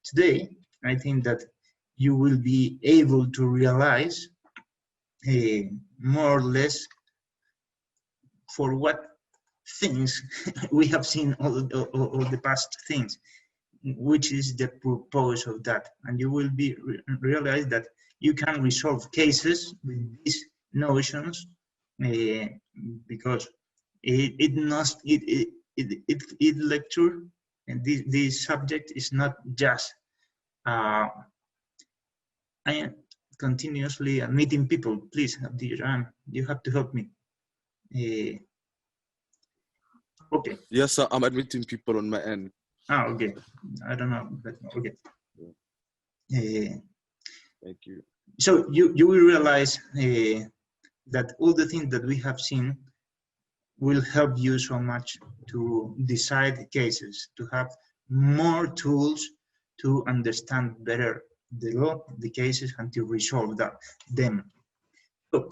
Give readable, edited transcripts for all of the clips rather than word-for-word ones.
today, I think that you will be able to realize more or less for what things we have seen all the past things, which is the purpose of that, and you will be realize that you can resolve cases with these notions because it lecture and this subject is not just I am continuously meeting people. Please, you have to help me. Okay. Yes, sir. I'm admitting people on my end. Okay. I don't know, but okay. Thank you. So you will realize that all the things that we have seen will help you so much to decide cases, to have more tools to understand better the law, the cases, and to resolve them. So,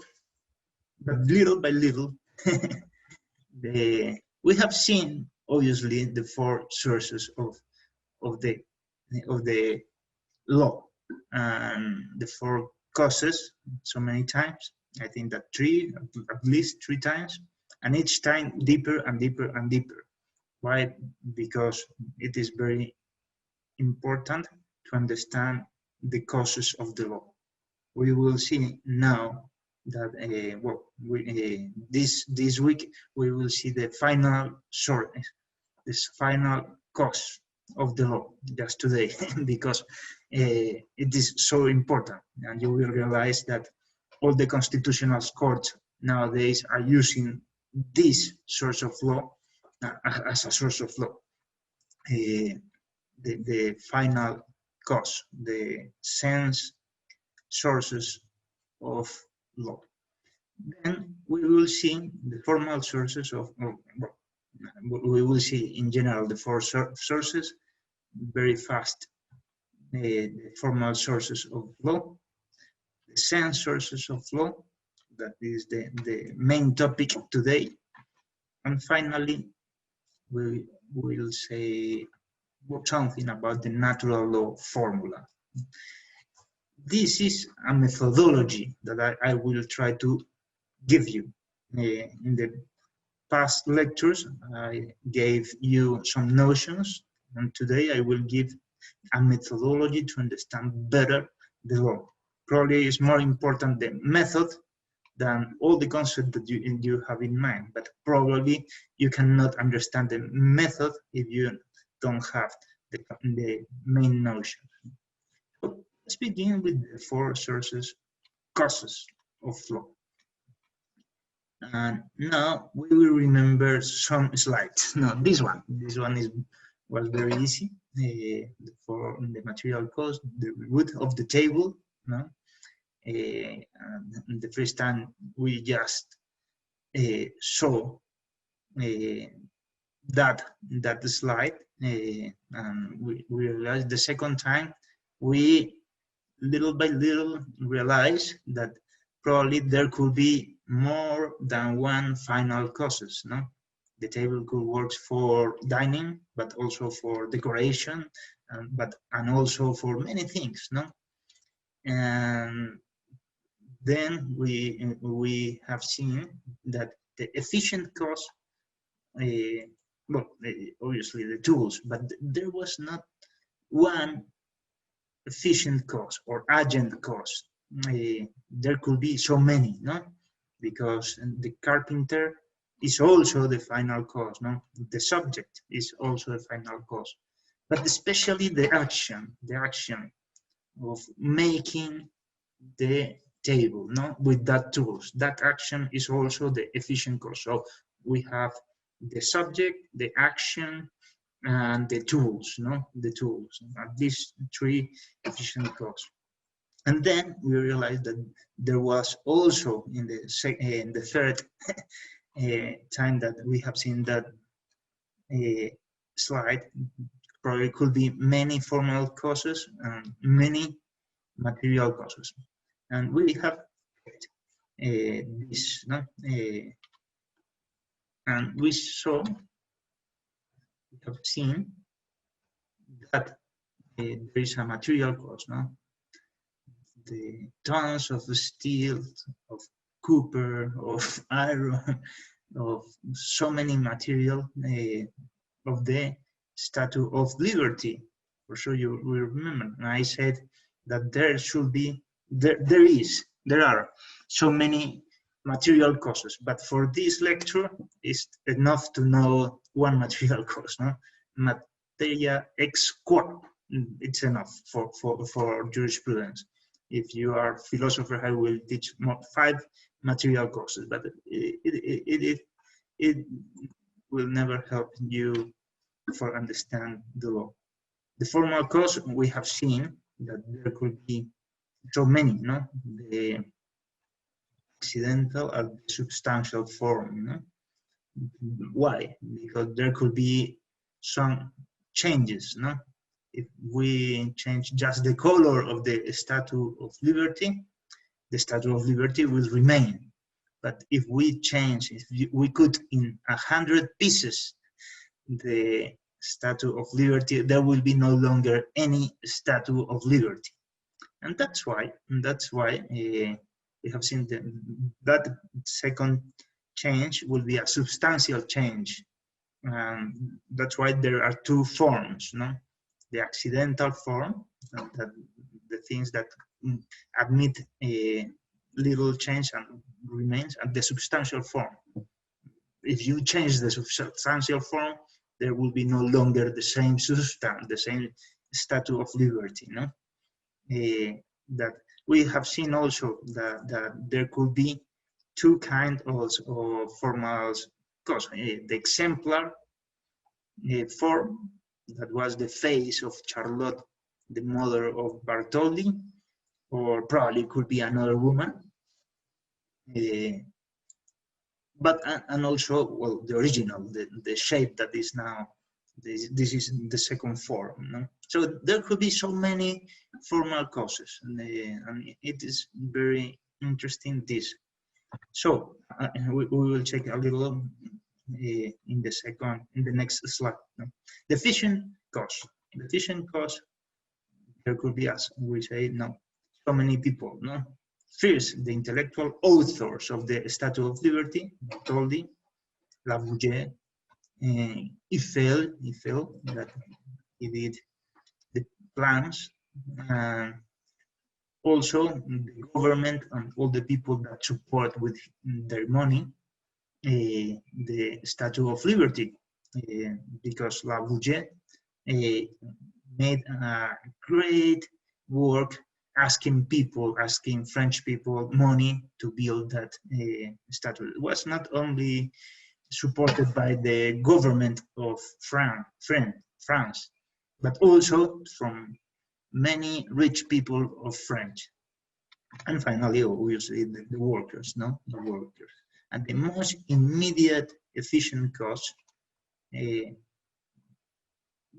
but little by little, we have seen obviously the four sources of the law and the four causes so many times. I think that at least three times, and each time deeper and deeper and deeper. Why? Because it is very important to understand the causes of the law. We will see now that this week we will see the final source, this final cause of the law just today, because it is so important, and you will realize that all the constitutional courts nowadays are using this source of law as a source of law. The final cause, the sense sources of law. Then we will see the formal sources of, we will see in general the four sources very fast. The formal sources of law, the sense sources of law, that is the main topic today. And finally, we will say something about the natural law formula. This is a methodology that I will try to give you. In the past lectures, I gave you some notions, and today I will give a methodology to understand better the law. Probably it's more important the method than all the concepts that you have in mind, but probably you cannot understand the method if you don't have the main notion. So let's begin with the four sources, causes of law. And now we will remember some slides. No, this one was very easy. For the material cause, the root of the table. No, the first time we just saw that slide, and we realized the second time we little by little realized that probably there could be more than one final causes. No, the table could work for dining, but also for decoration, and also for many things. No, and then we have seen that the efficient cause, obviously the tools, but there was not one efficient cause or agent cause. There could be so many, no? Because the carpenter is also the final cause, no? The subject is also the final cause, but especially the action of making the table, no? With that tools, that action is also the efficient cause. So we have the subject, the action, and the tools, no? The tools, at least three efficient cause. And then we realized that there was also in the third time that we have seen that slide, probably could be many formal causes and many material causes. And we have this, no? And we have seen that there is a material cost, no? The tons of steel, of copper, of iron, of so many material of the Statue of Liberty. For sure you will remember. And I said that there should be, there are so many material causes, but for this lecture, it's enough to know one material cause, no? Materia ex quo. It's enough for jurisprudence. If you are a philosopher, I will teach 5 material causes, but it will never help you for understand the law. The formal cause, we have seen that there could be so many, no? The accidental and substantial form, no? Why? Because there could be some changes, no? If we change just the color of the Statue of Liberty, the Statue of Liberty will remain. But if we change, if we cut in 100 pieces the Statue of Liberty, there will be no longer any Statue of Liberty. And that's why we have seen that second change will be a substantial change. That's why there are 2 forms, no? The accidental form, that the things that admit a little change and remains, and the substantial form. If you change the substantial form, there will be no longer the same substance, the same Statue of Liberty, no? That we have seen also that there could be 2 kinds of formal cause. The exemplar form, that was the face of Charlotte, the mother of Bartholdi, or probably could be another woman. But and also, well, the original, the shape that is now, this is the second form, no? So there could be so many formal causes, and it is very interesting, this. So we will check a little in the next slide, no? The efficient cause. The efficient cause, there could be, as we say, no, so many people, no? First, the intellectual authors of the Statue of Liberty, Bartholdi, Lavoisier, Eiffel, that he did the plans, and also the government and all the people that support with their money the Statue of Liberty, because Lavoisier made a great work asking French people money to build that statue. It was not only supported by the government of France, but also from many rich people of France. And finally, obviously, the workers, no? The workers. And the most immediate efficient cause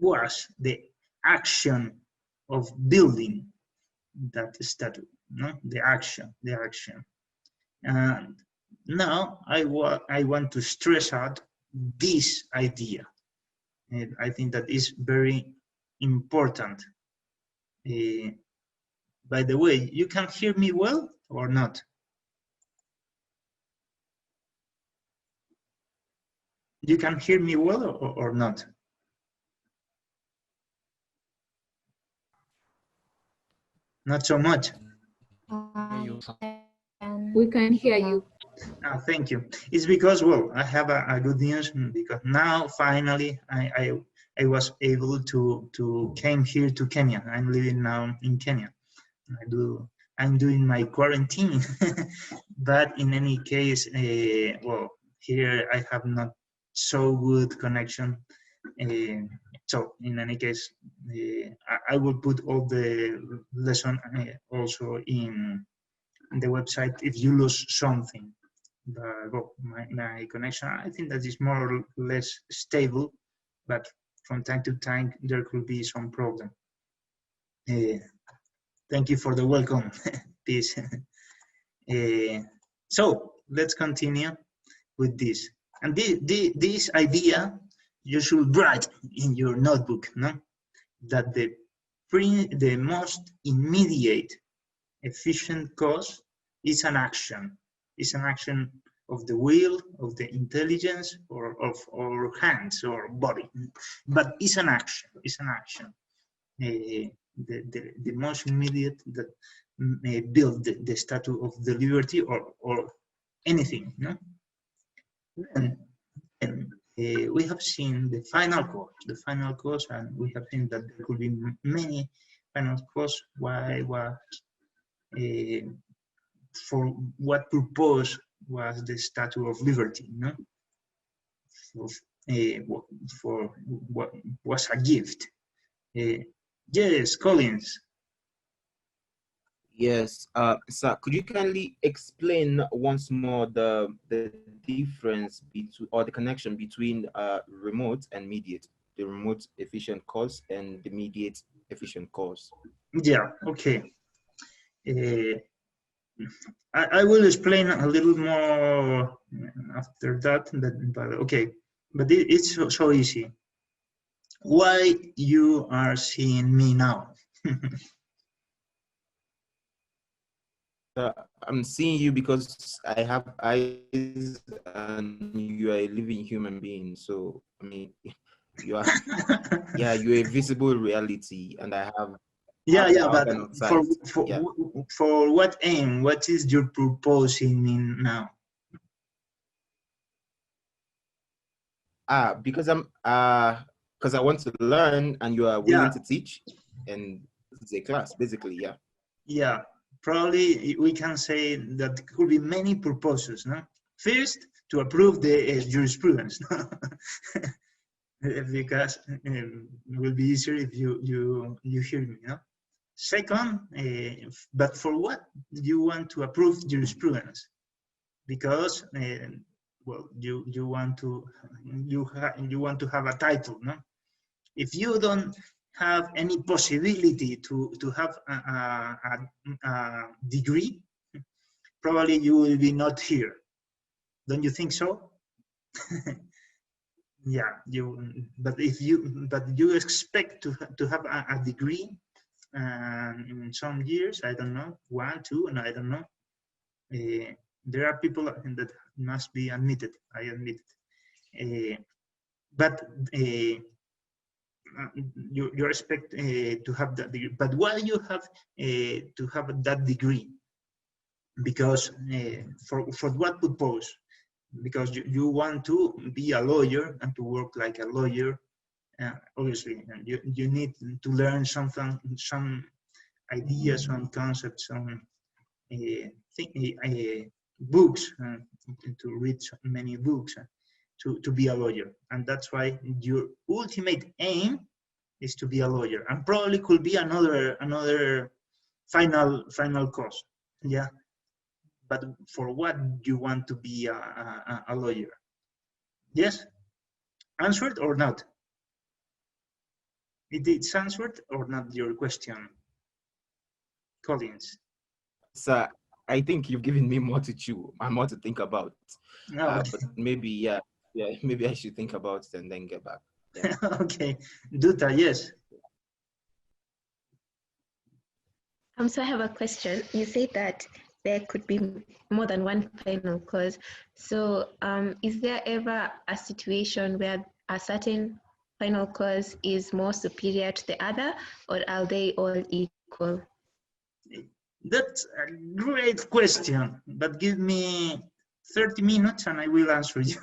was the action of building that statue, no? The action. And now I want to stress out this idea. And I think that is very important. By the way, you can hear me well or not? You can hear me well or not? Not so much. We can hear you. Thank you. It's because, well, I have a good news, because now finally I was able to came here to Kenya. I'm living now in Kenya. I'm doing my quarantine, but in any case, well, here I have not so good connection. So in any case, I will put all the lesson also in the website if you lose something. But well, my connection, I think that is more or less stable, but from time to time there could be some problem. Thank you for the welcome. Peace. So let's continue with this. And this idea you should write in your notebook, no? That the the most immediate efficient cause is an action. It's an action of the will, of the intelligence, or of our hands or body. But it's an action. It's an action. The most immediate that build the statue of the liberty or anything. No? And we have seen the final cause, and we have seen that there could be many final causes. Why was for what purpose was the Statue of Liberty? No, for what was a gift. Yes, Collins. Yes, sir, could you kindly explain once more the difference between, or the connection between remote and mediate, the remote efficient cause and the mediate efficient cause? Yeah, okay. I will explain a little more after that, but okay. But it's so easy. Why you are seeing me now? I'm seeing you because I have eyes and you are a living human being. So, I mean, you are, yeah, you're a visible reality, and I have. Yeah, but yeah. For what aim? What is your purpose in me now? Because I want to learn, and you are willing to teach, and it's a class, basically, yeah. Yeah, probably we can say that there could be many purposes. No, first to approve the jurisprudence, because it will be easier if you hear me. No. Second, but for what you want to approve jurisprudence? Because well, you want to have a title, no? If you don't have any possibility to have a degree, probably you will be not here. Don't you think so? Yeah, but you expect to have a degree. In some years, I don't know, 1, 2, and I don't know. There are people that must be admitted. I admit it. But you expect to have that degree. But why you have to have that degree? Because for what purpose? Because you want to be a lawyer and to work like a lawyer. Obviously, and you need to learn something, some ideas, some concepts, some books, to read many books to be a lawyer. And that's why your ultimate aim is to be a lawyer, and probably could be another final cause. Yeah, but for what you want to be a lawyer? Yes, answered or not? It's answered or not your question, Collins? So I think you've given me more to chew and more to think about. Okay. But maybe, yeah, maybe I should think about it and then get back. Yeah. Okay, Duta, yes. So I have a question. You say that there could be more than one final cause. So is there ever a situation where a certain final cause is more superior to the other, or are they all equal? That's a great question, but give me 30 minutes and I will answer you.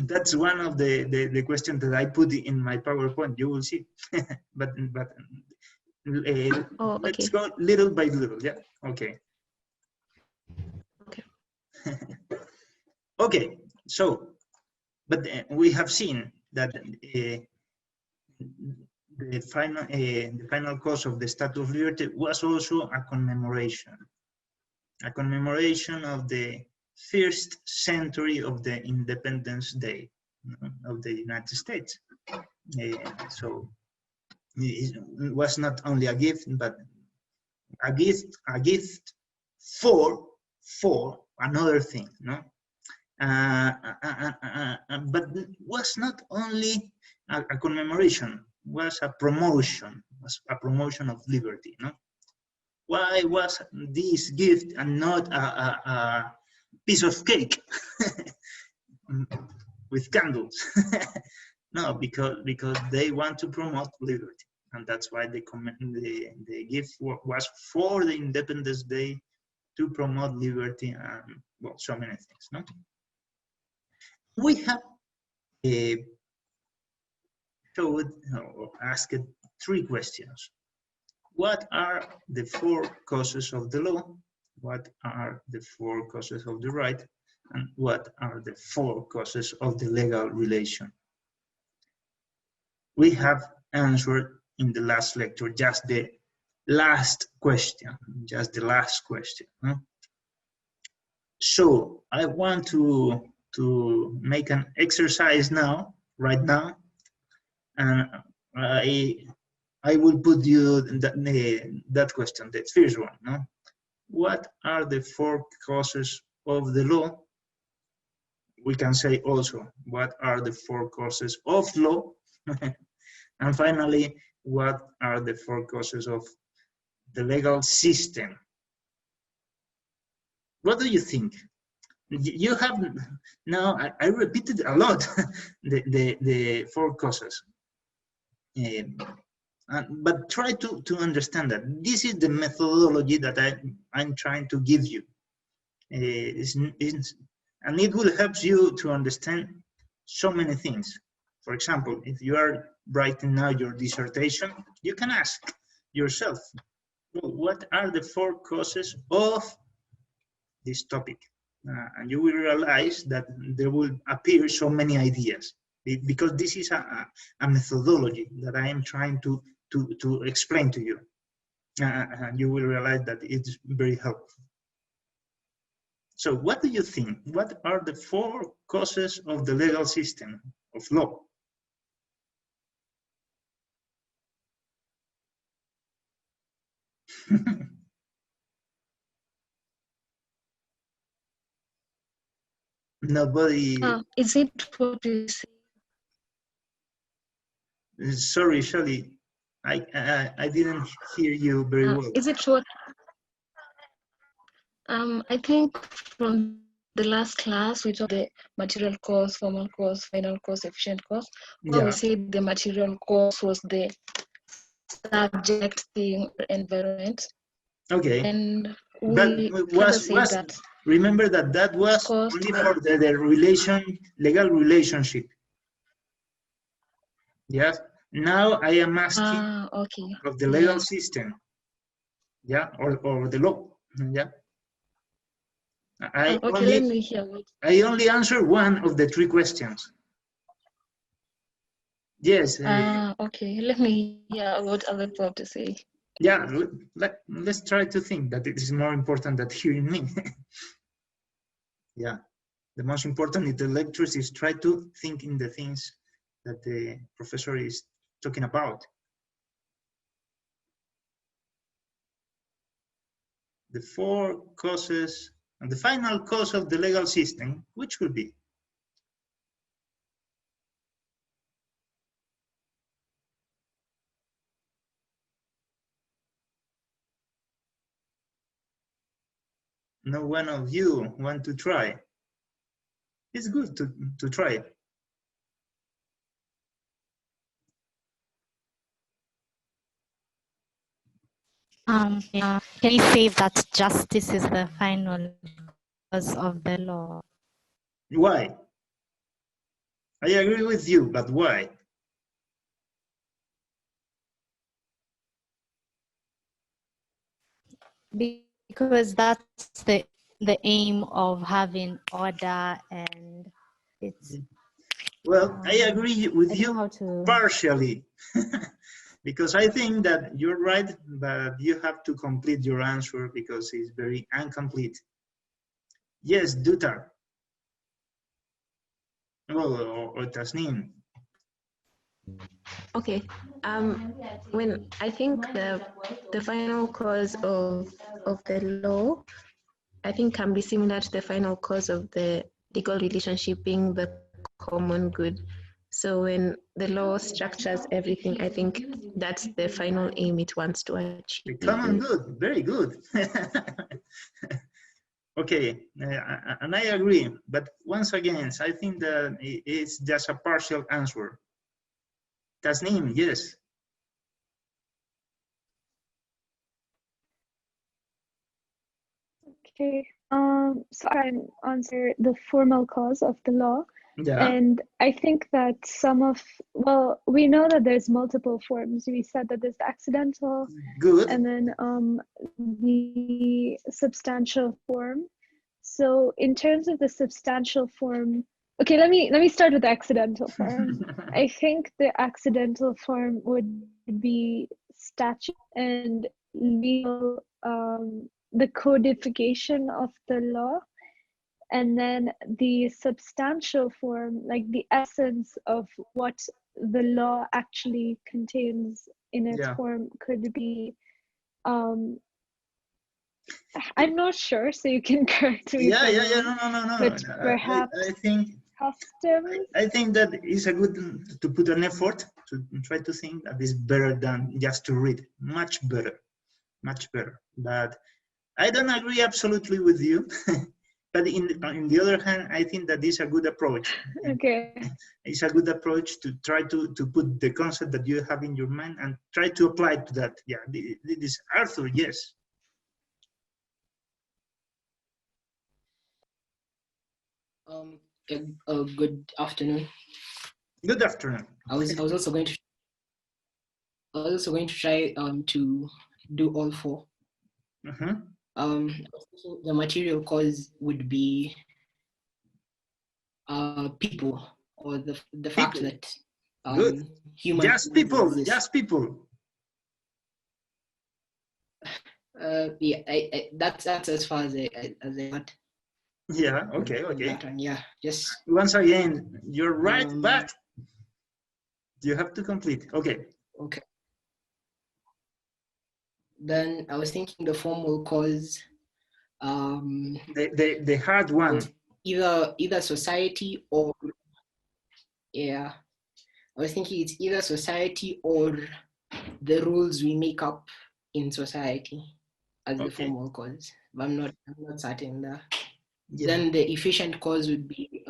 That's one of the questions that I put in my PowerPoint. You will see. but let's go little by little. Yeah. Okay. Okay. Okay. So, but we have seen that the final cause of the Statue of Liberty was also a commemoration of the first century of the Independence Day of the United States. So it was not only a gift, but a gift for another thing, no? But it was not only a commemoration. was a promotion of liberty, no? Why was this gift and not a piece of cake with candles? No, because they want to promote liberty, and that's why the gift was for the Independence Day to promote liberty and, well, so many things. No, we have showed or asked 3 questions. What are the 4 causes of the law? What are the 4 causes of the right? And what are the 4 causes of the legal relation? We have answered in the last lecture just the last question, no? So I want to make an exercise now, right now, and I will put you that question, the first one, no? What are the 4 causes of the law? We can say also, what are the 4 causes of law? And finally, what are the 4 causes of the legal system? What do you think? You have, now I repeated a lot, the 4 causes. But try to understand that this is the methodology that I'm trying to give you. And it will help you to understand so many things. For example, if you are writing now your dissertation, you can ask yourself, well, what are the 4 causes of this topic? And you will realize that there will appear so many ideas, because this is a methodology that I am trying to explain to you. And you will realize that it's very helpful. So what do you think? What are the 4 causes of the legal system of law? Nobody. Is it what you say? Sorry, Shirley, I didn't hear you very well. Is it what? I think from the last class we talked the material cause, formal cause, final cause, efficient cause. Well, we said the material cause was the subject, thing, environment. Okay. And remember that was only for the legal relationship. Yes. Now I am asking of the legal system. Yeah, or the law. Yeah. I only answer one of the 3 questions. Yes. Okay, let me hear what other people have to say. Yeah, let's try to think that it is more important than hearing me. Yeah, the most important in the lectures is try to think in the things that the professor is talking about. The 4 causes and the final cause of the legal system, which will be? No one of you want to try. It's good to try it. Can you say that justice is the final cause of the law? Why? I agree with you, but why? Because that's the aim of having order, and it's. Well, I agree with you partially. Because I think that you're right, but you have to complete your answer because it's very incomplete. Yes, Dutar. Well, or Tasnim. Okay. When I think the final cause of the law, I think can be similar to the final cause of the legal relationship being the common good. So when the law structures everything, I think that's the final aim it wants to achieve. The common good, very good. Okay, and I agree, but once again, I think that it's just a partial answer. Tasneem, yes. Okay, so I can answer the formal cause of the law. Yeah. And I think that well, we know that there's multiple forms. We said that there's the accidental, Good. and then the substantial form. So in terms of the substantial form, okay, let me start with the accidental form. I think the accidental form would be statute and legal, the codification of the law. And then the substantial form, like the essence of what the law actually contains in its form, could be, I'm not sure, so you can correct me. No. But perhaps I think customs. I think that it's a good to put an effort to try to think that is better than just to read. Much better, much better. But I don't agree absolutely with you. But on the other hand, I think that is a good approach. Okay. It's a good approach to try to put the concept that you have in your mind and try to apply to that. Yeah, this is Arthur, yes. Good afternoon. Good afternoon. I was also going to try to do all four. The material cause would be people, or the fact that humans just people. Yeah, that's as far as I got. Yeah. Okay. Yeah. Just once again, you're right, but you have to complete. Okay. Okay. Then I was thinking the formal cause. The hard one. Either society or, yeah, I was thinking it's either society or the rules we make up in society as the formal cause. But I'm not certain there. Yeah. Then the efficient cause would be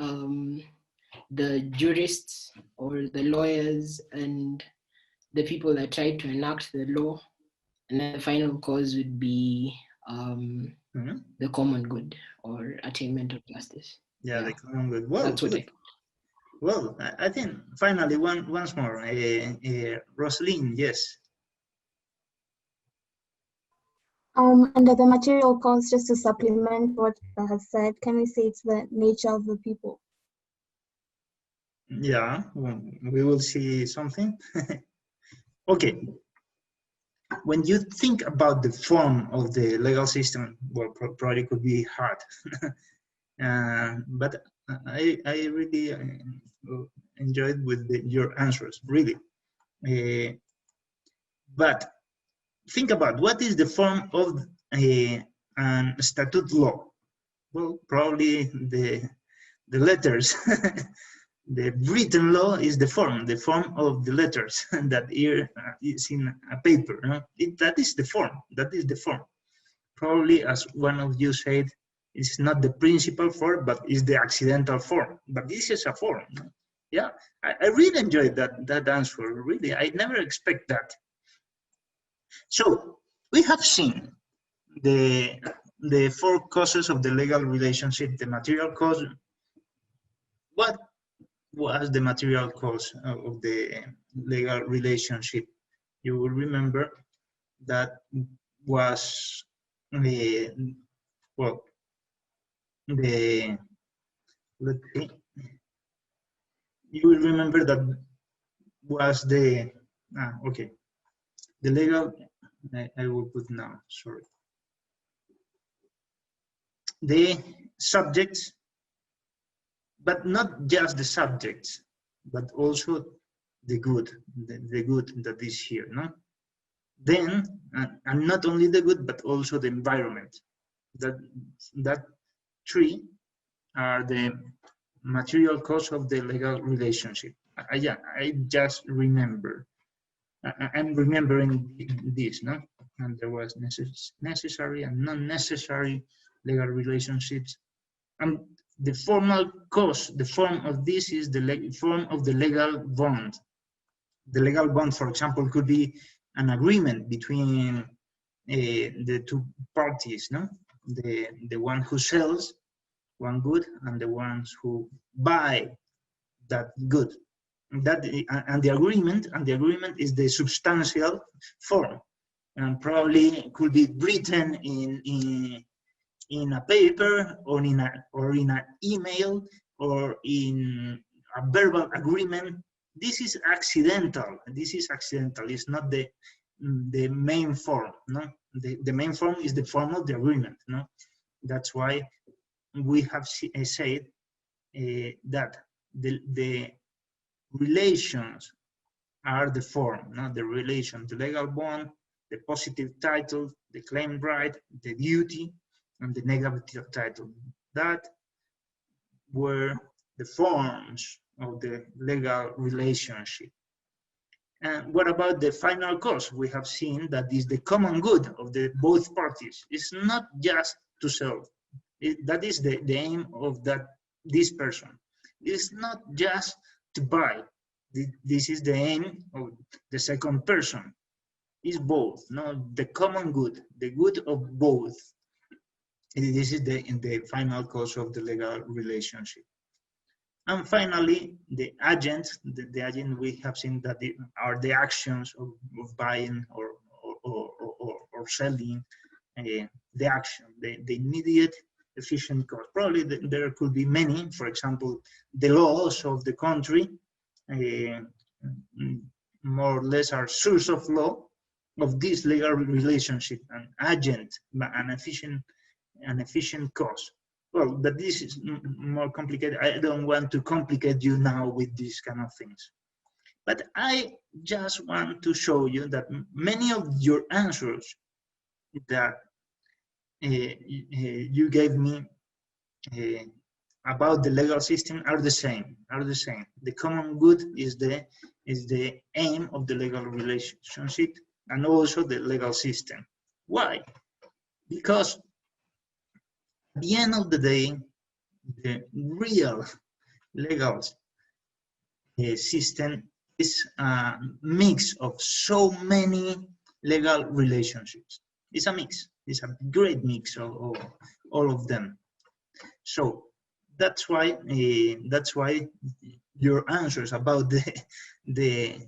the jurists or the lawyers and the people that try to enact the law. And then the final cause would be the common good or attainment of justice. Yeah, the common good. Well, that's what well, I think finally once more, Rosalyn, yes. Under the material cause, just to supplement what I have said, can we say it's the nature of the people? Yeah, well, we will see something. Okay. When you think about the form of the legal system, well, probably could be hard. But I really enjoyed with your answers, really. But think about what is the form of a statute law. Well, probably the letters. The written law is the form of the letters that is in a paper. No? That is the form. That is the form. Probably, as one of you said, it's not the principal form, but it's the accidental form. But this is a form. No? Yeah, I really enjoyed that answer. Really, I never expect that. So we have seen the four causes of the legal relationship. The material cause. What was the material cause of the legal relationship? You will remember that was let's see. You will remember that was the legal. I will put now. Sorry. The subjects. But not just the subjects, but also the good, the good that is here, no? Then, and not only the good, but also the environment. That three are the material cause of the legal relationship. I just remember. I'm remembering this, no? And there was necessary and non-necessary legal relationships. And the formal cause, the form of this is the form of the legal bond. The legal bond, for example, could be an agreement between the two parties, no? The one who sells one good and the ones who buy that good. That and the agreement is the substantial form, and probably could be written in a paper or in an email or in a verbal agreement. This is accidental. It's not the main form. No, the main form is the form of the agreement. No, that's why we have said that the relations are the form. No, the relation, the legal bond, the positive title, the claim right, the duty, and the negative title. That were the forms of the legal relationship. And what about the final cause? We have seen that is the common good of both parties. It's not just to sell. That is the aim of this person. It's not just to buy. This is the aim of the second person. It's both. No, the common good, the good of both. This is the final cause of the legal relationship. And finally, the agent we have seen that are the actions of buying or selling, the action, the immediate efficient cost. Probably there could be many, for example, the laws of the country, more or less are source of law of this legal relationship, an agent, an efficient cost. Well, but this is more complicated. I don't want to complicate you now with these kind of things. But I just want to show you that many of your answers that you gave me about the legal system are the same. The common good is the aim of the legal relationship and also the legal system. Why? Because at the end of the day, the real legal system is a mix of so many legal relationships. It's a mix. It's a great mix of all of them. So that's why your answers about the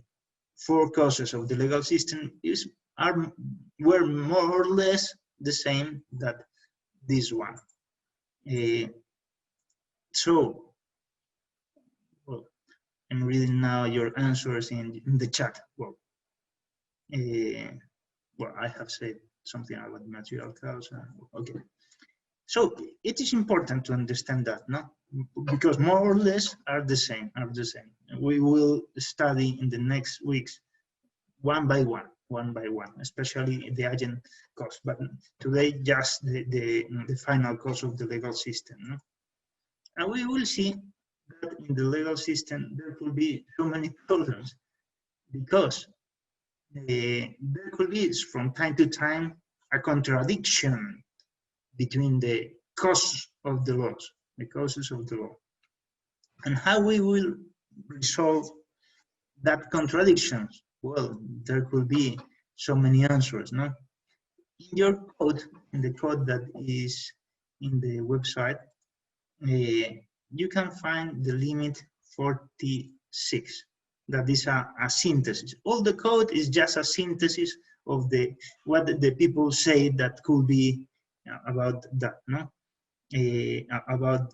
four causes of the legal system were more or less the same that this one. So, well, I'm reading now your answers in the chat. Well, I have said something about material cause. Okay. So it is important to understand that, no? Because more or less are the same. We will study in the next weeks one by one, especially the agent cause. But today, just the final cause of the legal system, no? And we will see that in the legal system, there could be so many problems because there could be, from time to time, a contradiction between the causes of the laws, the causes of the law. And how we will resolve that contradictions? Well, there could be so many answers, no? In your code, in the code that is in the website, you can find the limit 46. That is a synthesis. All the code is just a synthesis of what the people say that could be about that, no? About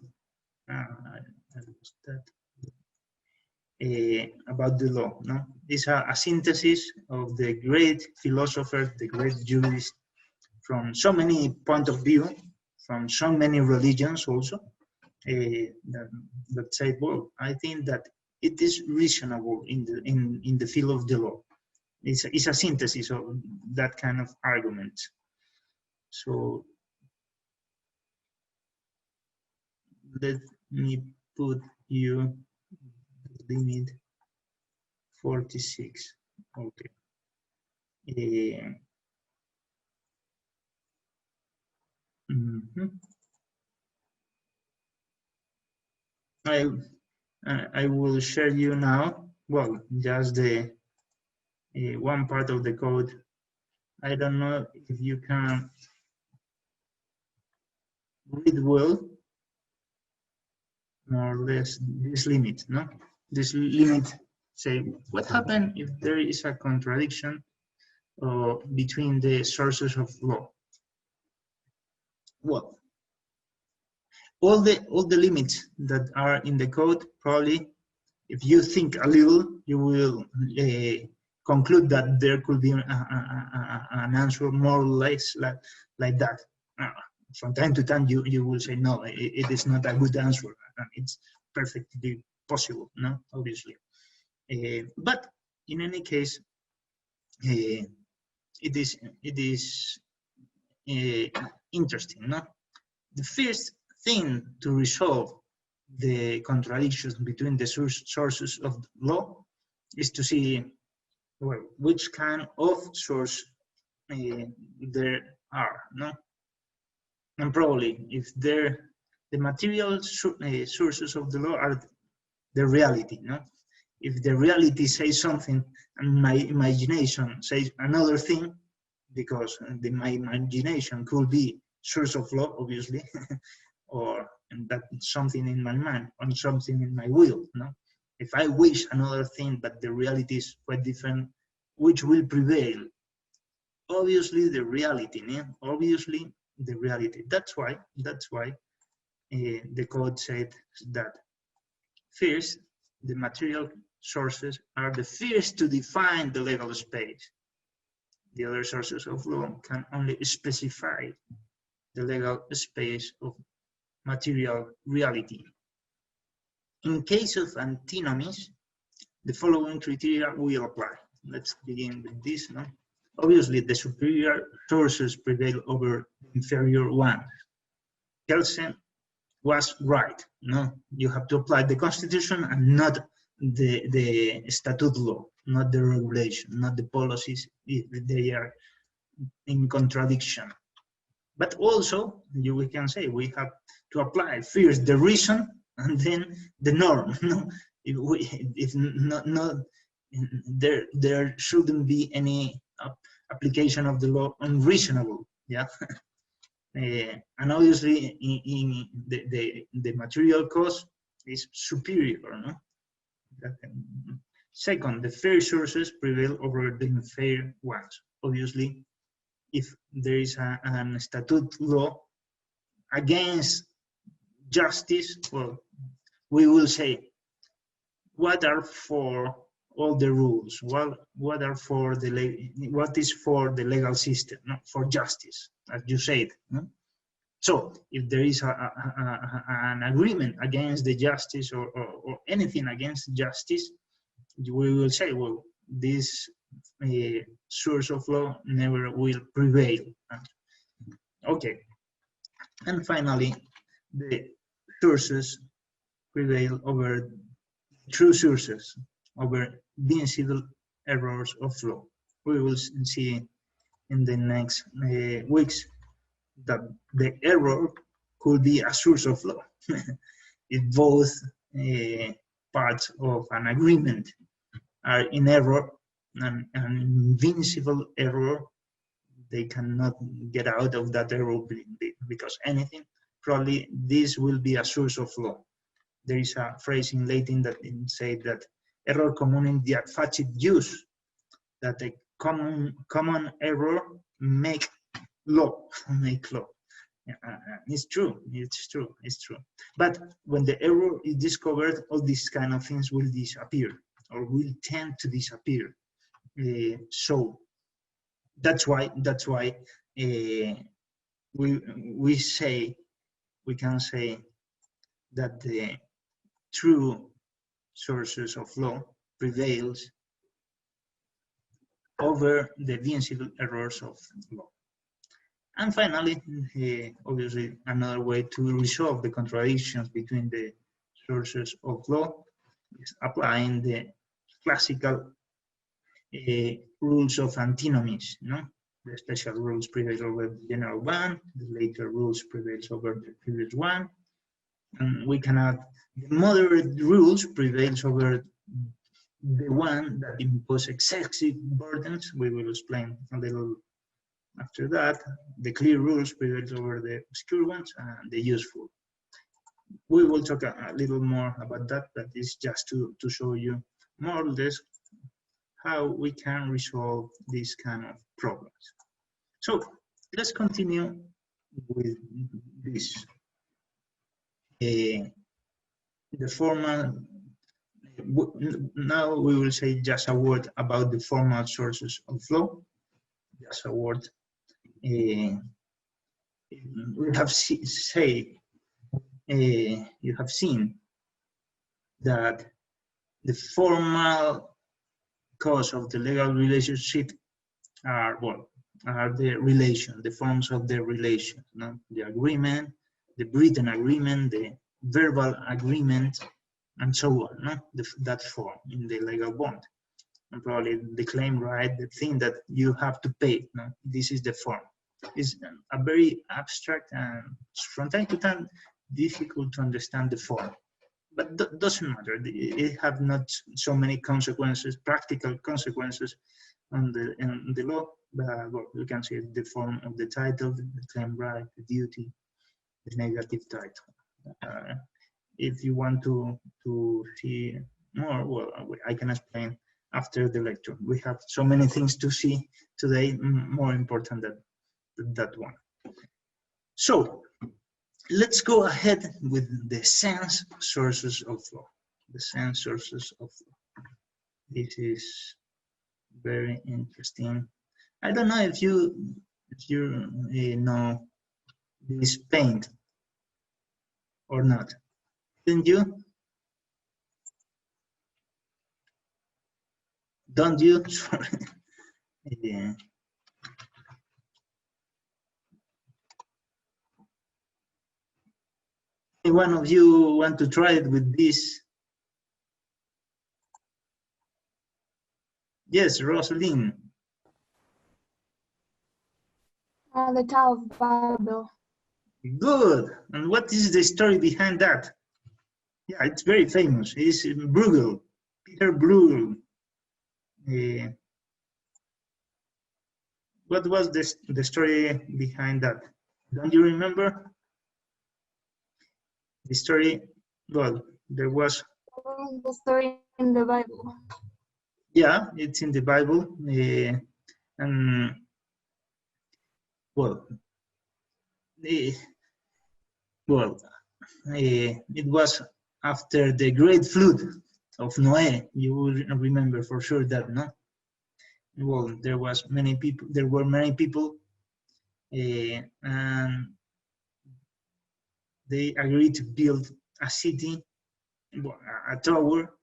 the law, no? It's a synthesis of the great philosophers, the great jurists, from so many points of view, from so many religions also, that say, well, I think that it is reasonable in the field of the law. It's a synthesis of that kind of argument. So let me put you limit 46. Okay. I will share you now, well, just the one part of the code. I don't know if you can read well, more or less, this limit, no? This limit say, what happens if there is a contradiction between the sources of law? Well, all the limits that are in the code, probably, if you think a little, you will conclude that there could be an answer more or less like that. From time to time, you will say, no, it is not a good answer. It's perfectly possible, no, obviously. But in any case, it is interesting, no? The first thing to resolve the contradictions between the sources of law is to see, well, which kind of source there are, no? And probably if the material sources of the law are the reality, no? If the reality says something and my imagination says another thing, because my imagination could be source of law, obviously, or that something in my mind, or something in my will, no? If I wish another thing, but the reality is quite different, which will prevail? Obviously, the reality, no? Obviously, the reality. That's why the code said that first, the material sources are the first to define the legal space. The other sources of law can only specify the legal space of material reality. In case of antinomies, the following criteria will apply. Let's begin with this, no? Obviously, the superior sources prevail over the inferior ones. Kelsen was right, no? You have to apply the Constitution and not the statute law, not the regulation, not the policies if they are in contradiction. But also, we can say we have to apply first the reason and then the norm. No? If not, there shouldn't be any application of the law unreasonable. Yeah. And obviously, in the material cause is superior. No? Second, the fair sources prevail over the unfair ones. Obviously, if there is an statute law against justice, well, we will say, what are for all the rules? What is for the legal system, no? For justice, as you said. No? So if there is an agreement against the justice or anything against justice, we will say, well, this source of law never will prevail. Okay. And finally, the sources prevail over true sources, over vincible errors of law. We will see in the next weeks that the error could be a source of law. If both parts of an agreement are in error, an invincible error, they cannot get out of that error because anything, probably this will be a source of law. There is a phrase in Latin that says that error communem diat facit jus, that a common error make law. It's true. But when the error is discovered, all these kind of things will disappear or will tend to disappear. So that's why we can say that the true sources of law prevails over the vincible errors of law. And finally, obviously, another way to resolve the contradictions between the sources of law is applying the classical rules of antinomies, no? The special rules prevail over the general one, the later rules prevails over the previous one, and we can add the moderate rules prevails over the one that impose excessive burdens. We will explain a little after that. The clear rules prevails over the obscure ones and the useful. We will talk a little more about that, but it's just to show you more or less how we can resolve these kind of problems. So let's continue with this. The formal, now we will say just a word about the formal sources of law. Just a word. We have you have seen that the formal cause of the legal relationship are the relation, the forms of the relation, no? The agreement, the written agreement, the verbal agreement, and so on, no? That form in the legal bond. And probably the claim right, the thing that you have to pay, no? This is the form. It's a very abstract and from time to time difficult to understand the form. But doesn't matter. It have not so many consequences, practical consequences on the law. But well, you can see the form of the title, the claim right, the duty, the negative title. If you want to see more, well, I can explain after the lecture. We have so many things to see today, more important than that one. So let's go ahead with the sense sources of law. The sense sources of law. This is very interesting. I don't know if you know this paint or not. Didn't you? Don't you? Sorry. Yeah. One of you want to try it with this? Yes, Rosalind. The Tower of Babel. Good. And what is the story behind that? Yeah, it's very famous. It's Bruegel, Peter Bruegel. What was the story behind that? Don't you remember? The story, well, there was... The story in the Bible. Yeah, it's in the Bible. And, well, it was after the great flood of Noé. You will remember for sure that, no? Well, there were many people, and they agreed to build a city, a tower,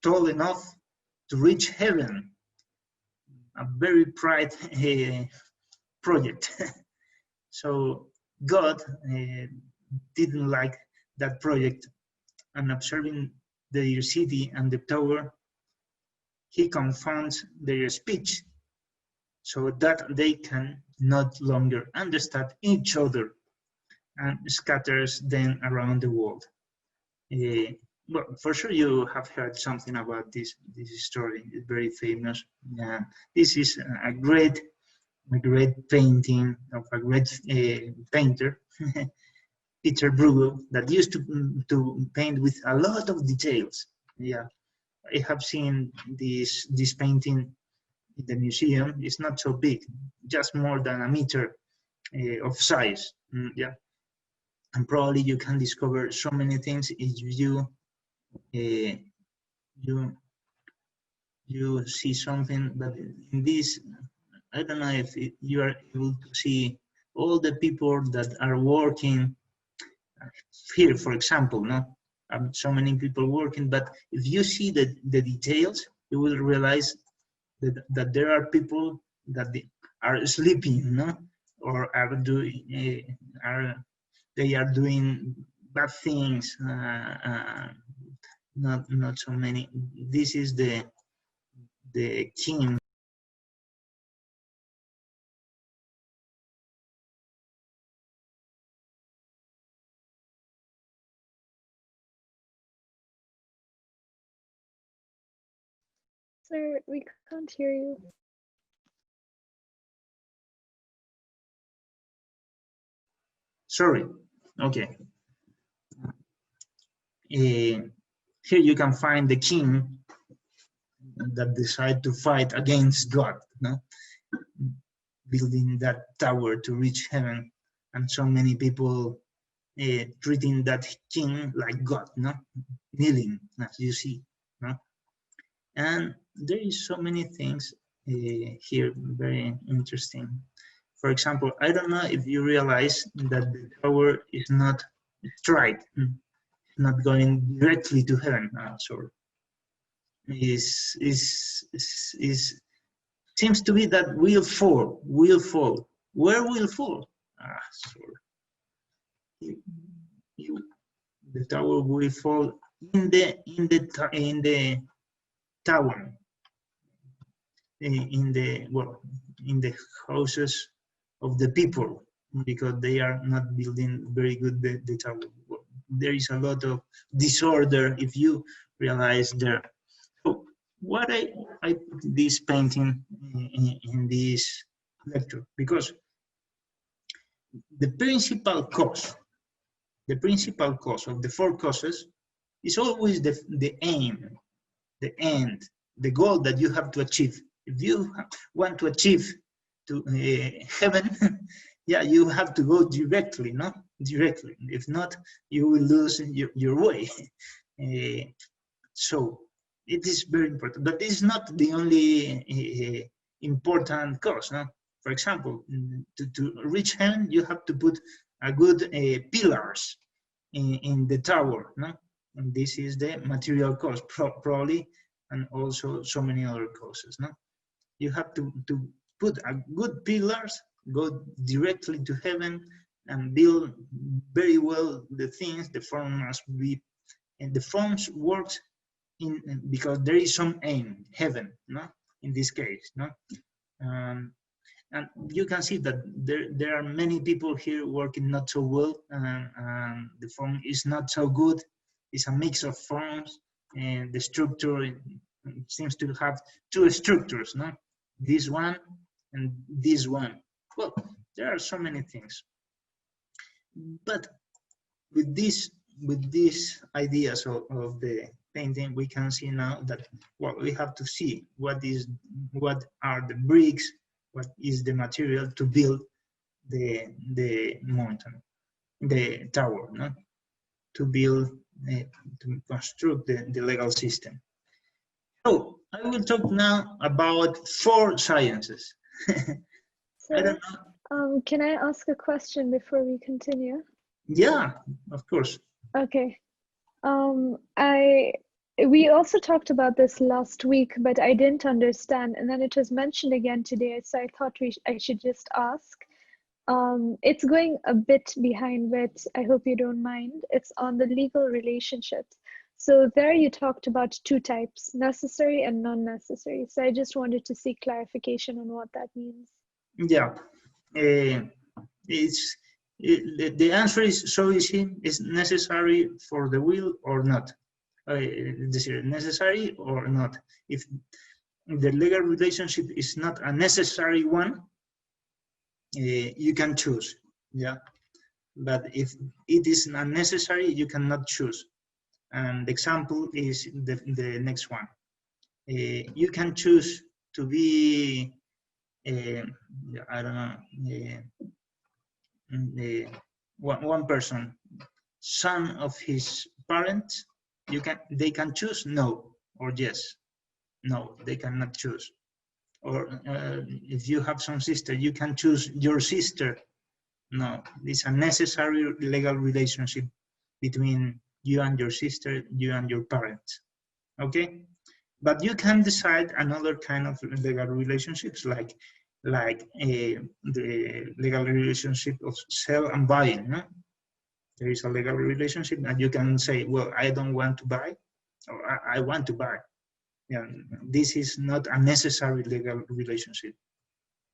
tall enough to reach heaven. A very pride project. So God didn't like that project, and observing their city and the tower, he confounds their speech so that they can not longer understand each other, and scatters them around the world. Well, for sure you have heard something about this story. It's very famous. This is a great painting of a great painter, Peter Bruegel, that used to paint with a lot of details. Yeah, I have seen this painting in the museum. It's not so big, just more than a meter of size. Yeah, and probably you can discover so many things if you see something. But in this, I don't know if you are able to see all the people that are working here, for example, no? So many people working, but if you see the details, you will realize that there are people that are sleeping, no? Or are doing bad things. Not so many. This is the the king. Sir, we can't hear you. Sorry. Okay. Here you can find the king that decide to fight against God, no? Building that tower to reach heaven, and so many people treating that king like God, no? Kneeling, as you see, no? And there is so many things here, very interesting. For example, I don't know if you realize that the tower is not straight, not going directly to heaven. Sorry. Seems to be that will fall. Where will fall? Sorry. The tower will fall in the tower, in the houses of the people, because they are not building very good the tower. There is a lot of disorder, if you realize there. So what I put this painting in this lecture, because the principal cause of the four causes is always the aim, the end, the goal that you have to achieve. If you want to achieve to heaven, yeah, you have to go directly, no? Directly. If not, you will lose your way. So it is very important, but this is not the only important cause, no? For example, to reach heaven, you have to put a good pillars in the tower, no? And this is the material cause, probably, and also so many other causes, no? You have to put a good pillars, go directly to heaven, and build very well the things. The form must be, and the forms works because there is some aim, heaven, no? In this case, no? And you can see that there are many people here working not so well, and the form is not so good. It's a mix of forms, and the structure seems to have two structures, no? This one and this one. Well, there are so many things, but with these ideas of the painting, we can see now that, well, we have to see what are the bricks, what is the material to build the mountain, the tower, no? To build, to construct the legal system. So I will talk now about four sciences. I don't know. Can I ask a question before we continue? Yeah, of course. Okay. We also talked about this last week, but I didn't understand, and then it was mentioned again today, so I thought I should just ask. It's going a bit behind, but I hope you don't mind. It's on the legal relationships. So there you talked about two types, necessary and non-necessary. So I just wanted to seek clarification on what that means. Yeah, the answer is so easy. It's necessary for the will or not. Necessary or not. If the legal relationship is not a necessary one, you can choose. Yeah, but if it is unnecessary, you cannot choose. And the example is the next one. You can choose to be, I don't know, one person, son of his parents. They can choose no or yes. No, they cannot choose. Or if you have some sister, you can choose your sister. No, it's a necessary legal relationship between you and your sister, you and your parents. Okay, but you can decide another kind of legal relationships, like the legal relationship of sell and buying. No? There is a legal relationship, and you can say, well, I don't want to buy, or I want to buy. Yeah, this is not a necessary legal relationship.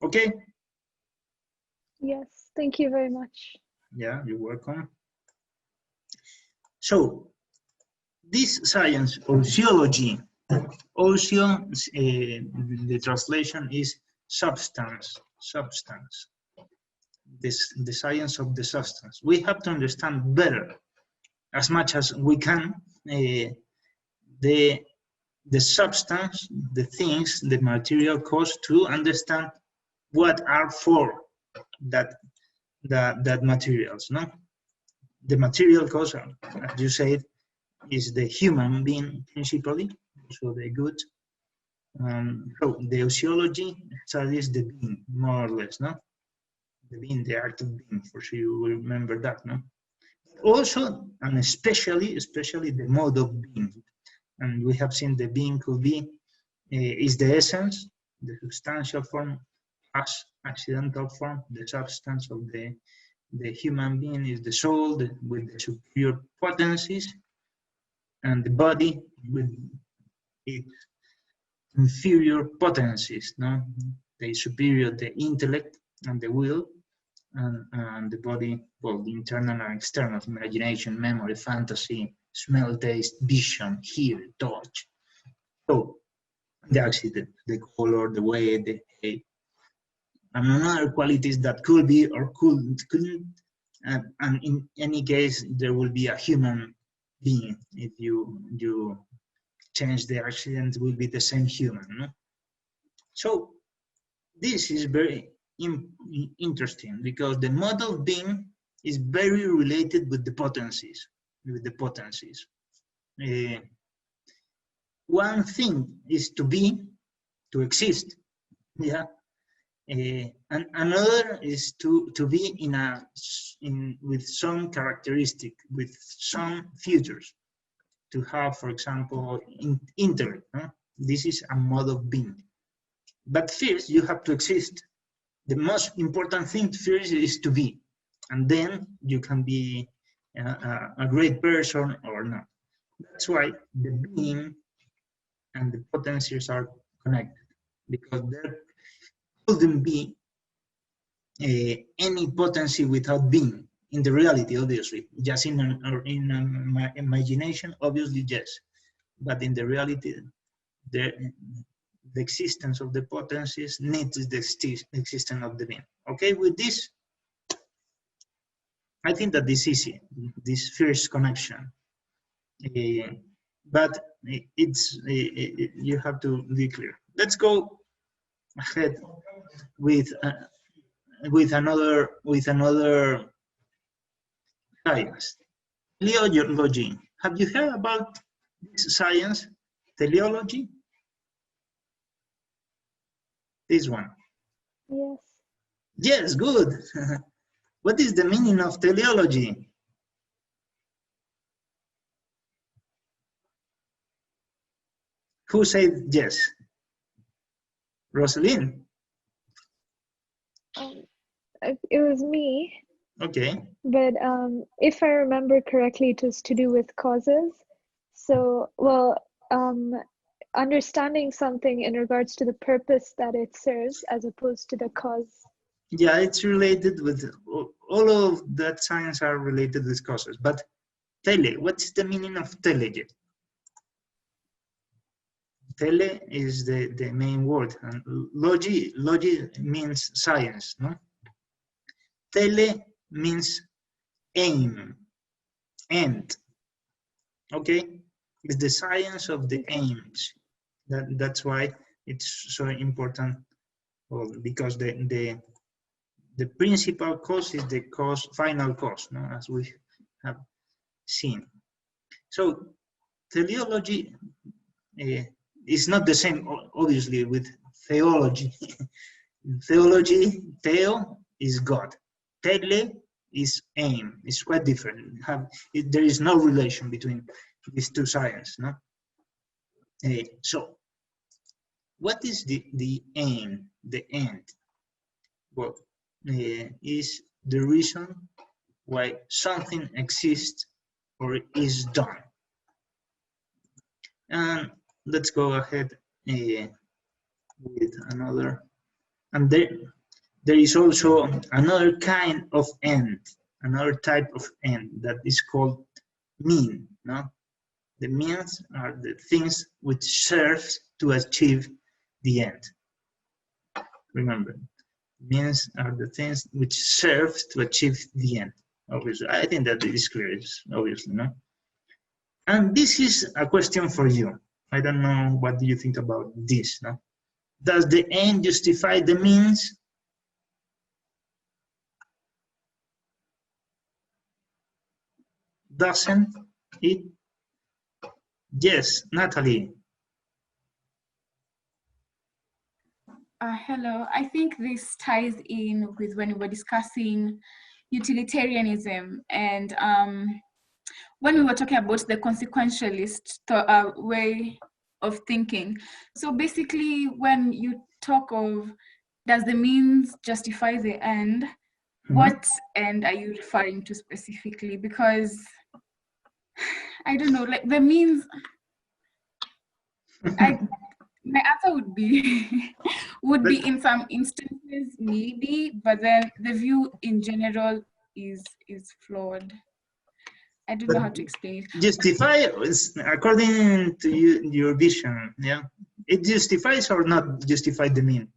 Okay? Yes, thank you very much. Yeah, you're welcome. So, this science, ociology, ocio, the translation is substance, the science of the substance. We have to understand better, as much as we can, the substance, the things, the material cause, to understand what are for that materials, no? The material cause, as you said, is the human being principally, so the good. So the ociology studies the being, more or less, no? The being, the act of being, for sure you will remember that, no? Also, and especially the mode of being. And we have seen the being could be, is the essence, the substantial form, as accidental form, the substance of the human being is the soul with the superior potencies, and the body with its inferior potencies, no? The superior, the intellect and the will, and the body, well, the internal and external, imagination, memory, fantasy, smell, taste, vision, hear, touch. So the accident, the color, the weight, the height, and other qualities that could be or couldn't, and in any case, there will be a human being. If you change the accident, will be the same human, no? So this is very interesting, because the mode of being is very related with the potencies, one thing is to be, to exist, yeah, and another is to be with some characteristic, with some features, to have, for example, intellect, no? This is a mode of being. But first, you have to exist. The most important thing first is to be, and then you can be a great person or not. That's why the being and the potencies are connected, because there couldn't be any potency without being in the reality, obviously. Just in an imagination, obviously, yes. But in the reality, the existence of the potencies needs the existence of the being. Okay, with this, I think that this is easy, this first connection. But you have to be clear. Let's go ahead with another science, teleology. Have you heard about this science, teleology? This one. Yes. Yes, good. What is the meaning of teleology? Who said yes? Rosalind? It was me. Okay. But if I remember correctly, it was to do with causes. So, well, understanding something in regards to the purpose that it serves as opposed to the cause. Yeah, it's related with, all of that science are related with causes. But tele, what's the meaning of tele? Tele is the main word, and logi means science, no? Tele means aim, end. Okay, it's the science of the aims. That's why it's so important. Well, because the principal cause is the final cause, no? As we have seen. So teleology is not the same, obviously, with theology. Theology, theo is God. Tele is aim. It's quite different. There is no relation between these two sciences, no? So, what is the aim, the end? Well, is the reason why something exists or is done. And let's go ahead with another. And there is also another kind of end, another type of end that is called mean. No? The means are the things which serve to achieve the end. Remember, means are the things which serve to achieve the end. Obviously, I think that it is clear, obviously, no? And this is a question for you. I don't know what do you think about this, no? Does the end justify the means? Doesn't it? Yes, Natalie. Hello, I think this ties in with when we were discussing utilitarianism and when we were talking about the consequentialist way of thinking. So basically, when you talk of does the means justify the end, what end are you referring to specifically? Because I don't know, like the means, my answer would be in some instances maybe, but then the view in general is flawed. I don't know how to explain it. Justify according to your vision, yeah. It justifies or not justify the mean?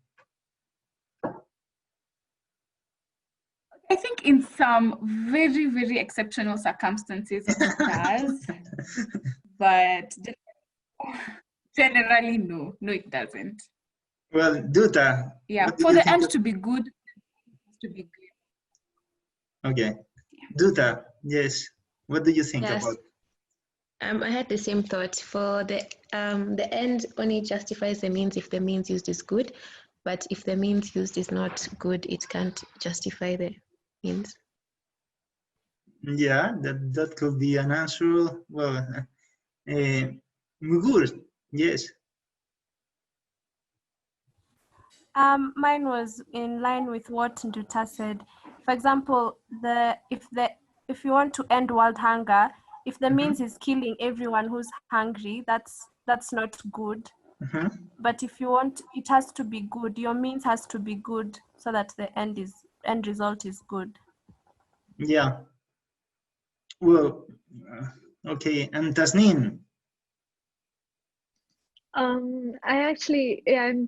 I think in some very, very exceptional circumstances it does, but generally no, it doesn't. Well, Duta. Yeah, for the end to be good, it has to be good. Okay. Duta, yes. What do you think about? I had the same thought. For the end only justifies the means if the means used is good, but if the means used is not good, it can't justify the means. Yeah, that could be an answer. Well, Mugur, yes. Mine was in line with what Nduta said. For example, if you want to end world hunger, if the means is killing everyone who's hungry, that's not good. But if you want, it has to be good. Your means has to be good so that the end result is good. Yeah. Well, okay. And Tasneem. I'm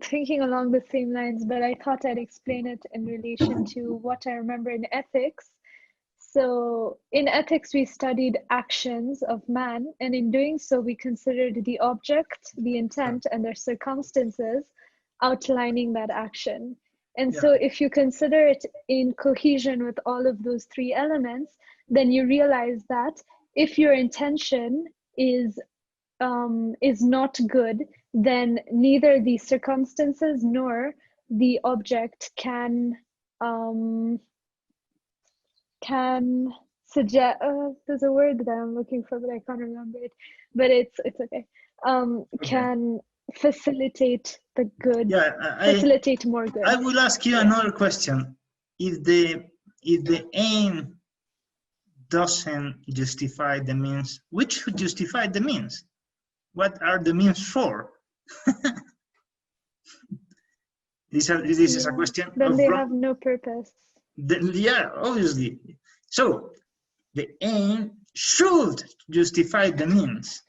thinking along the same lines, but I thought I'd explain it in relation to what I remember in ethics. So in ethics, we studied actions of man, and in doing so, we considered the object, the intent, and their circumstances outlining that action. And so if you consider it in cohesion with all of those three elements, then you realize that if your intention is not good, then neither the circumstances nor the object can suggest. There's a word that I'm looking for, but I can't remember it. But it's okay. Can facilitate the good. Facilitate more good. I will ask you another question. If the aim doesn't justify the means, which should justify the means? What are the means for? This is a question. Then they have no purpose. Yeah, obviously. So the aim should justify the means.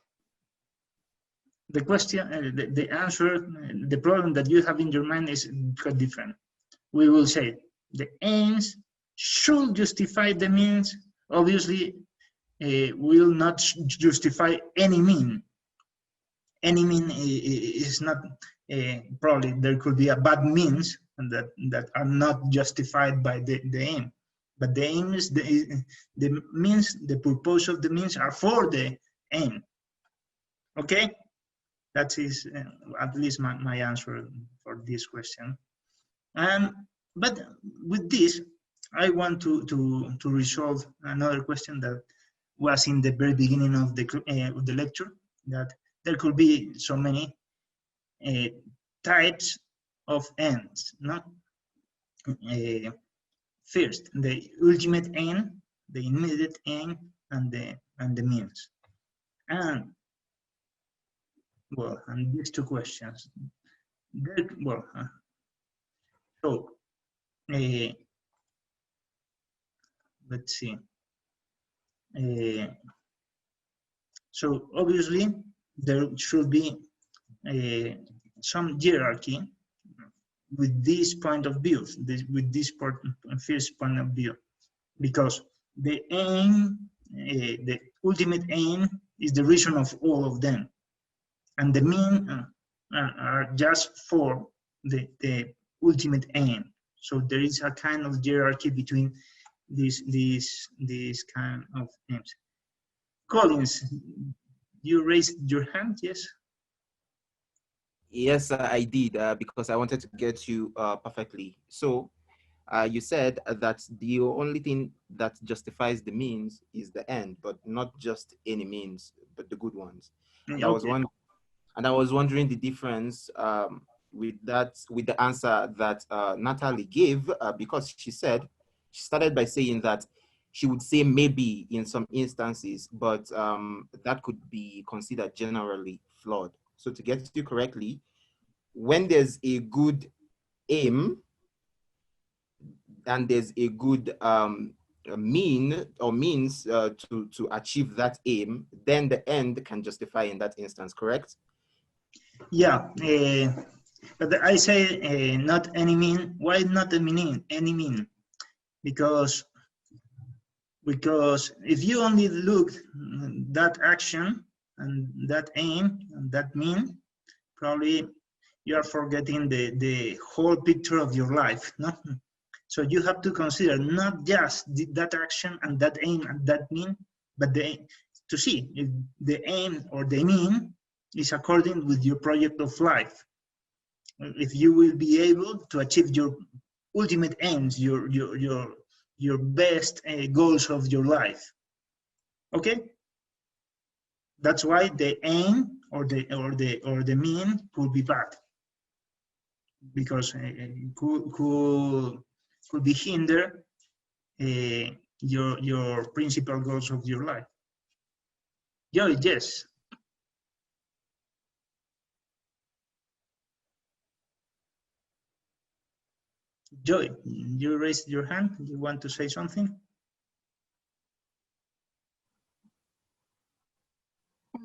The question, the answer, the problem that you have in your mind is quite different. We will say the aims should justify the means. Obviously, will not justify any mean. Any mean is not, probably there could be a bad means that are not justified by the aim. But the aim is the means, the purpose of the means are for the aim. Okay? That is at least my answer for this question. But with this, I want to resolve another question that was in the very beginning of the lecture, that there could be so many types of ends, no? First, the ultimate aim, the immediate aim, and the means. And well, and these two questions. Well, so let's see. So obviously there should be some hierarchy with this point of view, with this first point of view, because the aim, the ultimate aim, is the reason of all of them, and the mean are just for the ultimate aim. So there is a kind of hierarchy between these kind of aims. Collins, you raised your hand, yes? Yes, I did, because I wanted to get you perfectly. So you said that the only thing that justifies the means is the end, but not just any means, but the good ones. And Okay. I was wondering the difference with the answer that Natalie gave, because she started by saying that she would say maybe in some instances, but that could be considered generally flawed. So to get you correctly, when there's a good aim and there's a good mean or means to achieve that aim, then the end can justify in that instance, correct? Yeah, but I say not any mean. Why not any mean? Because if you only look that action and that aim and that mean, probably you are forgetting the whole picture of your life, no? So you have to consider not just that action and that aim and that mean, but to see if the aim or the mean is according with your project of life. If you will be able to achieve your ultimate aims, your best goals of your life. Okay, that's why the aim or the mean could be bad, because it could be hinder your principal goals of your life. Joy, yes. Joy, you raised your hand. You want to say something?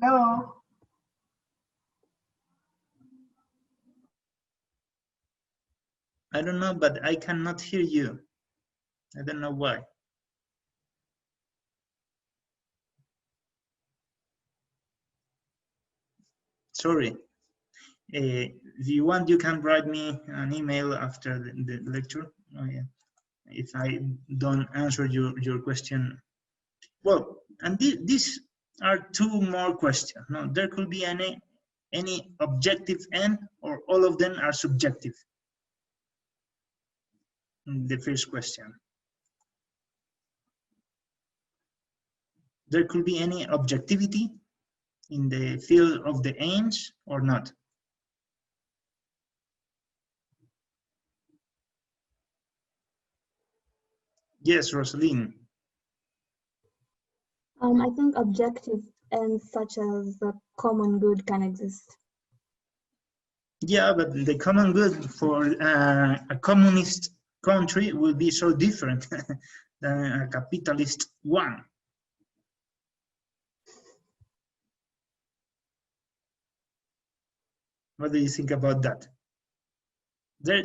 Hello. I don't know, but I cannot hear you. I don't know why. Sorry. If you want, you can write me an email after the lecture. Oh, yeah. If I don't answer your question. Well, and these are two more questions. No, there could be any objective end, or all of them are subjective. The first question. There could be any objectivity in the field of the aims or not. Yes, Rosaline. I think objective ends such as the common good can exist. Yeah, but the common good for a communist country will be so different than a capitalist one. What do you think about that? There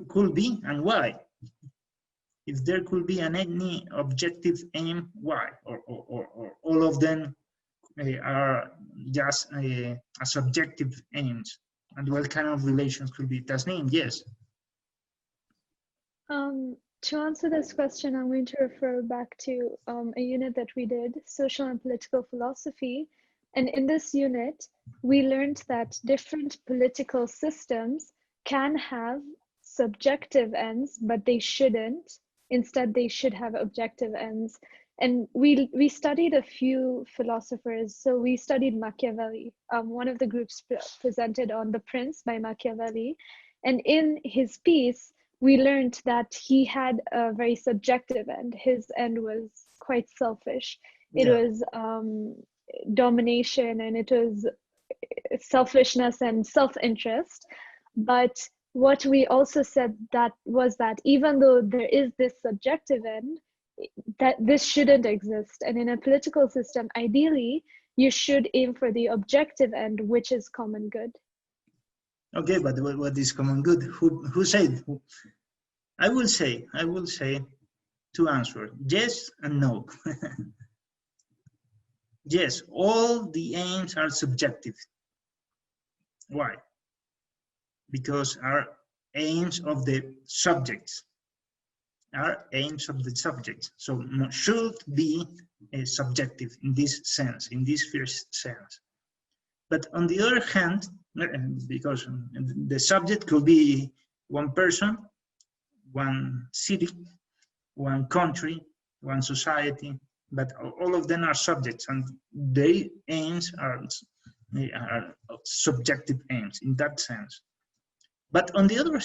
could be, and why? If there could be any objective aim, why? Or all of them are just a subjective aims? And what kind of relations could be? Tasneem, yes. To answer this question, I'm going to refer back to a unit that we did, Social and Political Philosophy. And in this unit, we learned that different political systems can have subjective ends, but they shouldn't. Instead, they should have objective ends. And we studied a few philosophers. So we studied Machiavelli. One of the groups presented on The Prince by Machiavelli. And in his piece, we learned that he had a very subjective end. His end was quite selfish. It was domination, and it was selfishness and self-interest. But what we also said that was that even though there is this subjective end, that this shouldn't exist. And in a political system, ideally, you should aim for the objective end, which is common good. Okay, but what is common good? Who said? I will say to answer yes and no. Yes, all the aims are subjective. Why? Because our aims of the subjects are aims of the subjects, so should be subjective in this sense, in this first sense. But on the other hand, because the subject could be one person, one city, one country, one society, but all of them are subjects, and their aims are subjective aims in that sense. But on the other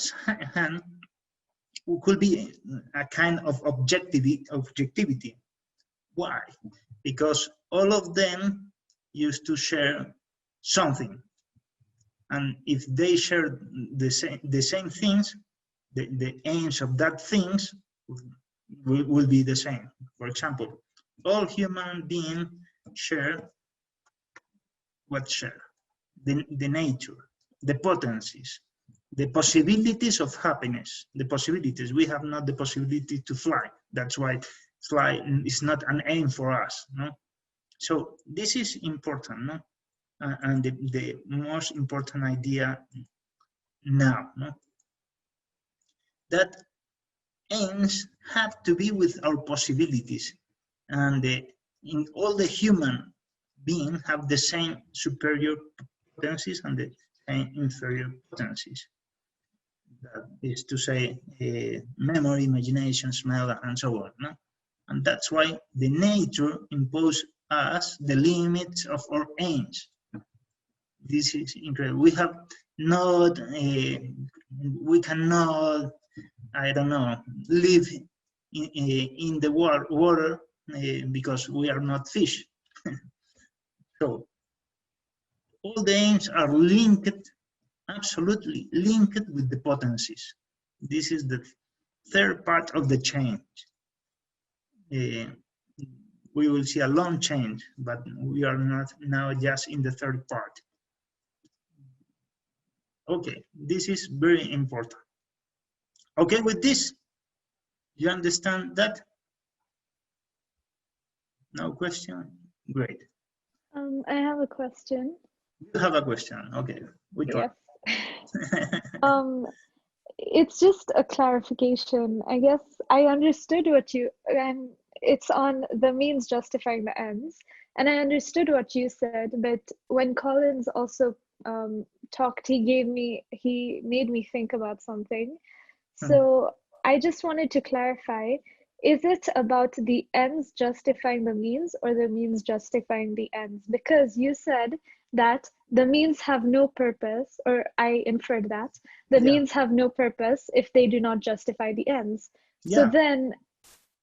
hand, it could be a kind of objectivity. Why? Because all of them used to share something, and if they share the same things, the aims of that things will be the same. For example, all human beings share what share? The nature, the potencies, the possibilities of happiness, the possibilities. We have not the possibility to fly. That's why fly is not an aim for us. No? So this is important, no? And the most important idea now, no? That aims have to be with our possibilities, and in all the human beings have the same superior potencies and the same inferior potencies. That is to say, memory, imagination, smell, and so on. No? And that's why the nature imposes us the limits of our aims. This is incredible. We have not, we cannot, I don't know, live in the water because we are not fish. So all the aims are linked, absolutely linked with the potencies. This is the third part of the change. We will see a long change, but we are not now just in the third part. Okay, this is very important. Okay, with this, you understand that? No question? Great. I have a question. You have a question, okay. Which yes. one? It's just a clarification. I guess I understood what you, it's on the means justifying the ends. And I understood what you said, but when Collins also talked, he made me think about something. So I just wanted to clarify, is it about the ends justifying the means or the means justifying the ends? Because you said that the means have no purpose, or I inferred that the means have no purpose if they do not justify the ends. So then,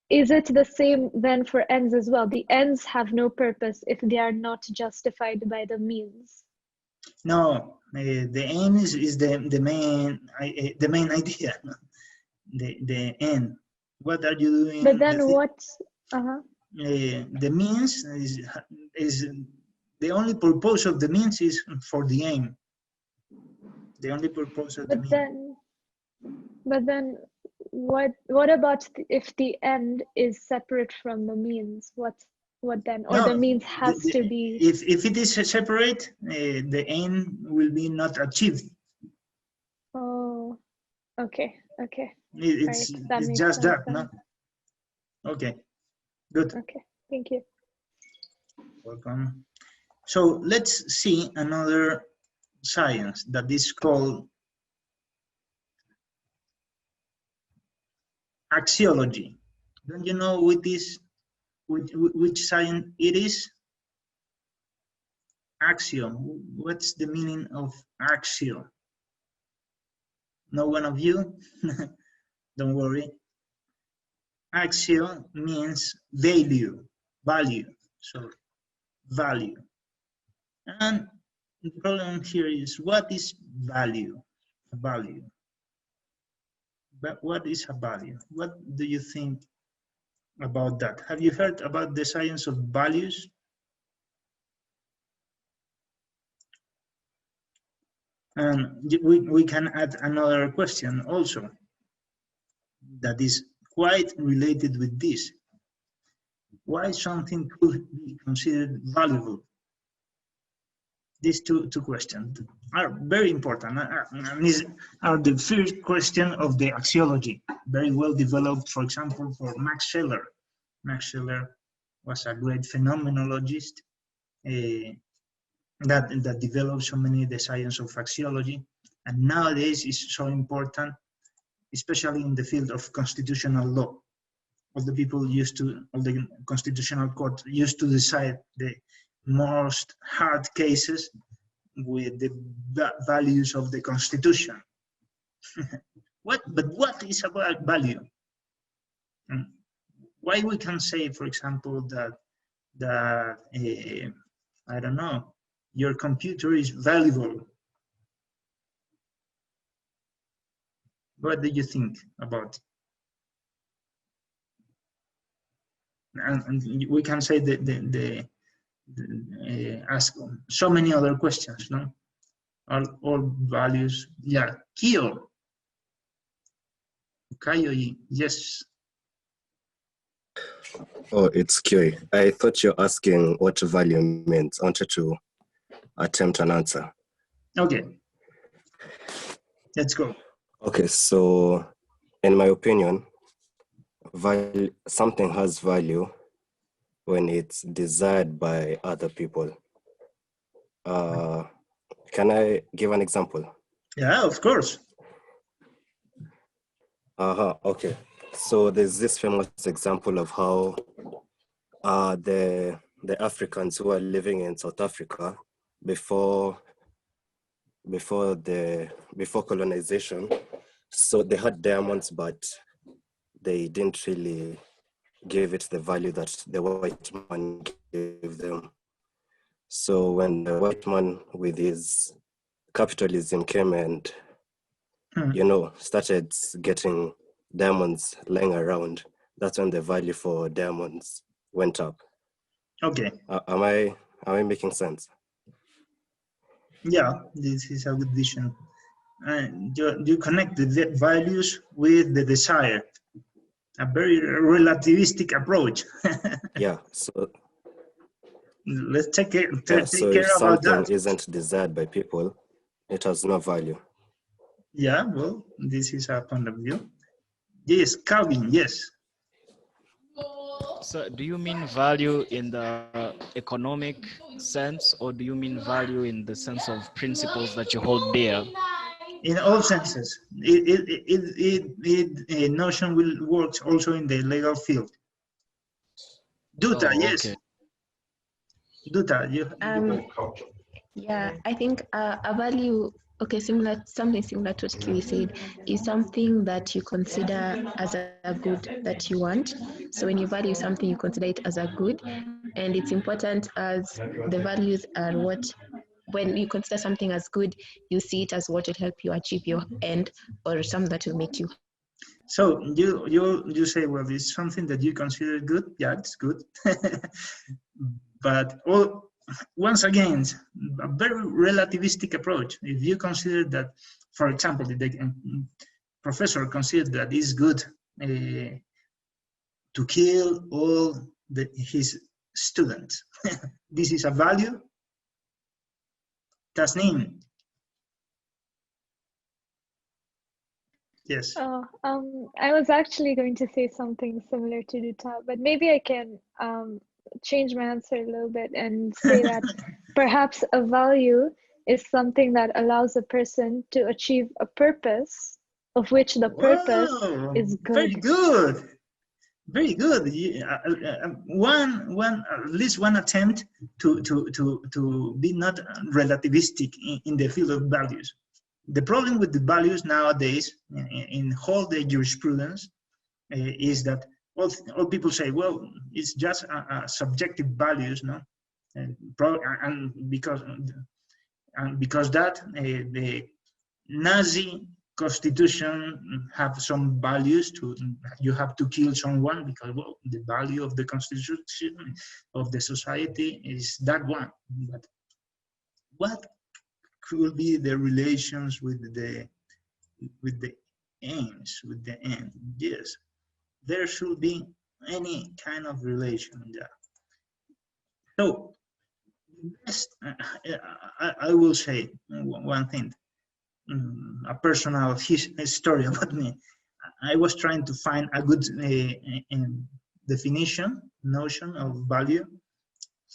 is it the same then for ends as well? The ends have no purpose if they are not justified by the means. No, the aim is the main idea, the end. What are you doing? But then what? The means is the only purpose of the means is for the aim. The only purpose of the means. But then, what about if the end is separate from the means? What then? Or the means has to be. If it is separate, the aim will be not achieved. Oh, okay. It's right. just that, no? Okay, good. Okay, thank you. Welcome. So let's see another science that is called axiology. Don't you know which science it is? Axio. What's the meaning of axio? No one of you? Don't worry. Axio means value. So value. And the problem here is, what is value? A value. But what is a value? What do you think about that? Have you heard about the science of values? And we can add another question also that is quite related with this. Why something could be considered valuable? These two questions are very important, and these are the first question of the axiology, very well developed, for example, for Max Scheler. Max Scheler was a great phenomenologist that developed so many the science of axiology, and nowadays is so important, especially in the field of constitutional law. All the people all the constitutional court used to decide the most hard cases with the values of the Constitution. But what is about value? Why we can say, for example, that I don't know, your computer is valuable? What do you think about it? And we can say ask so many other questions, no? All values, yeah. Kyo. Kayoi, yes. Oh, it's Kyo. I thought you're asking what value meant. I wanted to attempt an answer. Okay. Let's go. Okay, so in my opinion, something has value when it's desired by other people. Can I give an example? Yeah, of course. Okay. So there's this famous example of how the Africans who are living in South Africa before colonization, so they had diamonds, but they didn't really give it the value that the white man gave them. So when the white man with his capitalism came and, started getting diamonds lying around, that's when the value for diamonds went up. Okay. Am I making sense? Yeah, this is a good vision. And you connect the values with the desire. A very relativistic approach. Yeah. So let's take care so about if something that. isn't desired by people, it has no value. Yeah, well, this is a point of view. Yes, Calvin, yes. So do you mean value in the economic sense, or do you mean value in the sense of principles that you hold dear? In all senses. A notion will work also in the legal field. Duta, yes. Okay. Duta, yeah, I think a value, okay, something similar to what Kiwi said, is something that you consider as a good that you want. So when you value something, you consider it as a good, and it's important as the values are what, when you consider something as good, you see it as what will help you achieve your end, or something that will make you. So you say, well, it's something that you consider good. Yeah, it's good. But once again, a very relativistic approach. If you consider that, for example, the professor considers that it's good to kill all his students, this is a value. Tasneem. Yes. Oh, I was actually going to say something similar to Duta, but maybe I can change my answer a little bit and say that perhaps a value is something that allows a person to achieve a purpose of which the purpose is good. Very good. Very good. At least one attempt to be not relativistic in the field of values. The problem with the values nowadays in all the jurisprudence is that all people say, well, it's just subjective values, no? And because And because that, the Nazi constitution have some values to, you have to kill someone because, well, the value of the constitution of the society is that one. But what could be the relations with the aims, with the end? Yes, there should be any kind of relation there. So, best, I will say one thing, a personal story about me. I was trying to find a good definition, notion of value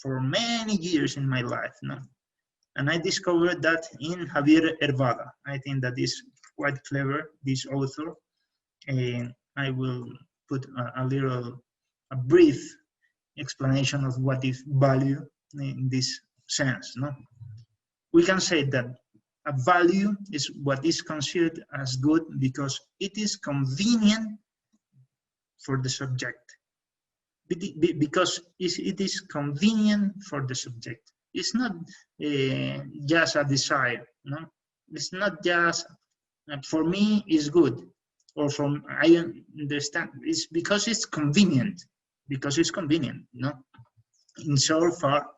for many years in my life. No? And I discovered that in Javier Hervada. I think that is quite clever, this author. And I will put a brief explanation of what is value in this sense. No? We can say that a value is what is considered as good because it is convenient for the subject. Because it is convenient for the subject. It's not just a desire. No? It's not just, for me, it's good. Or from, I understand, it's because it's convenient. Because it's convenient, no? In so far,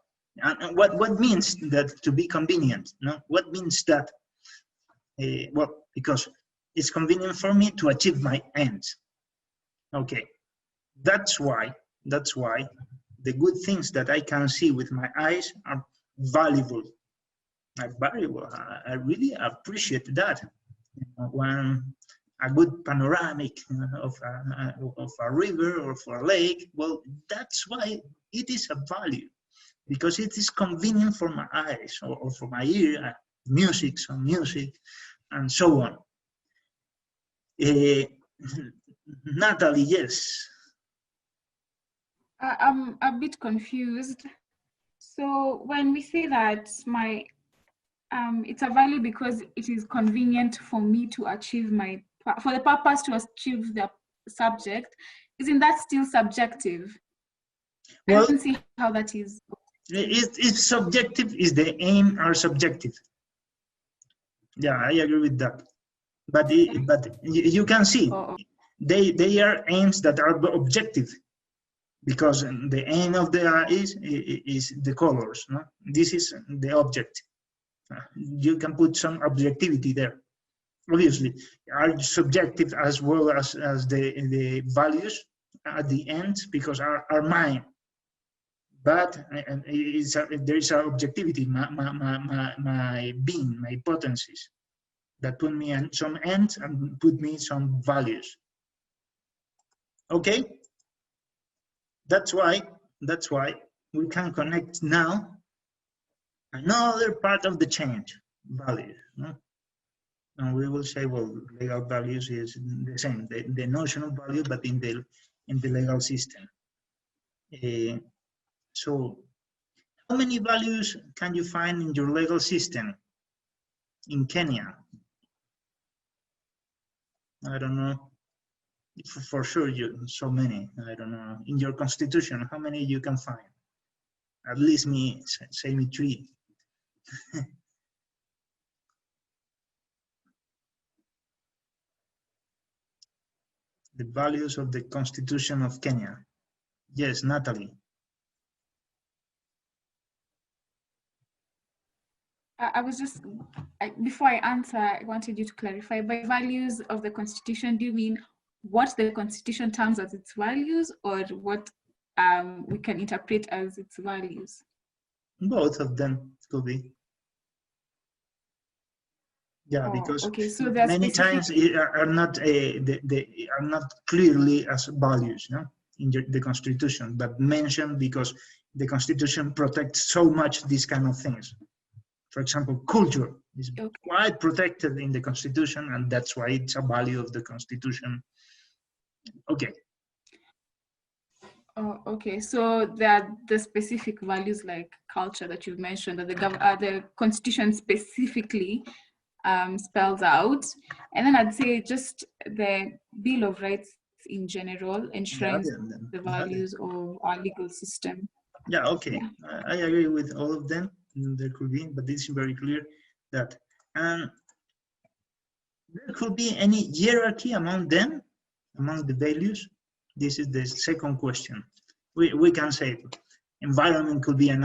and what means that to be convenient? No, what means that? Well, because it's convenient for me to achieve my ends. Okay, that's why the good things that I can see with my eyes are valuable. I really appreciate that. When a good panoramic of a river or for a lake, well, that's why it is a value, because it is convenient for my eyes or for my ear, some music, and so on. Natalie, yes. I'm a bit confused. So when we say that it's a value because it is convenient for me to achieve for the purpose to achieve the subject, isn't that still subjective? Well, I don't see how that is. It's subjective. Is the aim are subjective? Yeah, I agree with that. But you can see they are aims that are objective, because the aim of the eye is the colors. No, this is the object. You can put some objectivity there. Obviously, are subjective as well as the values at the end, because are mine. But there is an objectivity, my being, my potencies, that put me in some ends and put me some values. Okay, that's why we can connect now another part of the change, values. No? And we will say, well, legal values is the same, the notion of value, but in the legal system. So, how many values can you find in your legal system in Kenya? I don't know. For sure, so many. I don't know. In your constitution, how many you can find? At least say me 3. The values of the Constitution of Kenya. Yes, Natalie. I was just, before I answer, I wanted you to clarify, by values of the Constitution, do you mean what the Constitution terms as its values, or what we can interpret as its values? Both of them could be. Yeah, because okay, so many times are not are not clearly as values, no, in the Constitution, but mentioned because the Constitution protects so much these kind of things. For example, culture is quite protected in the Constitution, and that's why it's a value of the Constitution. Okay. Oh, okay. So there are the specific values like culture that you've mentioned that the Constitution specifically spells out, and then I'd say just the Bill of Rights in general enshrines the values of our legal system. Yeah. Okay. Yeah. I agree with all of them. there could be, but it's very clear that there could be any hierarchy among them, among the values. This is the second question. We can say environment could be a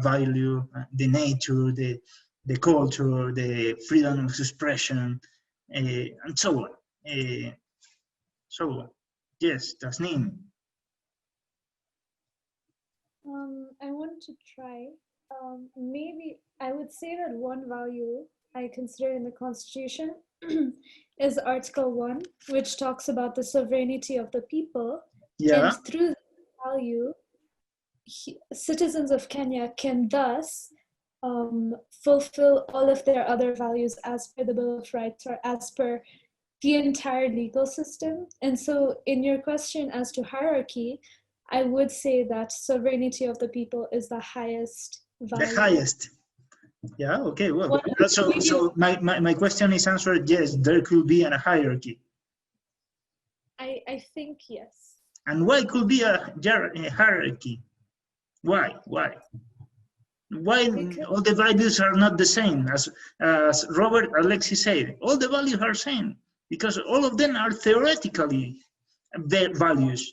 value, the nature, the culture, the freedom of expression, and so on. So, yes, Tasneem. I want to try. Maybe I would say that one value I consider in the Constitution is Article 1, which talks about the sovereignty of the people. Yeah. And through that value, citizens of Kenya can thus fulfill all of their other values as per the Bill of Rights or as per the entire legal system. And so in your question as to hierarchy, I would say that sovereignty of the people is the highest value. The highest. Yeah, okay, well, so my question is answered, yes, there could be a hierarchy. I think yes. And why could be a hierarchy? Why? Why all the values are not the same? As Robert Alexis said, all the values are same because all of them are theoretically values.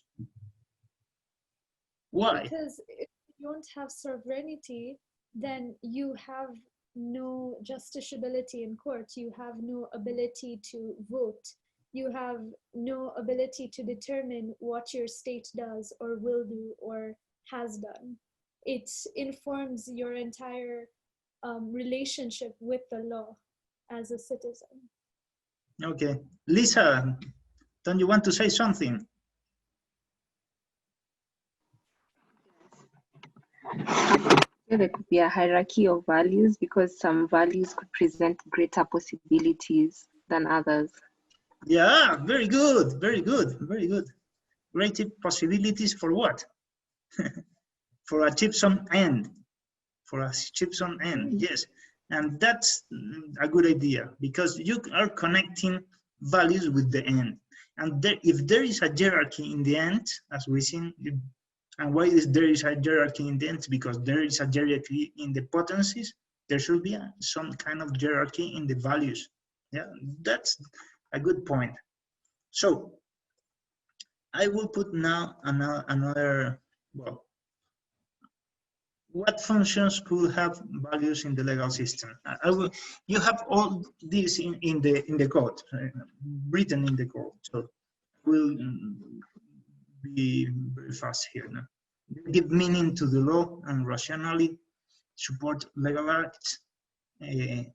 Why? Because if you don't have sovereignty, then you have no justiciability in court. You have no ability to vote. You have no ability to determine what your state does or will do or has done. It informs your entire relationship with the law as a citizen. Okay. Lisa, don't you want to say something? There could be a hierarchy of values because some values could present greater possibilities than others. Yeah, very good, very good, very good. Greater possibilities for what? For achieve some end. For achieve some end, yes. And that's a good idea because you are connecting values with the end. And if there is a hierarchy in the end, as we seen, and why there is a hierarchy in the end? Because there is a hierarchy in the potencies. There should be some kind of hierarchy in the values. Yeah, that's a good point. So I will put now another, well, what functions could have values in the legal system? You have all this in the code, written in the code. So we'll be very fast here now. Give meaning to the law and rationally support legal acts, and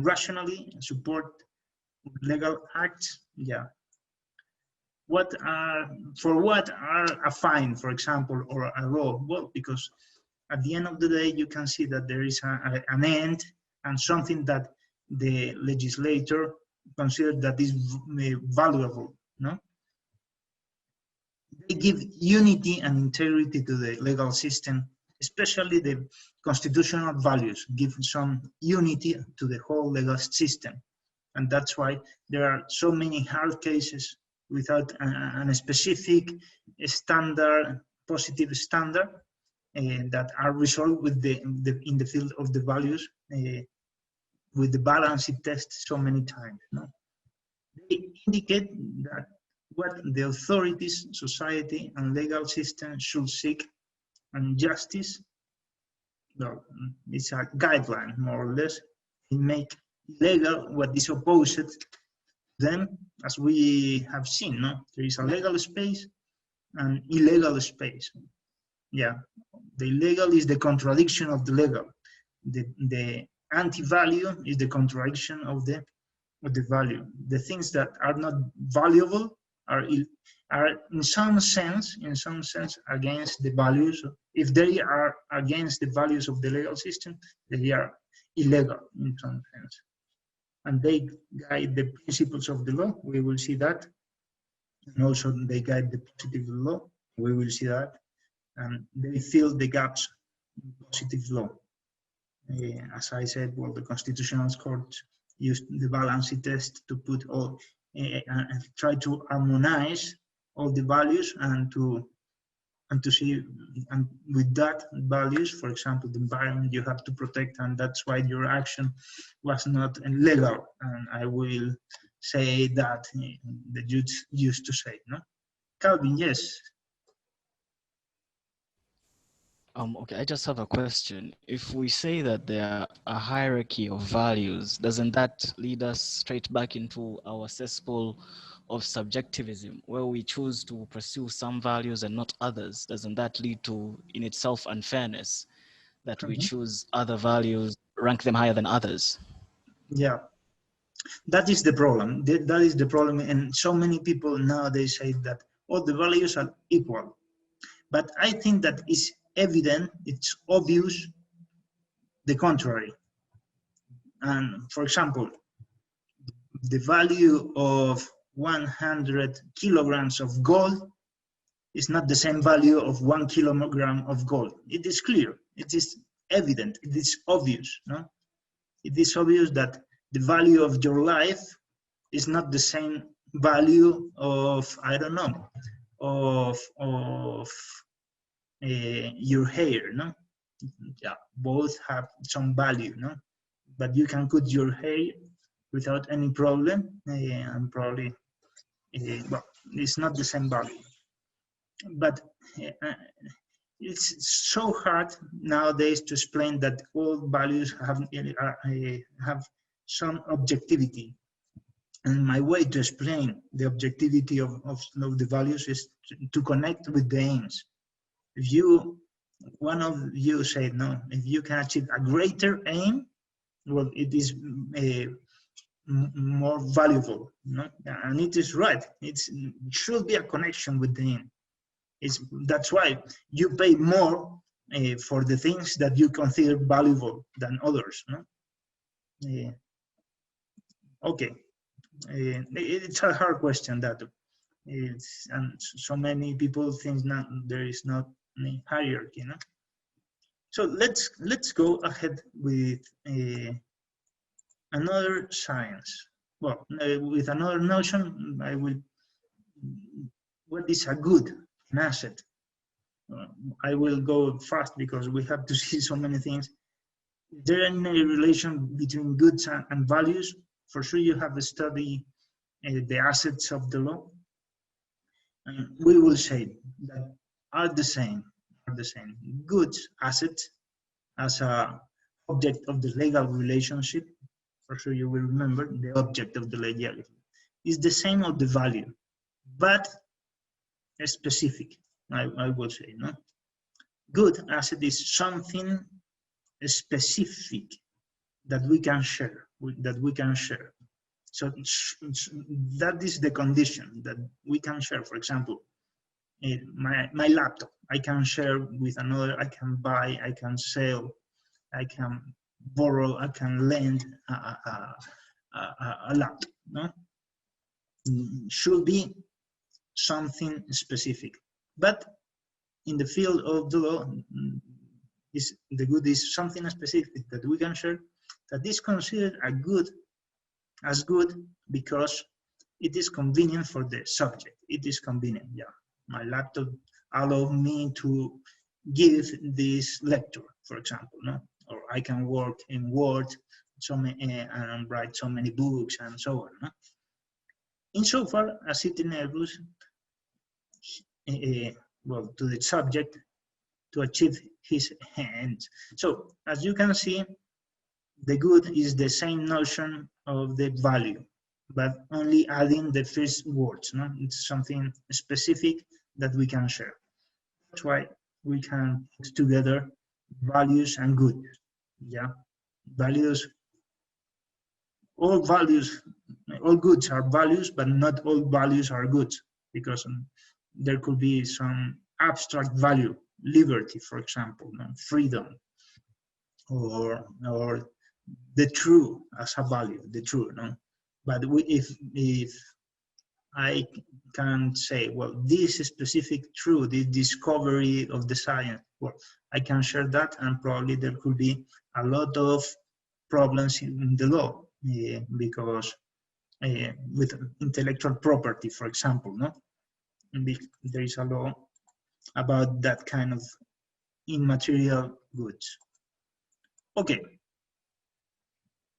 rationally support legal acts. Yeah. For what are a fine, for example, or a law? Well, because at the end of the day, you can see that there is an end and something that the legislator considered that is valuable, no? They give unity and integrity to the legal system, especially the constitutional values, give some unity to the whole legal system. And that's why there are so many hard cases without a specific standard, positive standard, that are resolved with in the field of the values, with the balancing test so many times. No? They indicate that what the authorities, society, and legal system should seek, and justice, well, it's a guideline, more or less. It make legal what is opposed. Then, as we have seen, no, there is a legal space and illegal space. Yeah, the illegal is the contradiction of the legal. The anti-value is the contradiction of the value. The things that are not valuable are in some sense against the values. If they are against the values of the legal system, they are illegal in some sense. And they guide the principles of the law. We will see that. And also they guide the positive law. We will see that. And they fill the gaps in positive law. As I said, well, the Constitutional Court used the balancing test to put all, try to harmonize all the values and and to see, and with that values, for example, the environment you have to protect, and that's why your action was not legal. And I will say that the judge used to say, no? Calvin, yes. Okay, I just have a question. If we say that there are a hierarchy of values, doesn't that lead us straight back into our cesspool of subjectivism, where we choose to pursue some values and not others? Doesn't that lead to, in itself, unfairness, that we choose other values, rank them higher than others? Yeah, that is the problem. That is the problem, and so many people nowadays say that all the values are equal. But I think that it's evident, it's obvious, the contrary. And for example, the value of 100 kilograms of gold is not the same value of 1 kilogram of gold. It is clear, it is evident, it is obvious. No? It is obvious that the value of your life is not the same value of, I don't know, of your hair, no? Yeah, both have some value, no? But you can cut your hair without any problem, and probably, well, it's not the same value. But it's so hard nowadays to explain that all values have some objectivity. And my way to explain the objectivity of the values is to connect with the aims. If you, one of you said, no, if you can achieve a greater aim, well, it is more valuable, no? And it is right. It should be a connection with the aim. That's why you pay more for the things that you consider valuable than others, no? Okay, it's a hard question that it's, and so many people think that there is not any hierarchy, no? So let's go ahead with another science. Well, with another notion, I will. What is a good, an asset? I will go fast because we have to see so many things. Is there any relation between goods and values? For sure, you have to study the assets of the law. And we will say that are the same. Goods, assets, as a object of the legal relationship. For sure, you will remember the object of the legal is the same of the value, but specific. I would say, no. Good asset is something specific that we can share. So that is the condition, that we can share. For example, my laptop, I can share with another. I can buy, I can sell, I can borrow, I can lend a laptop. No, should be something specific. But in the field of the law, the good is something specific that we can share, that is considered as good because it is convenient for the subject. It is convenient, yeah. My laptop allows me to give this lecture, for example, no? Or I can work in Word and write so many books and so on. No? Insofar as it enables well, to the subject to achieve his ends. So, as you can see, the good is the same notion of the value, but only adding the first words. No? It's something specific that we can share. That's why we can put together values and good. Yeah, values. All goods are values, but not all values are goods, because there could be some abstract value, liberty, for example, freedom, or the true as a value, the true, no? But if I can say, well, this specific true, this discovery of the science, well, I can share that, and probably there could be a lot of problems in the law, because with intellectual property, for example, no? There is a law about that kind of immaterial goods. Okay,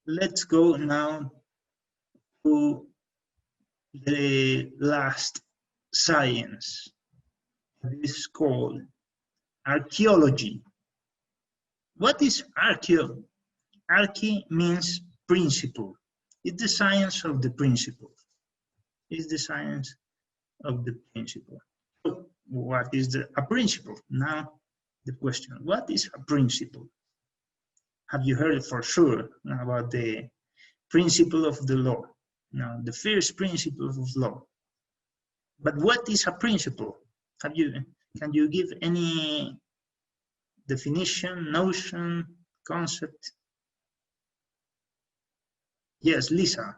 let's go now to the last science. This is called archaeology. What is archaeology? Archae means principle. It's the science of the principle. It's the science of the principle. So what is a principle? Now the question, what is a principle? Have you heard for sure about the principle of the law? Now, the first principle of law. But what is a principle? Can you give any definition, notion, concept? Yes, Lisa.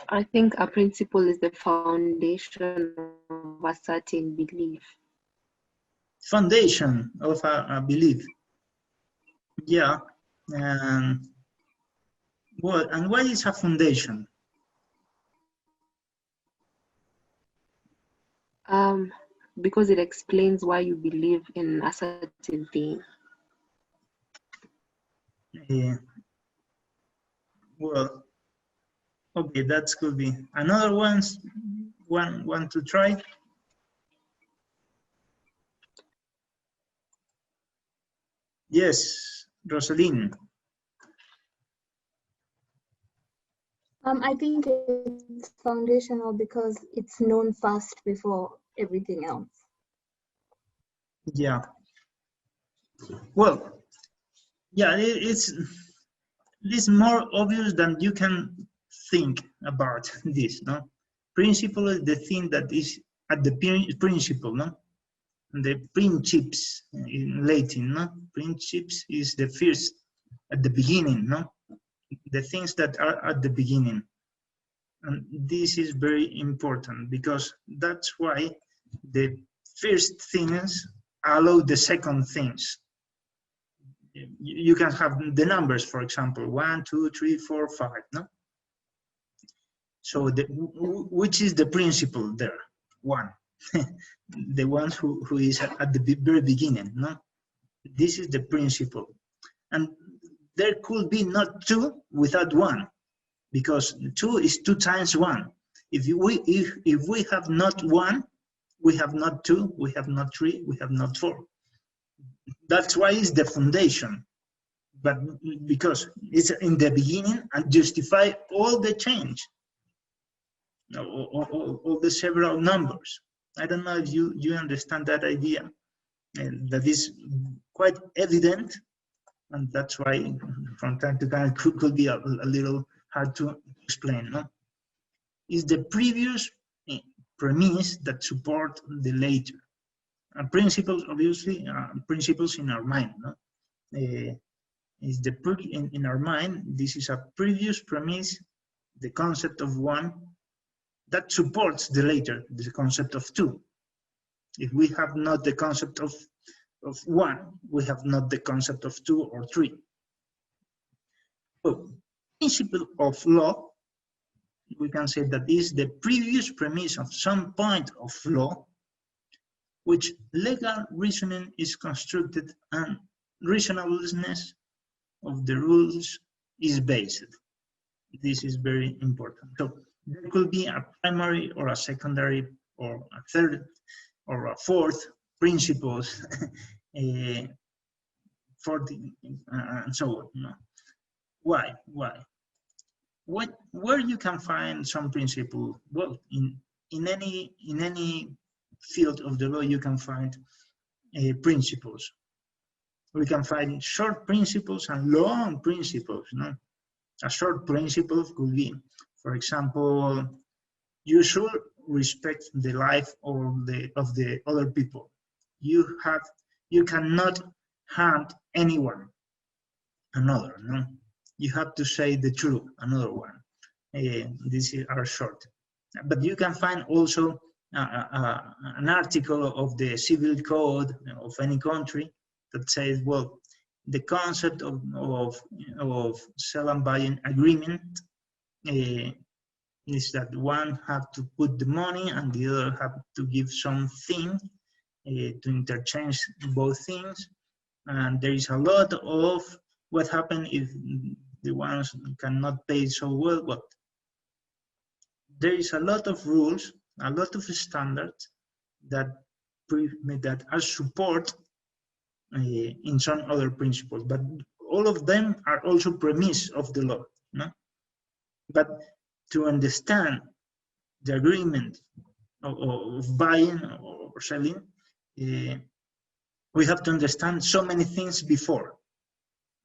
I think a principle is the foundation of a certain belief. Foundation of a belief. Yeah. Well, and what is a foundation? Because it explains why you believe in a certain thing. Yeah. Well, okay, that could be another one to try. Yes, Rosaline. I think it's foundational because it's known first before everything else. Yeah. Well, yeah, it's more obvious than you can think about this, no? Principle is the thing that is at the principle, no? The principes in Latin, no? Principes is the first, at the beginning, no? The things that are at the beginning. And this is very important because that's why the first things allow the second things. You can have the numbers, for example, 1, 2, 3, 4, 5, no? So which is the principle there? 1. The one who is at the very beginning, no? This is the principle. And there could be not 2 without 1, because 2 is 2 times 1. If we have not 1, we have not 2, we have not 3, we have not 4. That's why it's the foundation. But because it's in the beginning and justify all the change, all the several numbers. I don't know if you understand that idea, and that is quite evident, and that's why from time to time it could be a little hard to explain. No? Is the previous premise that support the later. And principles, obviously, principles in our mind. No? Is the in our mind, this is a previous premise, the concept of 1, that supports the later, the concept of 2. If we have not the concept of 1, we have not the concept of 2 or 3. So, principle of law, we can say that is the previous premise of some point of law, which legal reasoning is constructed and reasonableness of the rules is based. This is very important. So there could be a primary or a secondary or a third or a fourth principles, fourth, and so on. No. Why? Where you can find some principle? Well, in any field of the law, you can find principles. We can find short principles and long principles. No? A short principle could be, for example, you should respect the life of the other people. You cannot harm anyone. Another, no? You have to say the truth. Another one. These are short, but you can find also an article of the civil code of any country that says, well, the concept of sell and buying agreement is that one have to put the money and the other have to give something to interchange both things. And there is a lot of what happens if the ones cannot pay so well. But there is a lot of rules, a lot of standards that are support in some other principles, but all of them are also premise of the law. No? But to understand the agreement of buying or selling, we have to understand so many things before,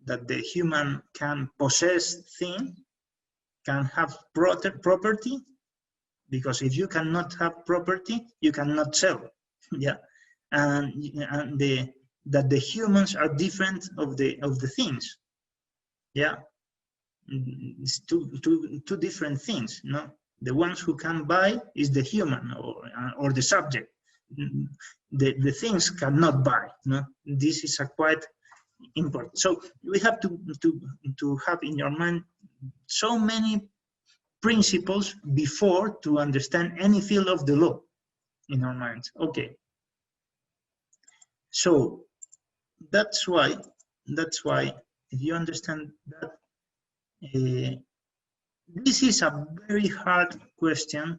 that the human can possess things, can have property, because if you cannot have property, you cannot sell. Yeah, and that the humans are different of the things. Yeah, it's two different things. No, the ones who can buy is the human or the subject. The things cannot buy. No, this is a quite important. So we have to have in your mind so many principles before to understand any field of the law in our minds. Okay. So that's why if you understand that, this is a very hard question,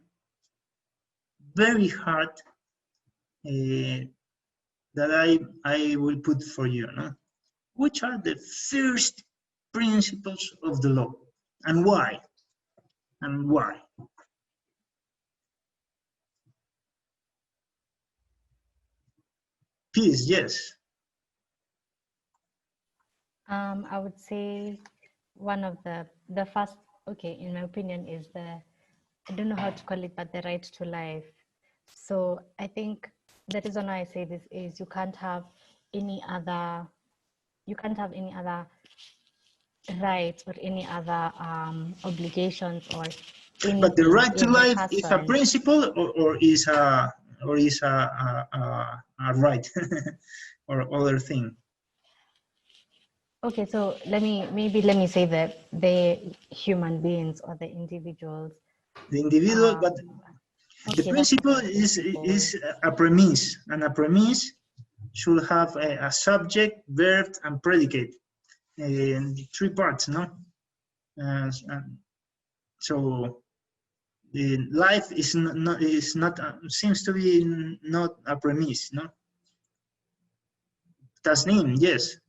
very hard, that I will put for you. No? Which are the first principles of the law, and why? And why? Please, yes. I would say one of the first, okay, in my opinion, is I don't know how to call it, but the right to life. So I think the reason why I say this is you can't have any other rights or any other obligations or anything. But the right to in the life is a person. principle or is a right or other thing. Okay, so let me say that the human beings or the individuals. The individual, but okay, the principle is a premise, and a premise should have a subject, verb, and predicate. Three parts, no? So the life is not seems to be not a premise, no? Tasnim, yes.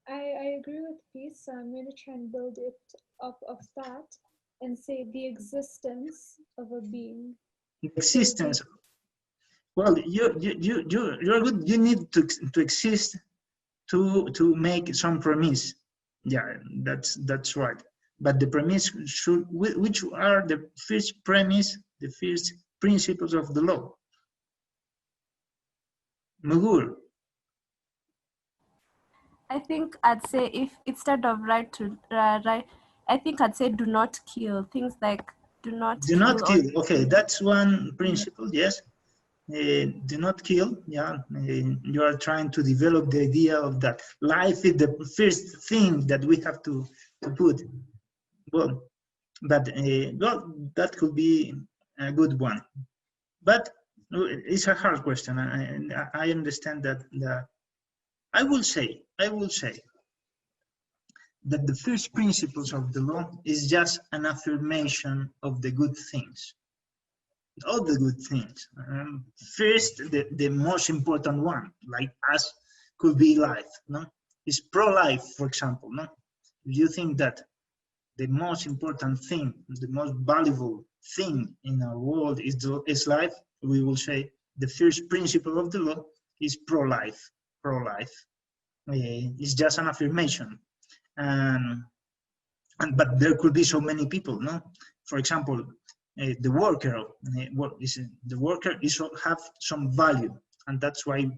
I agree with Peace. So I'm going to try and build it up of that and say the existence of a being. The existence. Well, you're good. You need to exist to make some premise. Yeah, that's right. But the premise should, which are the first premise, the first principles of the law? Mugur. I think I'd say if instead of right to right, I think I'd say do not kill. Things like do not kill. Okay, that's one principle. Yes, do not kill. Yeah, you are trying to develop the idea of that life is the first thing that we have to put. Well, but well, that could be a good one. But it's a hard question, and I understand that. I will say that the first principles of the law is just an affirmation of the good things, all the good things. First, the most important one, like us, could be life. No, is pro-life, for example. No, if you think that the most important thing, the most valuable thing in our world is life, we will say the first principle of the law is pro-life. Pro-life. It's just an affirmation, but there could be so many people. No, for example, the worker. The worker have some value, and that's why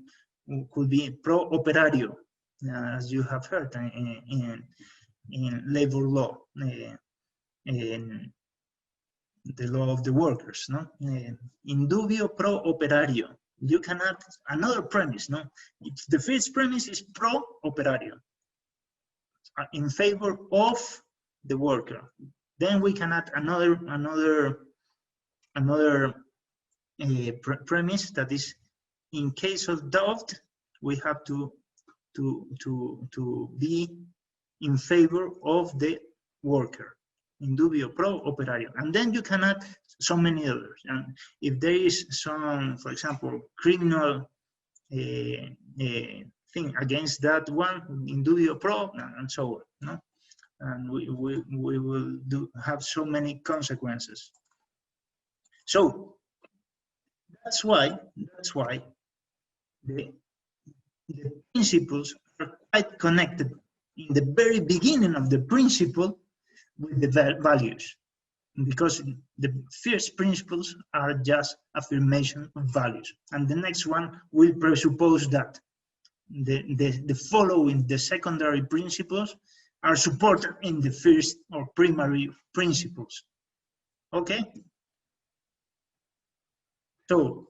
it could be pro-operario, as you have heard in labor law, in the law of the workers. No, in dubio pro-operario. You can add another premise, no? If the first premise is pro-operario, in favor of the worker. Then we can add another premise, that is, in case of doubt, we have to be in favor of the worker. In dubio pro operario. And then you can add so many others. And if there is some, for example, criminal thing against that one, in dubio pro, and so on. No? And we will have so many consequences. So that's why the principles are quite connected in the very beginning of the principle with the values, because the first principles are just affirmation of values, and the next one will presuppose that the following, the secondary principles, are supported in the first or primary principles. Okay? So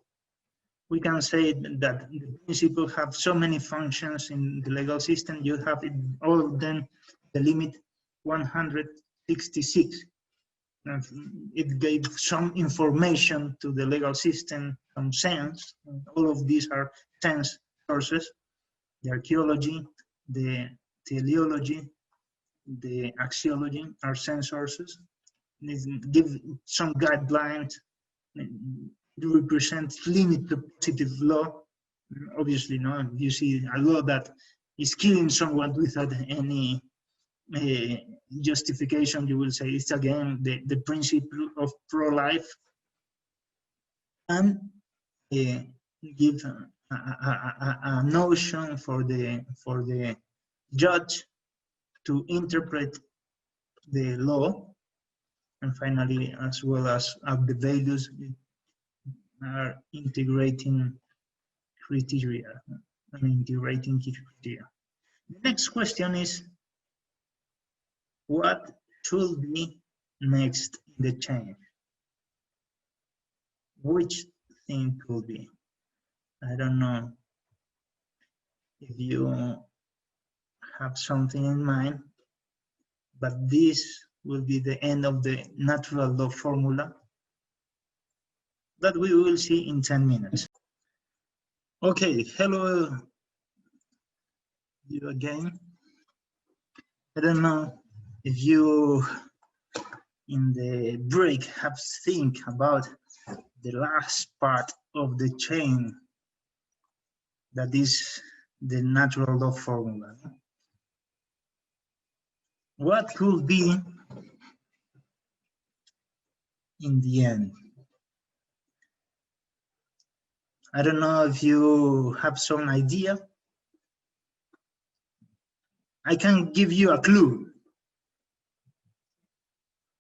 we can say that the principles have so many functions in the legal system. You have it, all of them, the limit 166. And it gave some information to the legal system, some sense. All of these are sense sources. The archaeology, the teleology, the axiology are sense sources. These give some guidelines. To represent limit to positive law. Obviously, no. You see a law that is killing someone without any justification, you will say it's again the principle of pro-life, and give a notion for the judge to interpret the law, and finally, as well as the values, are integrating criteria. Integrating criteria. The next question is, what should be next in the chain? Which thing could be? I don't know if you have something in mind, but this will be the end of the natural law formula that we will see in 10 minutes. Okay, hello you again. I don't know if you in the break have think about the last part of the chain, that is the natural law formula. What could be in the end? I don't know if you have some idea. I can give you a clue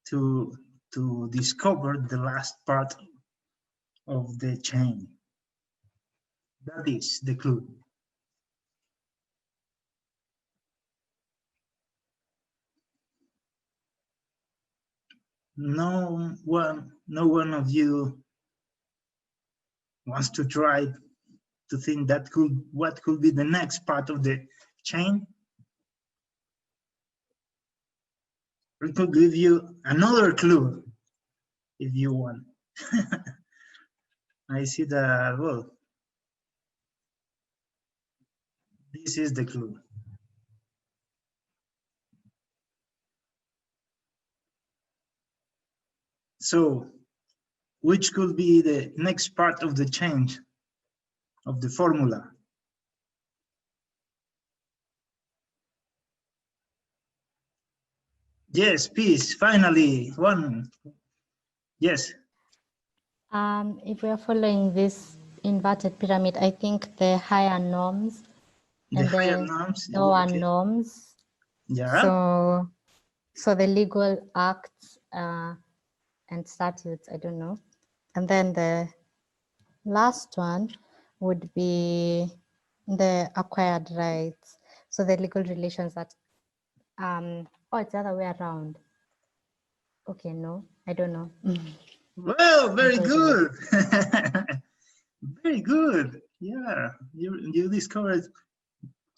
to discover the last part of the chain. That is the clue. No one of you wants to try to think that what could be the next part of the chain? We could give you another clue if you want. I see that, well, this is the clue. So, which could be the next part of the change of the formula? Yes, peace, finally, one. Yes. If we are following this inverted pyramid, I think the higher norms and the lower norms. Yeah. So the legal acts and statutes, I don't know. And then the last one would be the acquired rights. So the legal relations that, oh, it's the other way around. Okay, no, I don't know. Well, very good. Very good. Yeah, you discovered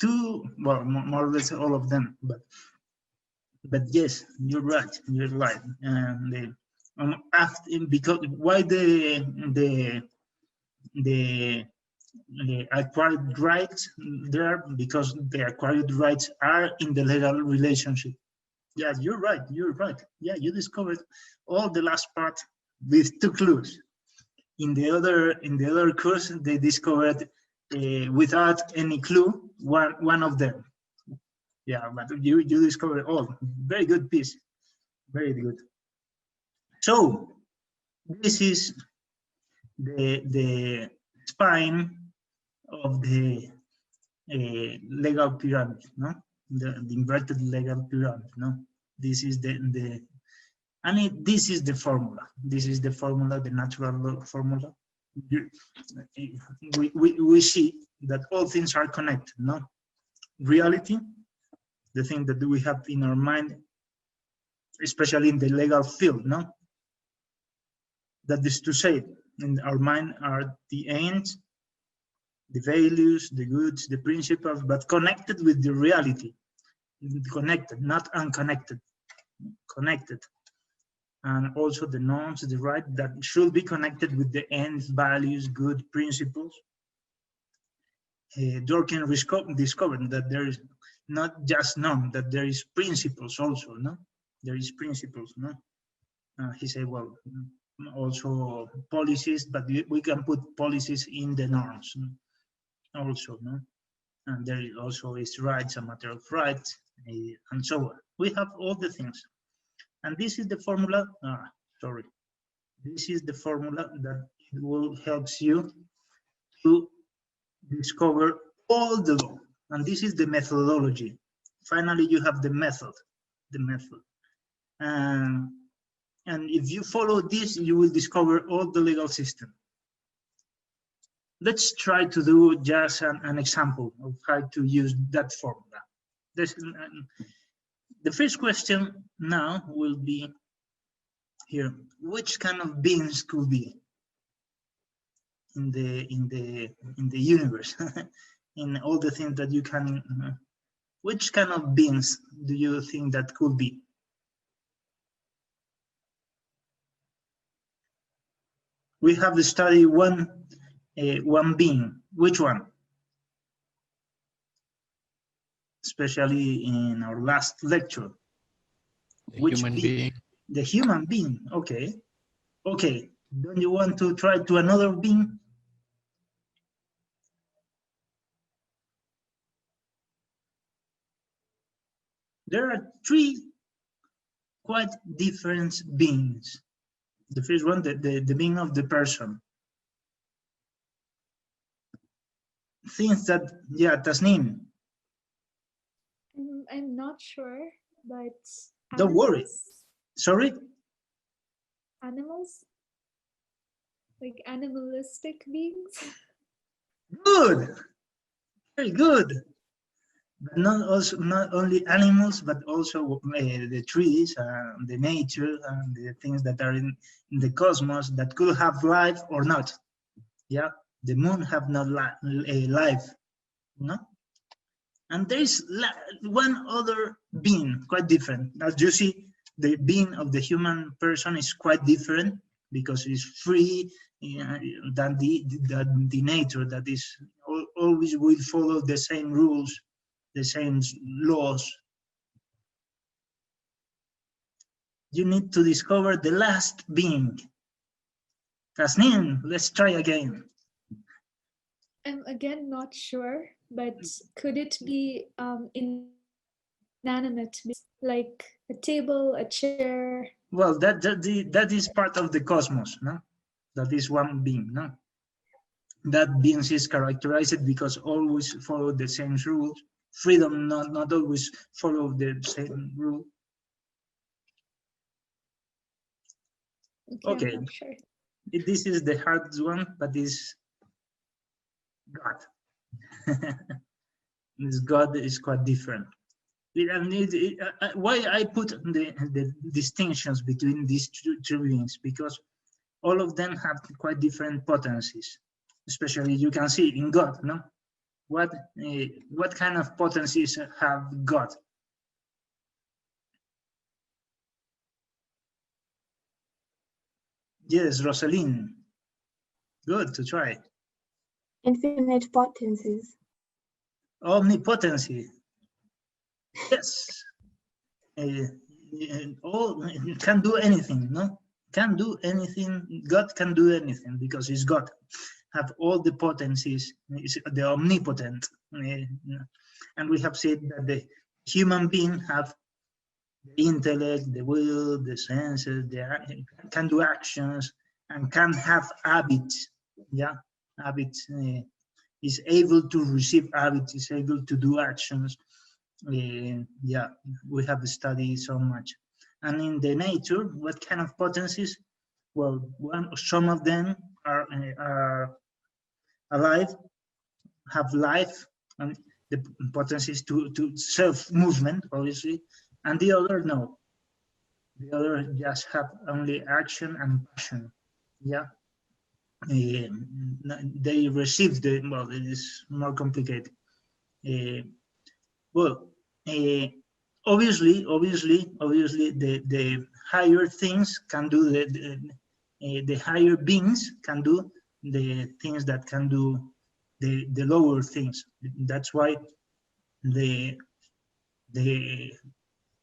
two, well, more or less all of them, but But yes, you're right. You're right. And because why the acquired rights there? Because the acquired rights are in the legal relationship. Yeah, you're right. You're right. Yeah, you discovered all the last part with 2 clues. In the other course, they discovered without any clue one of them. Yeah, but you discovered all. Very good piece. Very good. So this is the spine of the legal pyramid, no? The inverted legal pyramid, no? This is this is the formula. This is the formula, the natural law formula. We see that all things are connected, no? Reality, the thing that we have in our mind, especially in the legal field, no? That is to say, in our mind are the ends, the values, the goods, the principles, but connected with the reality. Connected, not unconnected. Connected. And also the norms, the right that should be connected with the ends, values, good principles. Durkheim discovered that there is not just norm, that there is principles also, no? There is principles, no? He said, well, also policies, but we can put policies in the norms also, no? And there also is rights, a matter of rights, and so on. We have all the things. And this is the formula, this is the formula that will help you to discover all the law. And this is the methodology. Finally, you have the method. And if you follow this, you will discover all the legal system. Let's try to do just an example of how to use that formula. The first question now will be here: which kind of beings could be in the universe, in all the things that you can? Which kind of beings do you think that could be? We have to study one being. Which one? Especially in our last lecture. Which human being. The human being. Okay. Okay. Don't you want to try to another being? There are 3 quite different beings. The first one, the being of the person. Things that, yeah, Tasnim. I'm not sure, but Don't worry. Sorry? Animals? Like animalistic beings? Good. Very good. But not only animals, but also the trees, the nature, and the things that are in the cosmos that could have life or not. Yeah, the moon have not life, no? And there is one other being, quite different. As you see, the being of the human person is quite different because it's free than the nature that is always will follow the same rules, the same laws. You need to discover the last being. Tasnim, let's try again. I'm again not sure, but could it be inanimate, like a table, a chair? Well, that is part of the cosmos, no? That is one being, no? That being is characterized because always follow the same rules. Freedom not always follow the same rule. Okay. I'm not sure. This is the hardest one, but is God. This God is quite different. Why I put the distinctions between these two beings? Because all of them have quite different potencies. Especially you can see in God, no? What kind of potencies have God? Yes, Rosalind. Good to try. Infinite potencies. Omnipotency. Yes. All can do anything, no? Can do anything. God can do anything because He's God. Have all the potencies. Is the omnipotent. And we have said that the human being have the intellect, the will, the senses, can do actions, and can have habits. Yeah, habits. Is able to receive habits. Is able to do actions. Yeah, we have studied so much. And in the nature, what kind of potencies? Well, some of them are alive, have life, and the potencies to self-movement, obviously, and the other, no. The other just have only action and passion. Yeah. They receive the, well, it is more complicated. Well, obviously, the higher things can do the higher beings can do the things that can do the lower things. That's why the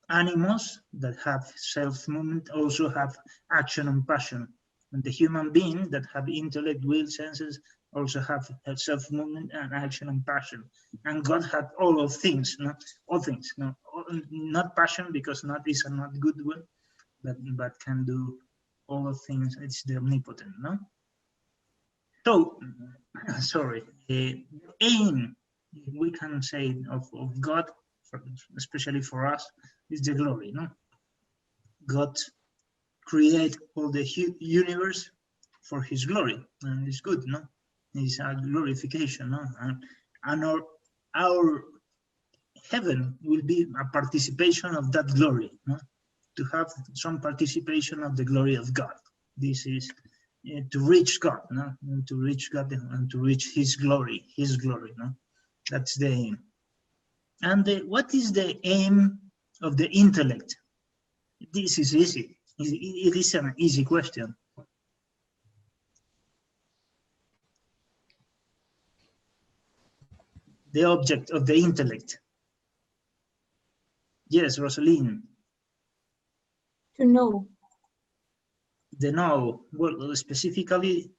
animals that have self-movement also have action and passion. And the human being that have intellect, will, senses also have self-movement and action and passion. And God had all of things, no? All things, no? Not passion, because not is a not good one, but can do all of things. It's the omnipotent, no? So, sorry, the aim, we can say, of God, especially for us, is the glory, no? God create all the universe for His glory, and it's good, no? It's a glorification, no? And our heaven will be a participation of that glory, no? To have some participation of the glory of God. This is to reach God, no? And to reach God and to reach His glory, no? That's the aim. And what is the aim of the intellect? This is easy. It is an easy question. The object of the intellect. Yes, Rosalind. To know. The know, well, specifically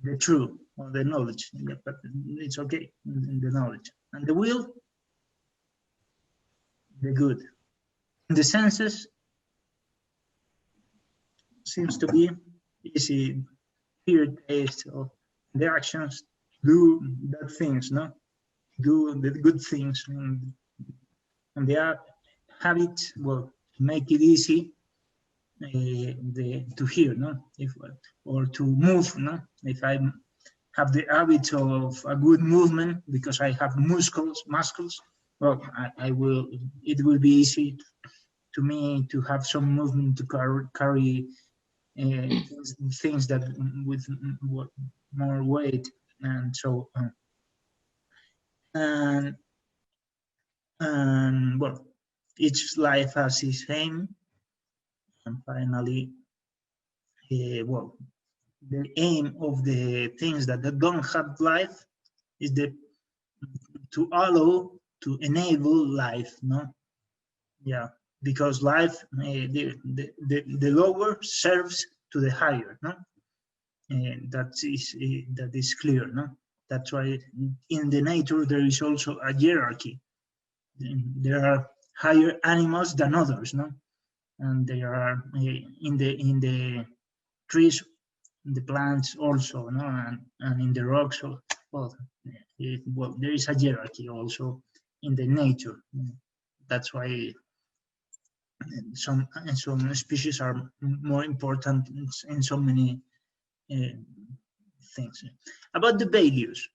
the true, or the knowledge, yeah, but it's okay, the knowledge. And the will, the good. The senses seems to be easy, hear, taste, or the actions, do that things, no? Do the good things, and the habits, well, make it easy to hear, no? Or to move, no? If I have the habit of a good movement because I have muscles, well, it will be easy to me to have some movement to carry things that with more weight, and so on. And well, each life has its aim, and finally, well, the aim of the things that don't have life is to allow, to enable life, no? Yeah, because life, the lower serves to the higher, no? That is clear, no? That's why in the nature there is also a hierarchy. There are higher animals than others, no? And there are in the trees, in the plants also, no? And in the rocks. So, well, there is a hierarchy also in the nature. That's why some species are more important in so many things. About the values,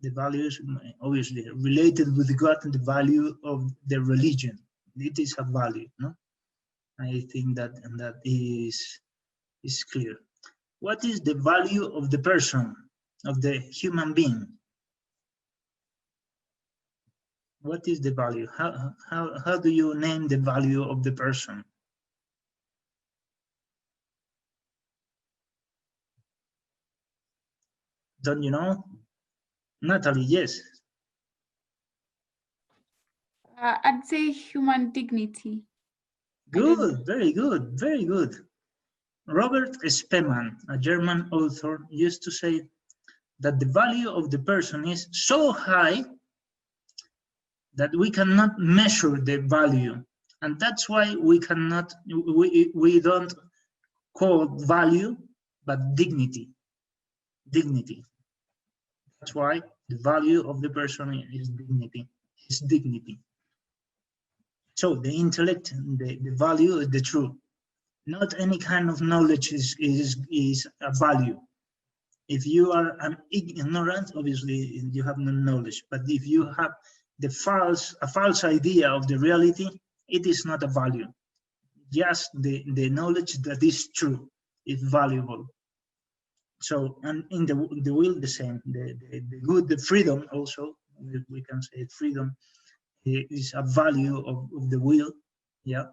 the values obviously related with God and the value of the religion. It is a value, no? I think that is clear. What is the value of the person, of the human being? What is the value? How do you name the value of the person? Don't you know? Natalie, yes. I'd say human dignity. Good, very good, very good. Robert Spemann, a German author, used to say that the value of the person is so high that we cannot measure the value. And that's why we don't call value, but dignity. Dignity. That's why the value of the person is dignity. Is dignity. So the intellect, the value is the truth. Not any kind of knowledge is a value. If you are an ignorant, obviously you have no knowledge. But if you have a false idea of the reality, it is not a value. Just the knowledge that is true is valuable. So, and in the will, the same. The good, the freedom also, we can say freedom is a value of the will, yeah.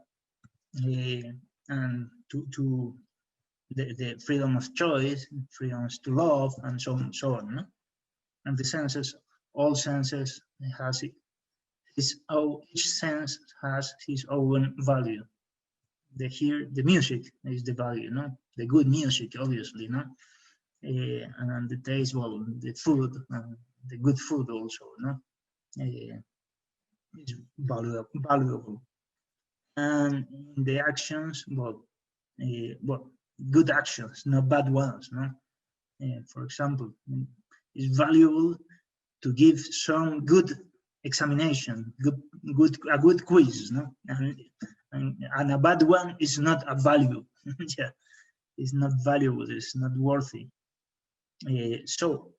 And to the freedom of choice, freedoms to love, and so on and so on. No? And the senses, all senses has each sense has his own value. The music is the value, no? The good music, obviously, no? And the taste, well, the food, the good food also, no? Is valuable. And the actions, well, good actions, not bad ones, no? For example, it's valuable to give some good examination, a good quiz, no? And a bad one is not a value. Yeah, it's not valuable, it's not worthy. So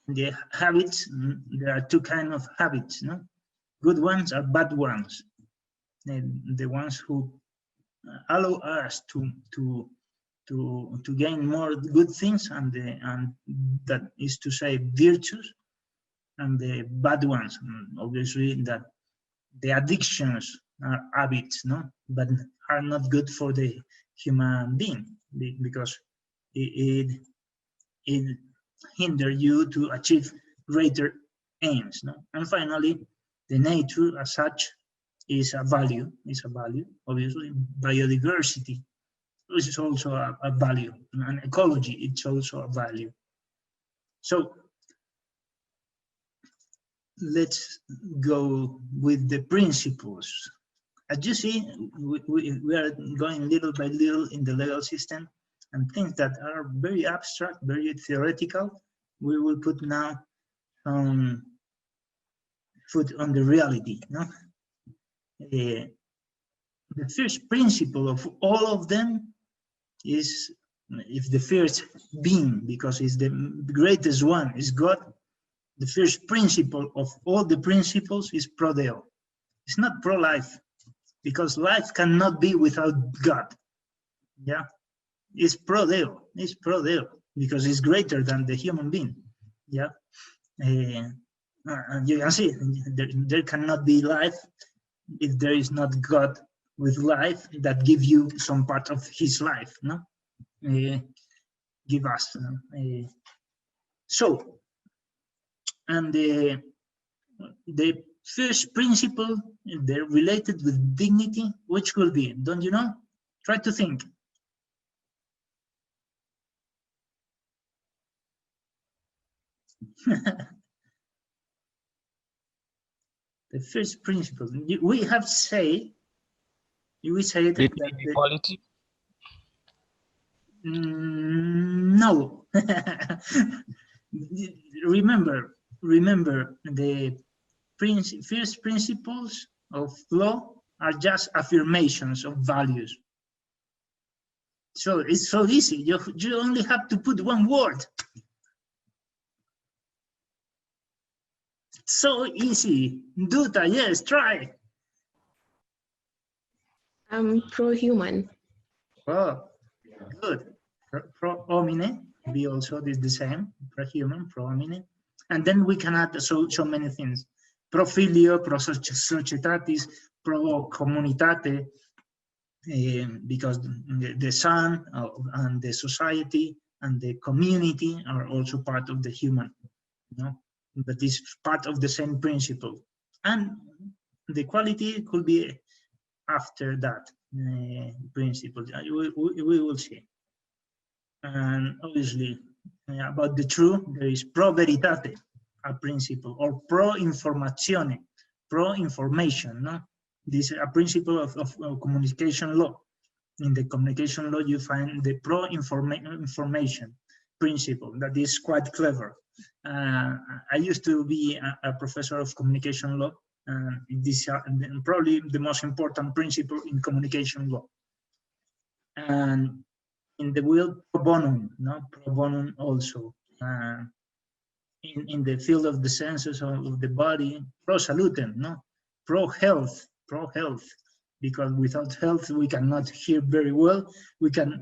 the habits, there are two kinds of habits, no? Good ones are bad ones. The ones who allow us to gain more good things, and that is to say virtues, and the bad ones, obviously, that the addictions are habits, no, but are not good for the human being, because it hinders you to achieve greater aims, no. And finally, the nature as such is a value, obviously. Biodiversity is also a value, and ecology, it's also a value. So let's go with the principles. As you see, we are going little by little in the legal system, and things that are very abstract, very theoretical, we will put now foot on the reality, no? The first principle of all of them is, if the first being, because it's the greatest one, is God, the first principle of all the principles is pro Deo. It's not pro-life, because life cannot be without God. Yeah, it's pro Deo. It's pro Deo because it's greater than the human being. Yeah, and you can see there cannot be life if there is not God with life that give you some part of His life. No, give us. So, and the first principle, they're related with dignity, which could be, don't you know? Try to think. The first principle, we have say, we say that equality. No. remember the first principles of law are just affirmations of values. So it's so easy. You only have to put one word. So easy. Duta, yes, try. Pro-human. Oh, good. Pro homine, be also the same. Pro-human, pro homine. And then we can add so many things. Pro filio, pro societatis, pro communitate, because the son and the society and the community are also part of the human, you know, but is part of the same principle. And the quality could be after that principle. We will see. And obviously, about the truth, there is pro veritate, a principle, or pro informazione, pro information. No, this is a principle of communication law. In the communication law, you find the pro information principle that is quite clever. I used to be a professor of communication law, and this is probably the most important principle in communication law. And in the will pro bonum, no, pro bonum also. In the field of the senses of the body, pro salutem, no, pro health, because without health we cannot hear very well. We can,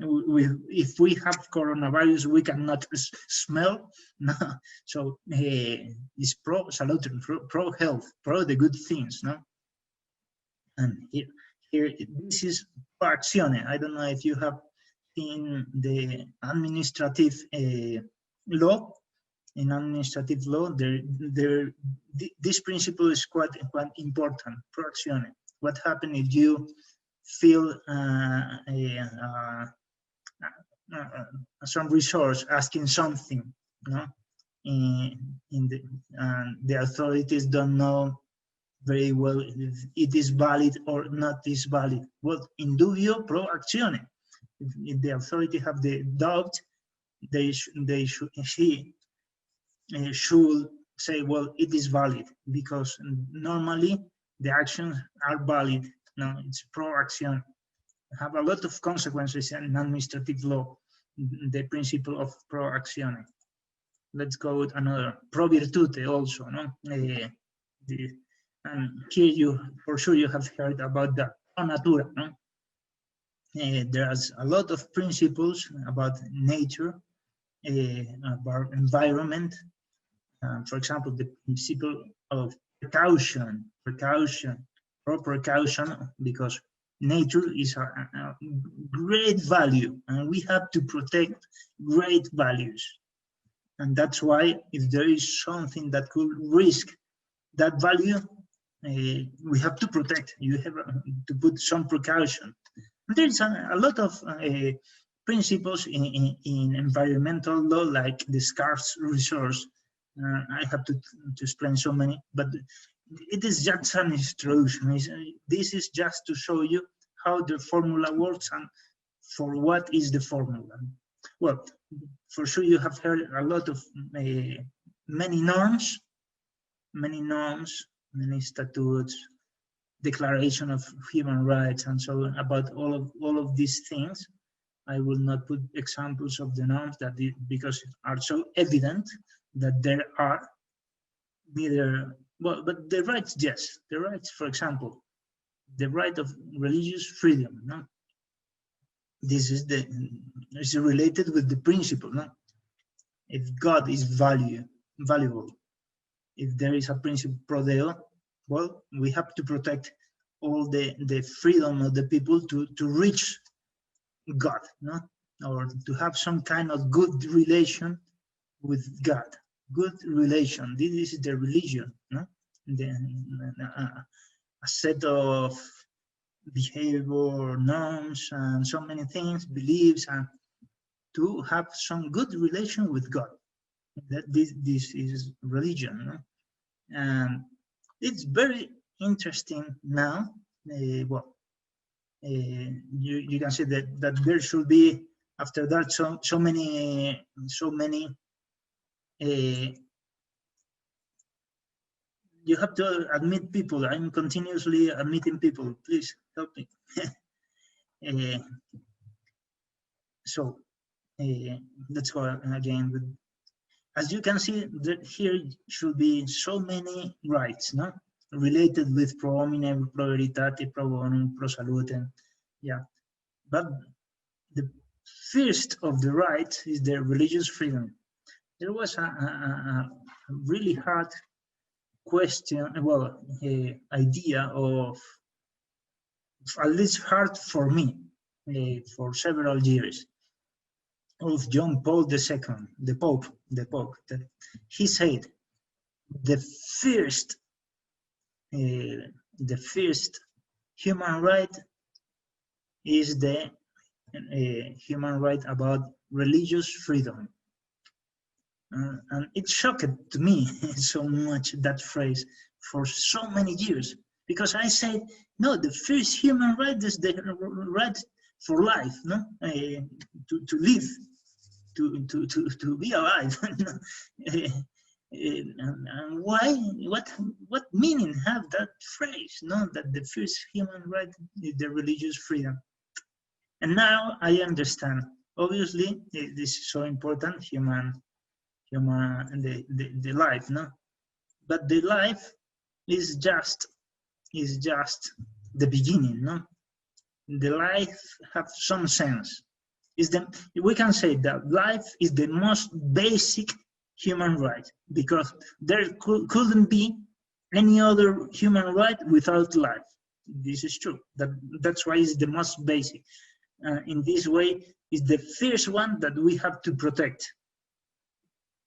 if we have coronavirus, we cannot smell. No, so it's pro salutem, pro health, pro the good things, no. And here this is pro actione. I don't know if you have in the administrative law. In administrative law, this principle is quite important. Pro actione. What happens if you feel some resource asking something, you know, the authorities don't know very well if it is valid or not is valid. Well, in dubio pro actione. If the authority have the doubt, they should say, well, it is valid, because normally the actions are valid. No, it's pro actione. Have a lot of consequences in administrative law, the principle of pro actione. Let's go with another, pro virtute also, no? And here for sure you have heard about that, pro natura, no? There's a lot of principles about nature, about environment. For example, the principle of precaution, pro precaution, because nature is a great value, and we have to protect great values. And that's why if there is something that could risk that value, we have to protect. You have to put some precaution. There's a lot of principles in environmental law, like the scarce resource. I have to explain so many, but it is just an introduction. This is just to show you how the formula works and for what is the formula. Well, for sure you have heard a lot of many norms, many statutes, Declaration of Human Rights, and so on, about all of these things. I will not put examples of the norms because are so evident that there are neither, well, but the rights, yes, the rights, for example, the right of religious freedom, no? This is related with the principle, no? If God is valuable, if there is a principle pro Deo, well, we have to protect all the freedom of the people to reach God, no? Or to have some kind of good relation with God. Good relation. This is the religion, no? A set of behavior norms and so many things, beliefs, and to have some good relation with God. That this is religion, no? And it's very interesting now. You can see that there should be after that so many. You have to admit people. I'm continuously admitting people. Please help me. Let's go again. As you can see, here should be so many rights, no? Related with pro hominem, pro veritate, pro bonum, pro salutem. Yeah. But the first of the rights is the religious freedom. There was a really hard question, well, idea of, at least hard for me, for several years. of John Paul II, the Pope, that he said the first human right is the human right about religious freedom. And it shocked to me so much, that phrase, for so many years, because I said, no, the first human right is the right for life, no, to live, to be alive. And why? What meaning have that phrase? No, that the first human right is the religious freedom. And now I understand. Obviously, this is so important, the life, no. But the life is just the beginning, no. The life have some sense. We can say that life is the most basic human right, because there couldn't be any other human right without life. This is true. That's why it's the most basic. In this way, it's the first one that we have to protect.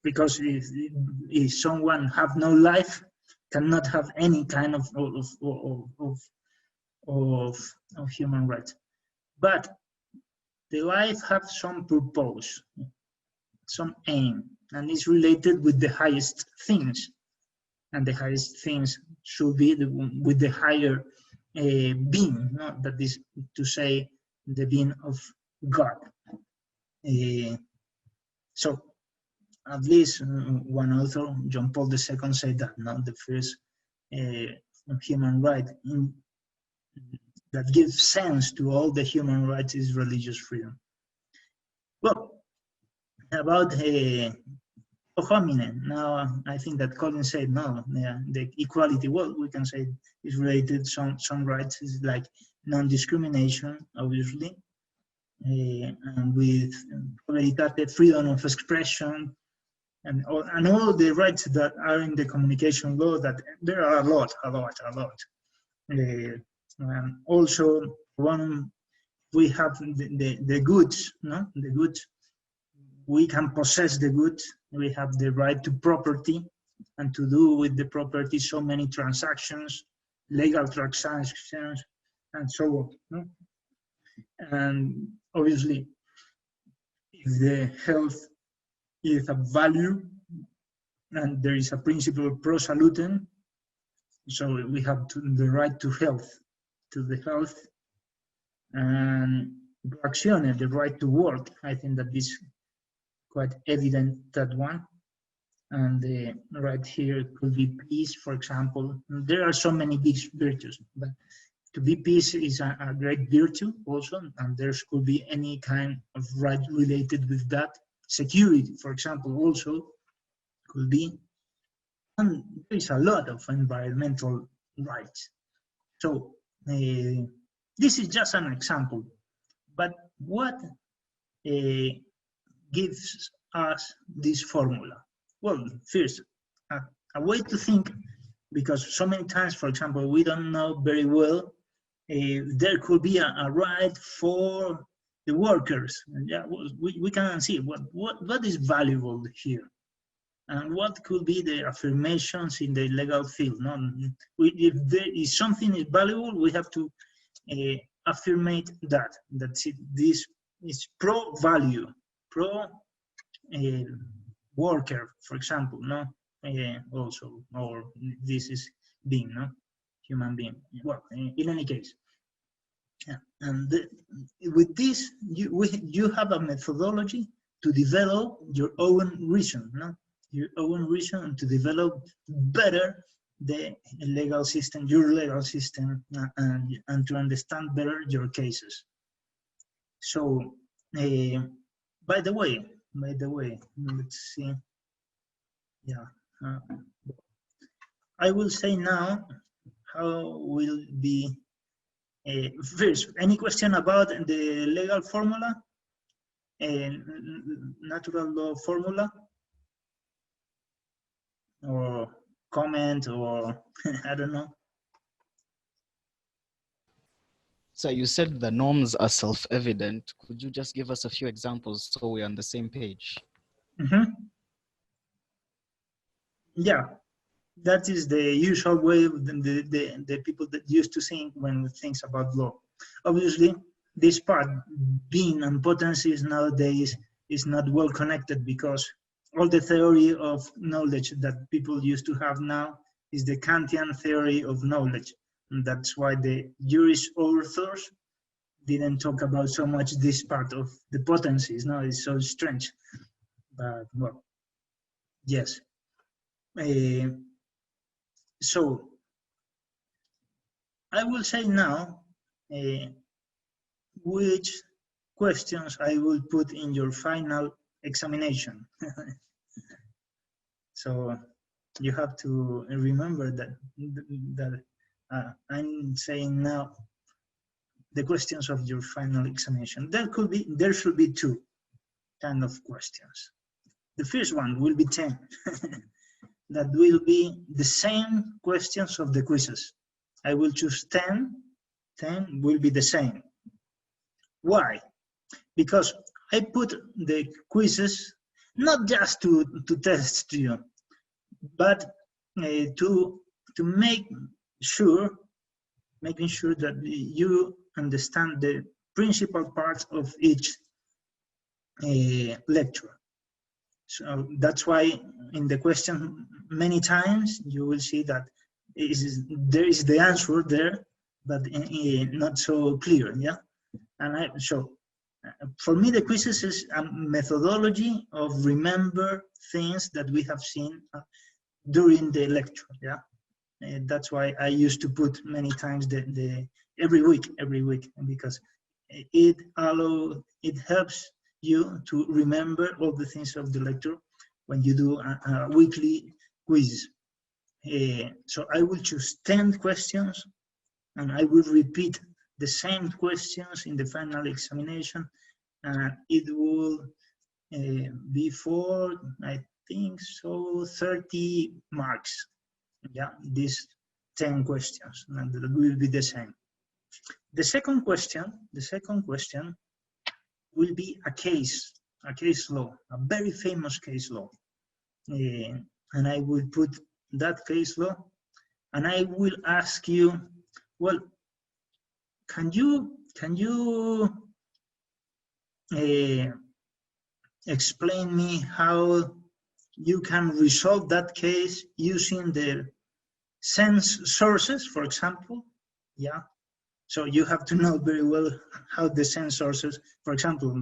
Because if someone have no life, cannot have any kind of human rights. But the life have some purpose, some aim, and it's related with the highest things. And the highest things should be with the higher being, no? That is to say, the being of God. So, at least one author, John Paul II, said that, no, the first human right that gives sense to all the human rights is religious freedom. Well, about hominem, now I think that Colin said, no, the equality, well, we can say is related some rights, is like non-discrimination, obviously, and with freedom of expression, and all the rights that are in the communication law, that there are a lot. Also, we have the goods, no? The goods, we can possess the goods. We have the right to property, and to do with the property so many transactions, legal transactions, and so on. No? And obviously, if the health is a value, and there is a principle pro salutem, so we have the right to health, and proactione, the right to work. I think that is quite evident, that one. And the right here could be peace, for example. There are so many big virtues, but to be peace is a great virtue also, and there could be any kind of right related with that. Security, for example, also could be. And there is a lot of environmental rights. So this is just an example, but what gives us this formula? Well, first, a way to think, because so many times, for example, we don't know very well there could be a right for the workers. Yeah, we can see what is valuable here, and what could be the affirmations in the legal field. No? If there is something is valuable, we have to affirmate that this is pro-value, pro-worker, for example, no? Also, or this is being, no? Human being. Well, in any case. Yeah. And with this, you have a methodology to develop your own reason, no? Your own reason, and to develop better the legal system, your legal system, and to understand better your cases. So, by the way, let's see. Yeah, I will say now how will be. First, any question about the legal formula, natural law formula, or comment, or I don't know. So you said the norms are self-evident. Could you just give us a few examples so we're on the same page? Yeah, that is the usual way of the people that used to think when things about law. Obviously, this part, being and potencies nowadays, is not well connected because all the theory of knowledge that people used to have now is the Kantian theory of knowledge. And that's why the Jewish authors didn't talk about so much this part of the potencies. No, it's so strange. But well, yes. So I will say now which questions I will put in your final examination. So you have to remember that I'm saying now the questions of your final examination. There should be two kind of questions. The first one will be 10. That will be the same questions of the quizzes. I will choose 10. 10 will be the same. Why? Because I put the quizzes not just to test you, but to making sure that you understand the principal parts of each lecture. So that's why in the question many times you will see that there is the answer there, but not so clear. Yeah, and for me the quizzes is a methodology of remember things that we have seen during the lecture. Yeah, that's why I used to put many times the every week because it helps you to remember all the things of the lecture when you do a weekly quiz. So I will choose 10 questions and I will repeat the same questions in the final examination, and it will be for, I think so, 30 marks. Yeah, these 10 questions, and it will be the same. The second question will be a case law, a very famous case law. And I will put that case law, and I will ask you, well, can you explain me how you can resolve that case using the sense sources, for example? Yeah. So you have to know very well how the sense sources, for example,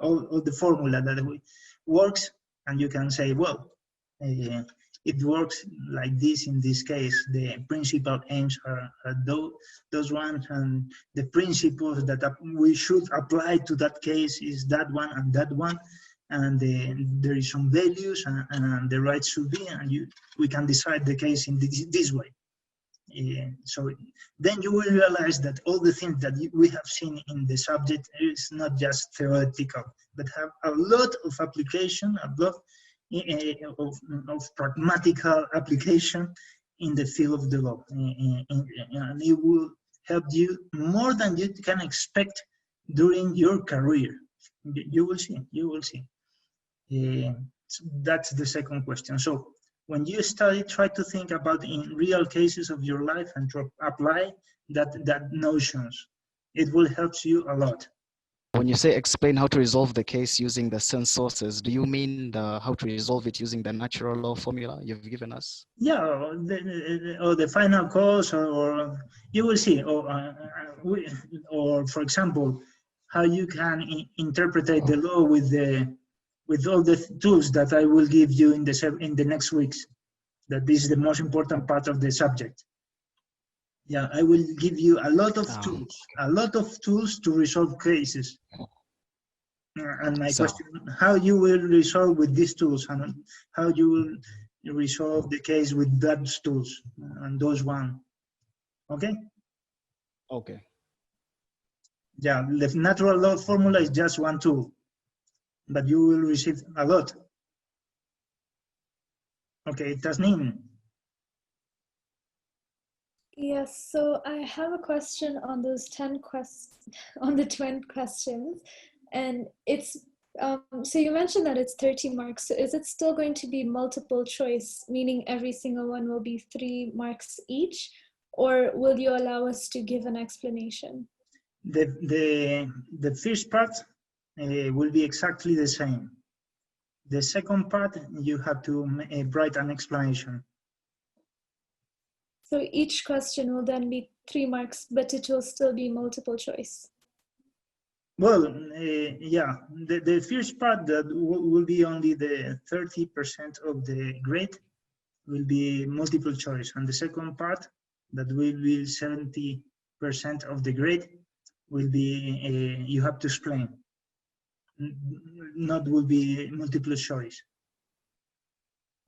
all the formula that works, and you can say, well, it works like this in this case. The principal aims are those ones, and the principles that we should apply to that case is that one and that one, and there is some values, and the rights should be, and we can decide the case in this way. So then you will realize that all the things that we have seen in the subject is not just theoretical, but have a lot of application, a lot of pragmatical application in the field of the law. And it will help you more than you can expect during your career. You will see. So that's the second question. So when you study, try to think about in real cases of your life and to apply that notions. It will help you a lot. When you say explain how to resolve the case using the sense sources, do you mean how to resolve it using the natural law formula you've given us? Yeah, or the final cause, or you will see, or for example, how you can interpret the law with all the tools that I will give you in the next weeks. That this is the most important part of the subject. Yeah, I will give you a lot of tools to resolve cases. And my question, how you will resolve with these tools, and how you will resolve the case with those tools and those one. Okay? Okay. Yeah, the natural law formula is just one tool, but you will receive a lot. Okay, Tasnim. Yes, so I have a question on those 10 on the 20 questions, and it's so you mentioned that it's 30 marks. So is it still going to be multiple choice, meaning every single one will be 3 marks each, or will you allow us to give an explanation? The first part will be exactly the same. The second part, you have to write an explanation. So each question will then be 3 marks, but it will still be multiple choice. Well, yeah, the first part that will be only the 30% of the grade will be multiple choice, and the second part that will be 70% of the grade will be you have to explain. Not will be multiple choice.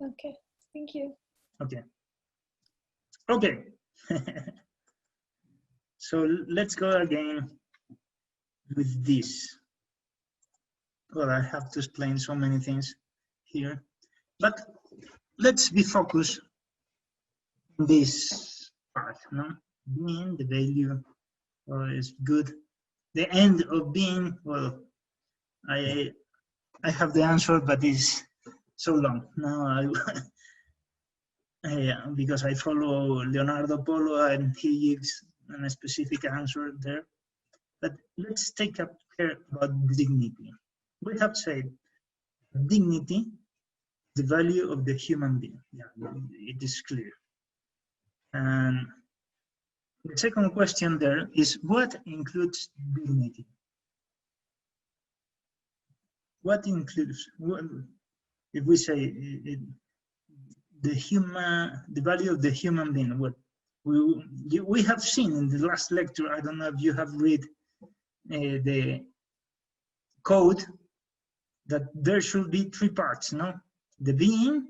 Okay, thank you. Okay. Okay. So let's go again with this. Well, I have to explain so many things here, but let's be focused on this part, no? Being, the value, is good. The end of being, well, I have the answer, but it's so long. Now because I follow Leonardo Polo and he gives a specific answer there. But let's take up care about dignity. We have said dignity, the value of the human being. Yeah, it is clear. And the second question there is, what includes dignity? What includes, if we say the value of the human being, what we have seen in the last lecture, I don't know if you have read the code, that there should be 3 parts, no? The being,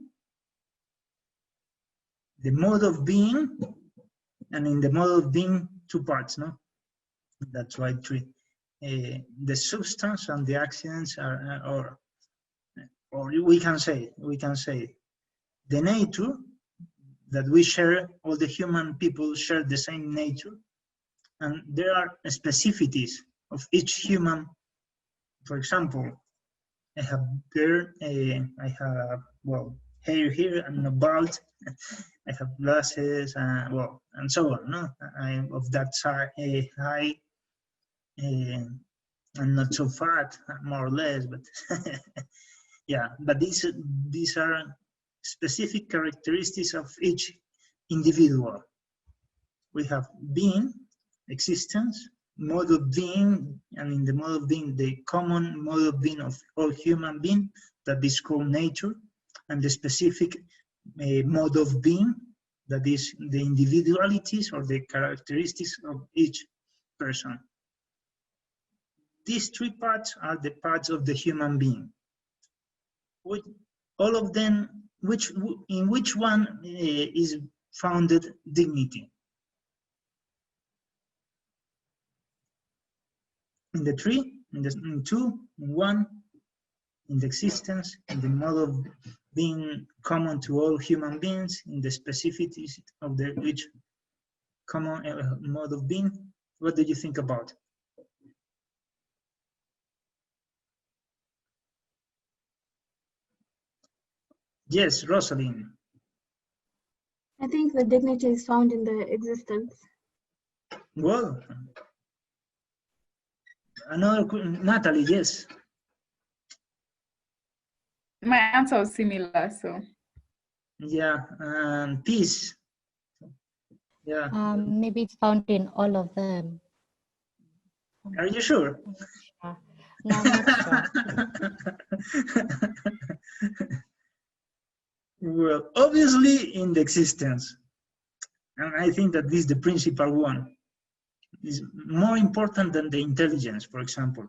the mode of being, and in the mode of being, 2 parts, no? That's why 3. The substance and the accidents are, or we can say the nature that we share, all the human people share the same nature, and there are specificities of each human. For example, I have beard, I have, well, hair here, I'm not bald, I have glasses, well, and so on, no? I'm of that size, height, I'm not so fat, more or less, but yeah, but these are specific characteristics of each individual. We have being, existence, mode of being, and in the mode of being, the common mode of being of all human beings, that is called nature, and the specific mode of being, that is the individualities or the characteristics of each person. These 3 parts are the parts of the human being. All of them, in which one is founded dignity? In the 3, in 2, in 1, in the existence, in the mode of being common to all human beings, in the specificities of each common mode of being. What do you think about? Yes, Rosalind. I think the dignity is found in the existence. Well, Natalie, yes. My answer was similar, so. Yeah, and peace. Yeah. Maybe it's found in all of them. Are you sure? No, I'm not sure. Well, obviously in the existence. And I think that this is the principal one. It's more important than the intelligence, for example,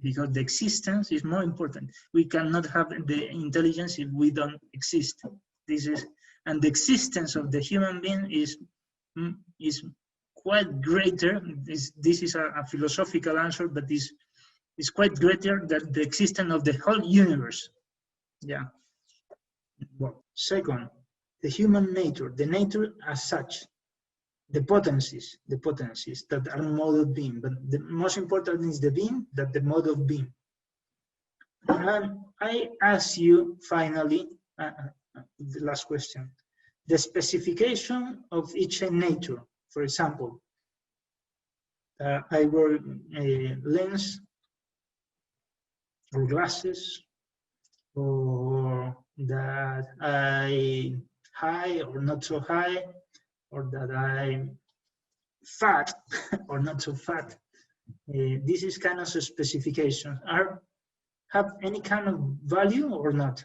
because the existence is more important. We cannot have the intelligence if we don't exist. And the existence of the human being is quite greater. This is a philosophical answer, but is quite greater than the existence of the whole universe. Yeah. Well, second, the human nature, the nature as such. the potencies that are mode of being, but the most important is the being that the mode of being. And I ask you finally, the last question, the specification of each nature. For example, I wear a lens or glasses, or that I high or not so high, or that I'm fat or not so fat. This is kind of a specification. Have any kind of value or not?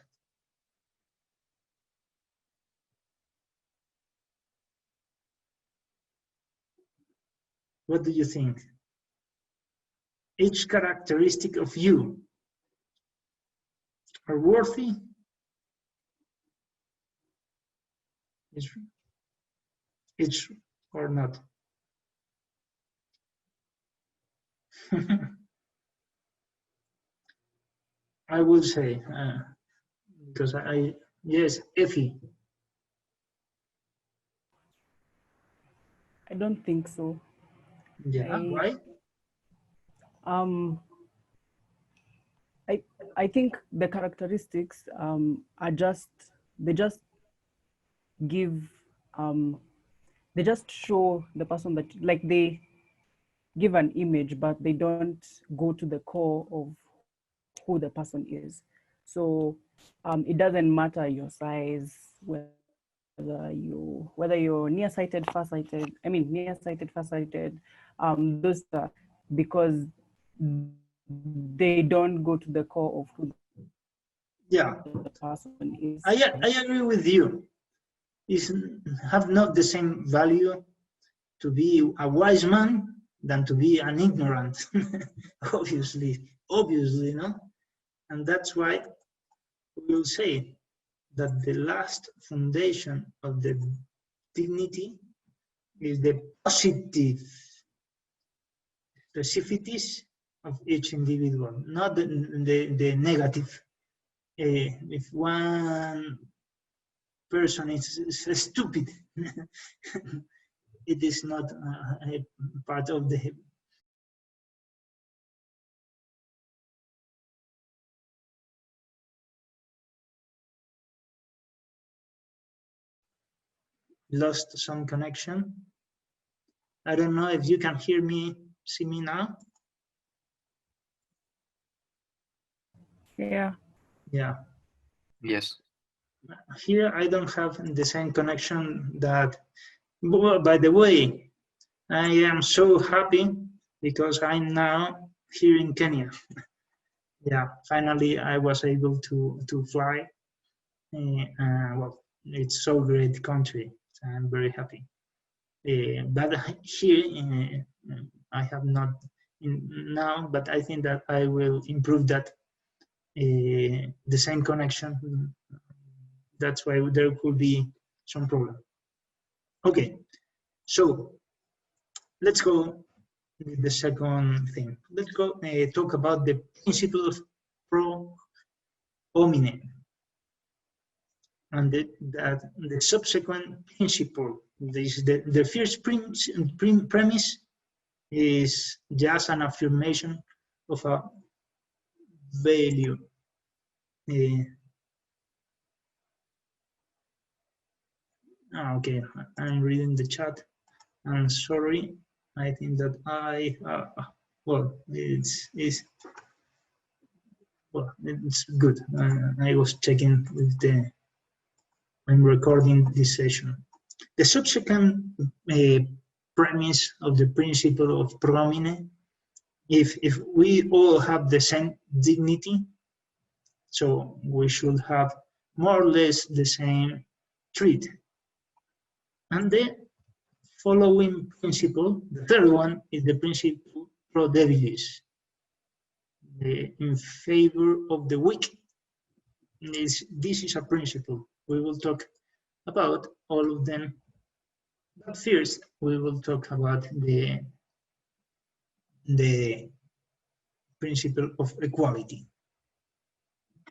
What do you think? Each characteristic of you are worthy? Each or not? I will say, because yes, Effie. I don't think so. Yeah, why? I think the characteristics are just, they just give, they just show the person that, like, they give an image, but they don't go to the core of who the person is. So it doesn't matter your size, whether you're nearsighted, farsighted. I mean, nearsighted, farsighted. Those are because they don't go to the core of who the person is. I agree with you. It's have not the same value to be a wise man than to be an ignorant. obviously, no? And that's why we will say that the last foundation of the dignity is the positive specificities of each individual, not the negative. If one person is stupid, it is not a part of the lost some connection. I don't know if you can hear me, see me now. Yeah. Yeah. Yes. Here I don't have the same connection that, by the way, I am so happy because I'm now here in Kenya. Yeah, finally I was able to fly. Well, it's so great country, so I'm very happy. But here I have not now, but I think that I will improve that, the same connection. That's why there could be some problem. Okay, so let's go with the second thing. Let's go talk about the principle of pro hominem, and the subsequent principle. The first premise is just an affirmation of a value. Okay, I'm reading the chat. I'm sorry. I think that well, it's good. I was checking with I'm recording this session. The subsequent premise of the principle of pro homine, if we all have the same dignity, so we should have more or less the same treat. And the following principle, the third one, is the principle pro debilis, in favor of the weak. This is a principle. We will talk about all of them, but first we will talk about the principle of equality.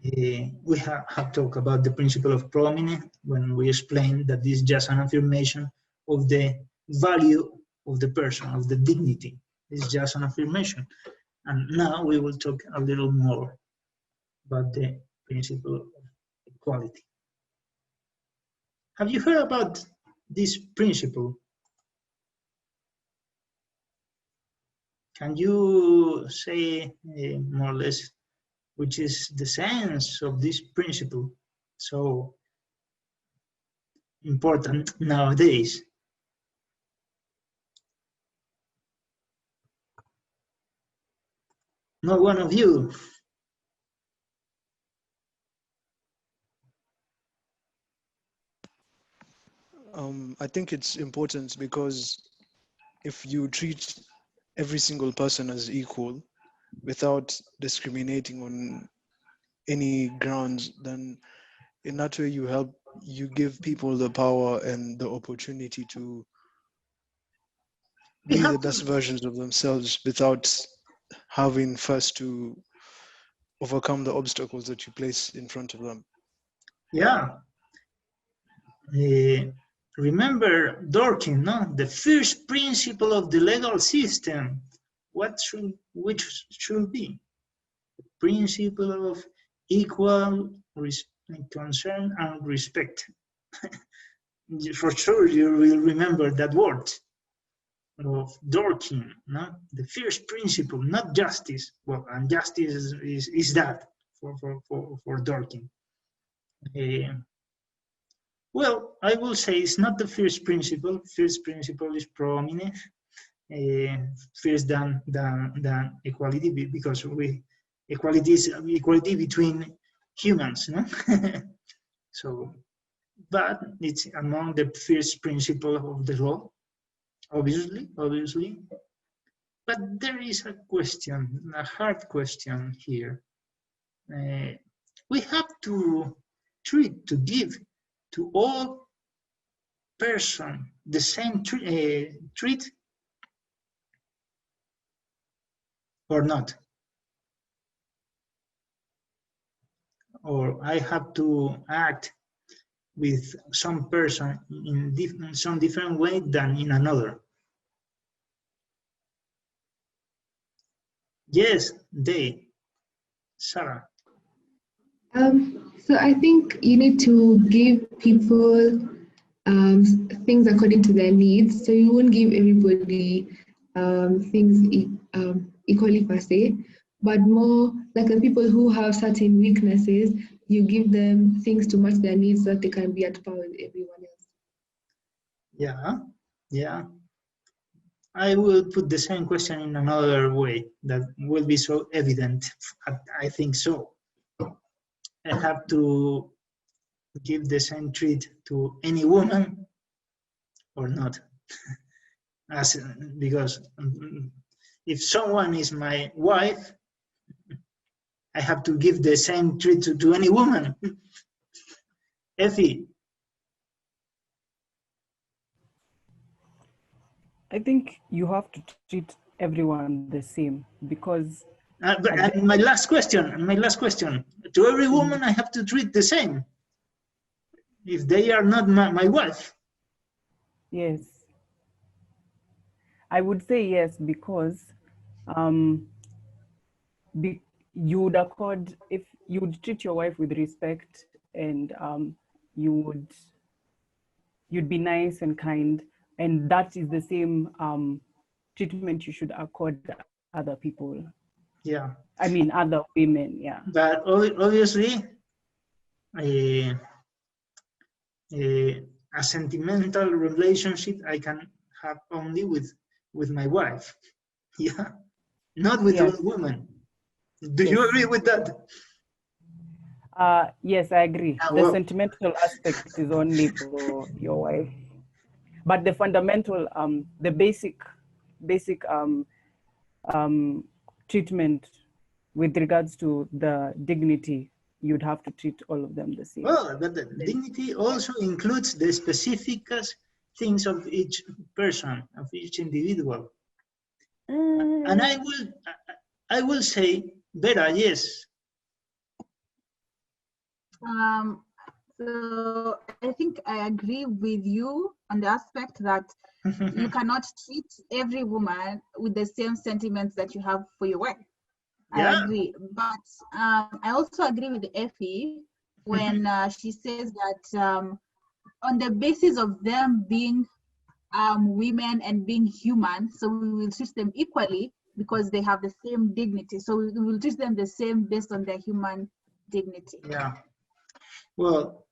We have talked about the principle of pro homine when we explained that this is just an affirmation of the value of the person, of the dignity. It's just an affirmation. And now we will talk a little more about the principle of equality. Have you heard about this principle? Can you say more or less which is the sense of this principle so important nowadays? Not one of you. I think it's important because if you treat every single person as equal without discriminating on any grounds, then in that way you give people the power and the opportunity to be the best versions of themselves without having first to overcome the obstacles that you place in front of them. Yeah. Remember Dworkin, no? The first principle of the legal system. Which should be? The principle of equal concern and respect. For sure you will remember that word of Dworkin, no? The first principle, not justice. Well, and justice is that for Dworkin. Well, I will say it's not the first principle. First principle is prominent, first than equality, because equality is equality between humans, no? So, but it's among the first principle of the law, obviously. But there is a question, a hard question here. We have to give to all person the same treat or not? Or I have to act with some person in some different way than in another? Yes, Sarah. So I think you need to give people things according to their needs. So you won't give everybody things equally per se, but more like the people who have certain weaknesses, you give them things to match their needs so that they can be at par with everyone else. Yeah. I will put the same question in another way that will be so evident. I think so. I have to give the same treat to any woman or not? Because if someone is my wife, I have to give the same treat to any woman. Effie. I think you have to treat everyone the same because. And my last question. To every woman, I have to treat the same. If they are not my wife. Yes. I would say yes, because you would accord, if you would treat your wife with respect and you'd be nice and kind, and that is the same treatment you should accord other people. Yeah. I mean, other women, yeah. But obviously, a sentimental relationship I can have only with my wife. Yeah. Not with all women. Do you agree with that? Yes, I agree. The sentimental aspect is only for your wife, but the fundamental, the basic treatment with regards to the dignity, you'd have to treat all of them the same. Well, but the dignity also includes the specific things of each person, of each individual. And I will say, Vera, yes. So I think I agree with you on the aspect that you cannot treat every woman with the same sentiments that you have for your wife. Yeah. I agree, but I also agree with Effie when she says that on the basis of them being women and being human, so we will treat them equally because they have the same dignity. So we will treat them the same based on their human dignity. Yeah. Well,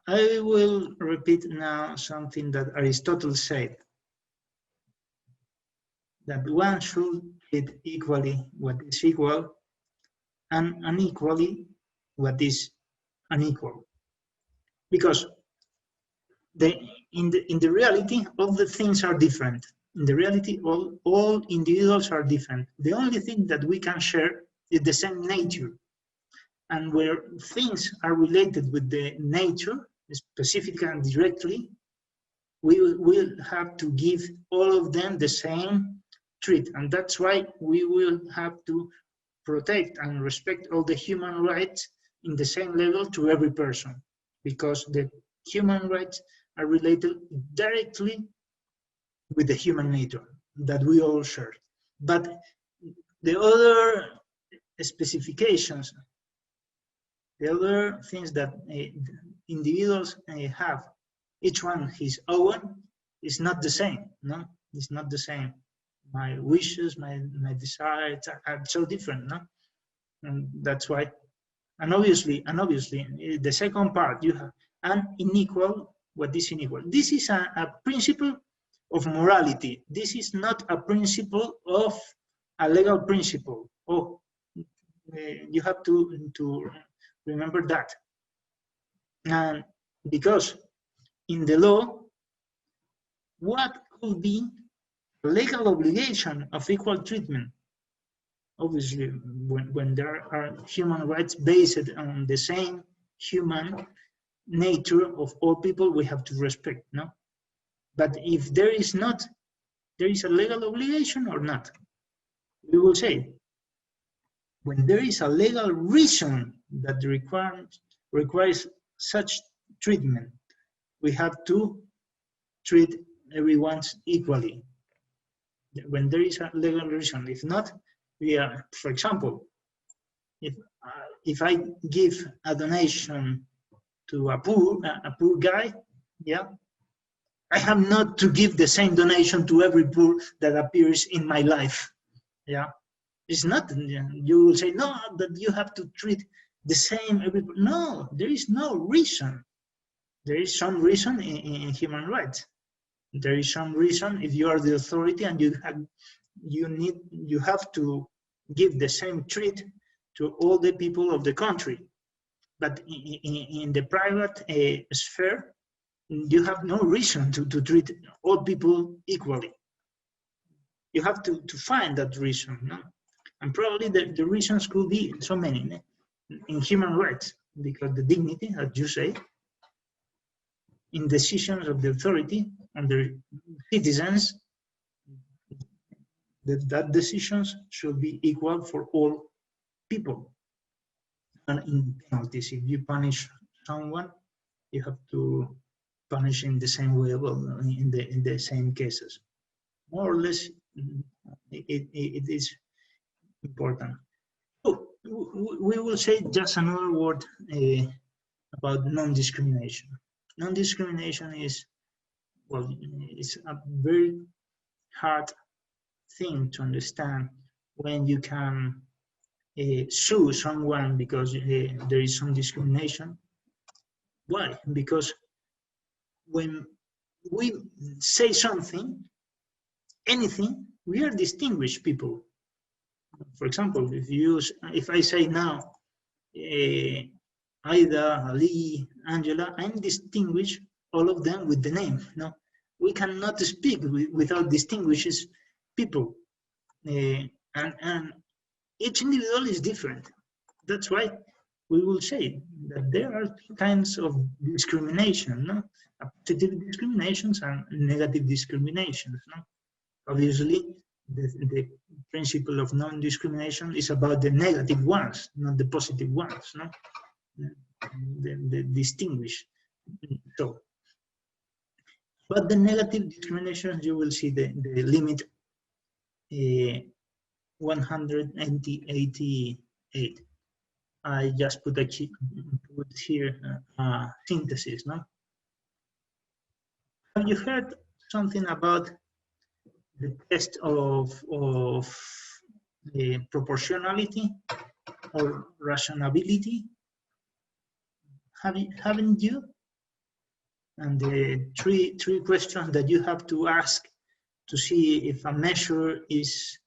I will repeat now something that Aristotle said, that one should treat equally what is equal and unequally what is unequal. Because in the reality, all the things are different. In the reality, all individuals are different. The only thing that we can share is the same nature. And where things are related with the nature, specifically and directly, we will have to give all of them the same treat. And that's why we will have to protect and respect all the human rights in the same level to every person, because the human rights are related directly with the human nature that we all share. But the other specifications, the other things that individuals have, each one his own, is not the same. No, it's not the same. My wishes, my desires are so different. No, and that's why. And obviously, the second part you have an unequal. What is unequal? This is a principle of morality. This is not a principle of a legal principle. Oh, you have to remember that. And because in the law, what could be legal obligation of equal treatment? Obviously, when there are human rights based on the same human nature of all people, we have to respect, no? But if there is a legal obligation or not, we will say, when there is a legal reason that requires such treatment, we have to treat everyone equally. When there is a legal reason, if not, we are, for example, if I give a donation to a poor guy, yeah, I have not to give the same donation to every poor that appears in my life. Yeah, it's not. You will say no, that you have to treat the same every. No, there is no reason. There is some reason in human rights. There is some reason if you are the authority and you have to give the same treat to all the people of the country. But in the private sphere, you have no reason to treat all people equally. You have to find that reason, no? And probably the reasons could be so many in human rights, because the dignity, as you say, in decisions of the authority and the citizens, that decisions should be equal for all people. And in penalties, if you punish someone, you have to punish in the same way, well, in the same cases. More or less, it is important. So we will say just another word about non-discrimination. Non-discrimination is, well, it's a very hard thing to understand when you can sue someone because there is some discrimination. Why? Because when we say something, anything, we are distinguished people. For example, if I say now, Aida, Ali, Angela, I'm distinguished all of them with the name. No, we cannot speak without distinguishes people, and each individual is different. That's why we will say that there are two kinds of discrimination, no? Positive discriminations and negative discriminations. No? Obviously, the principle of non-discrimination is about the negative ones, not the positive ones. No? the distinguish. So, but the negative discrimination, you will see the limit 188. I just put here synthesis. No? Have you heard something about the test of proportionality or rationality? Haven't you? And the three questions that you have to ask to see if a measure is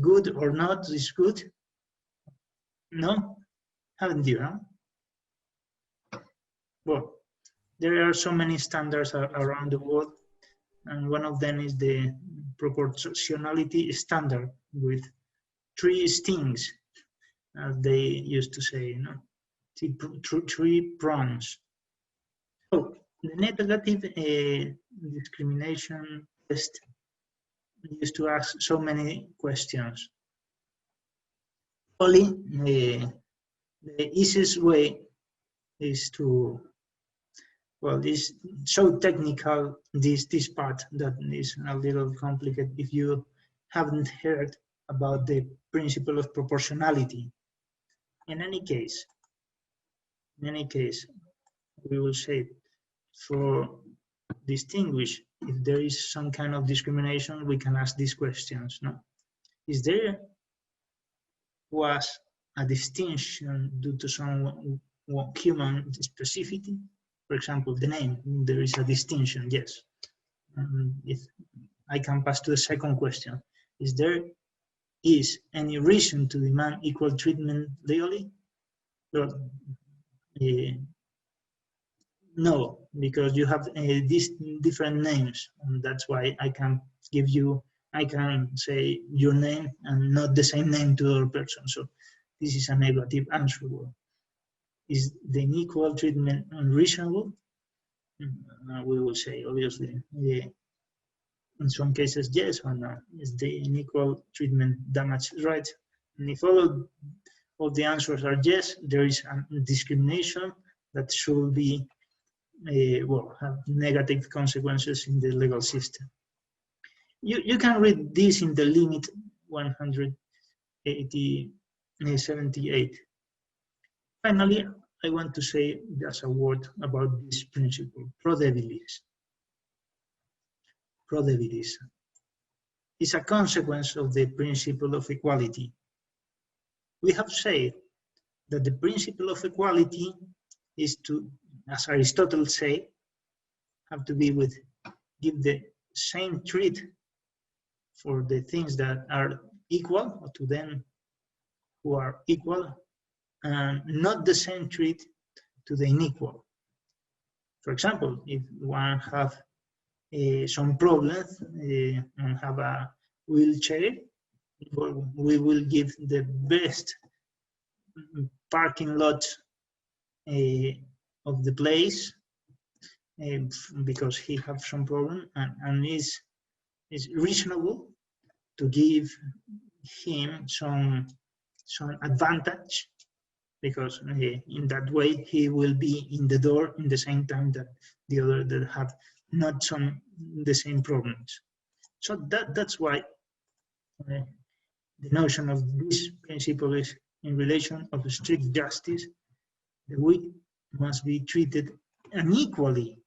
good or not is good. No, haven't you? Huh? Well, there are so many standards around the world, and one of them is the proportionality standard with 3 stings, as they used to say, you know, 3 prongs. So the negative discrimination test used to ask so many questions. Only the easiest way is to, well, it's so technical, this part, that is a little complicated if you haven't heard about the principle of proportionality. In any case, we will say, for distinguish if there is some kind of discrimination, we can ask these questions. No, is there was a distinction due to some human specificity? For example, the name, there is a distinction, yes. If I can pass to the second question, is there any reason to demand equal treatment legally? Well, no, because you have these different names, and that's why I can say your name and not the same name to other person. So this is a negative answer. Is the unequal treatment unreasonable? We will say, obviously, in some cases, yes or no. Is the unequal treatment damage rights? And if all of the answers are yes, there is a discrimination that should be, have negative consequences in the legal system. You can read this in the limit 178. Finally, I want to say just a word about this principle, pro debilis. Pro debilis is a consequence of the principle of equality. We have said that the principle of equality is to, as Aristotle said, have to be with, give the same treat for the things that are equal, or to them who are equal, and not the same treat to the unequal. For example, if one have some problems and have a wheelchair, we will give the best parking lot of the place because he have some problem, and it's reasonable to give him some advantage, because in that way he will be in the door in the same time that the other that have not the same problems. So that's why the notion of this principle is in relation of strict justice. The weak must be treated unequally.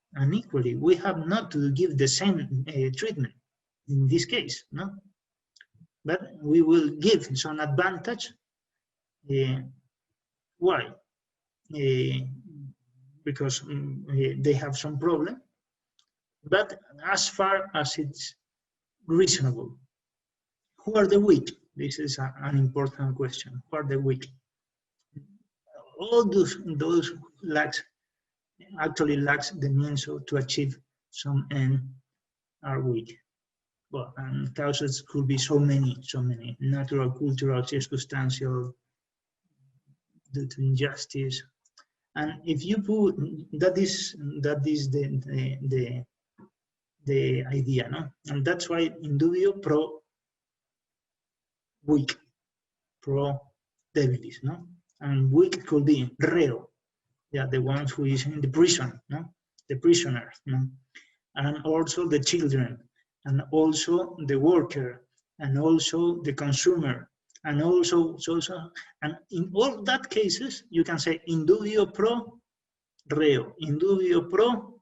We have not to give the same treatment in this case, no? But we will give some advantage. Why? Because they have some problem, but as far as it's reasonable. Who are the weak? This is an important question. Who are the weak? All those actually lacks the means to achieve some end are weak. Well, and causes could be so many, natural, cultural, circumstantial, due to injustice. And if you put, that is the idea, no? And that's why in dubio pro weak, pro debilis, no? and weak could be reo, yeah, the one who is in the prison, no? The prisoner, no? And also the children, and also the worker, and also the consumer, and also, and in all that cases, you can say in dubio pro reo, in dubio pro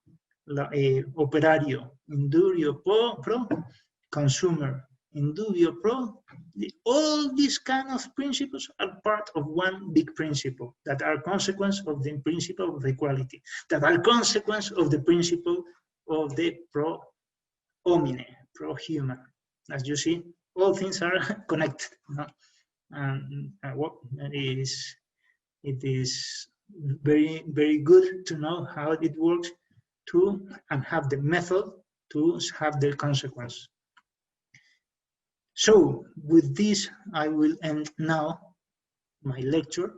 operario, in dubio pro consumer, in dubio pro. All these kind of principles are part of one big principle that are consequence of the principle of equality, that are consequence of the principle of the pro homine, pro human. As you see, all things are connected. No? And it is very, very good to know how it works and have the method to have the consequence. So with this, I will end now my lecture.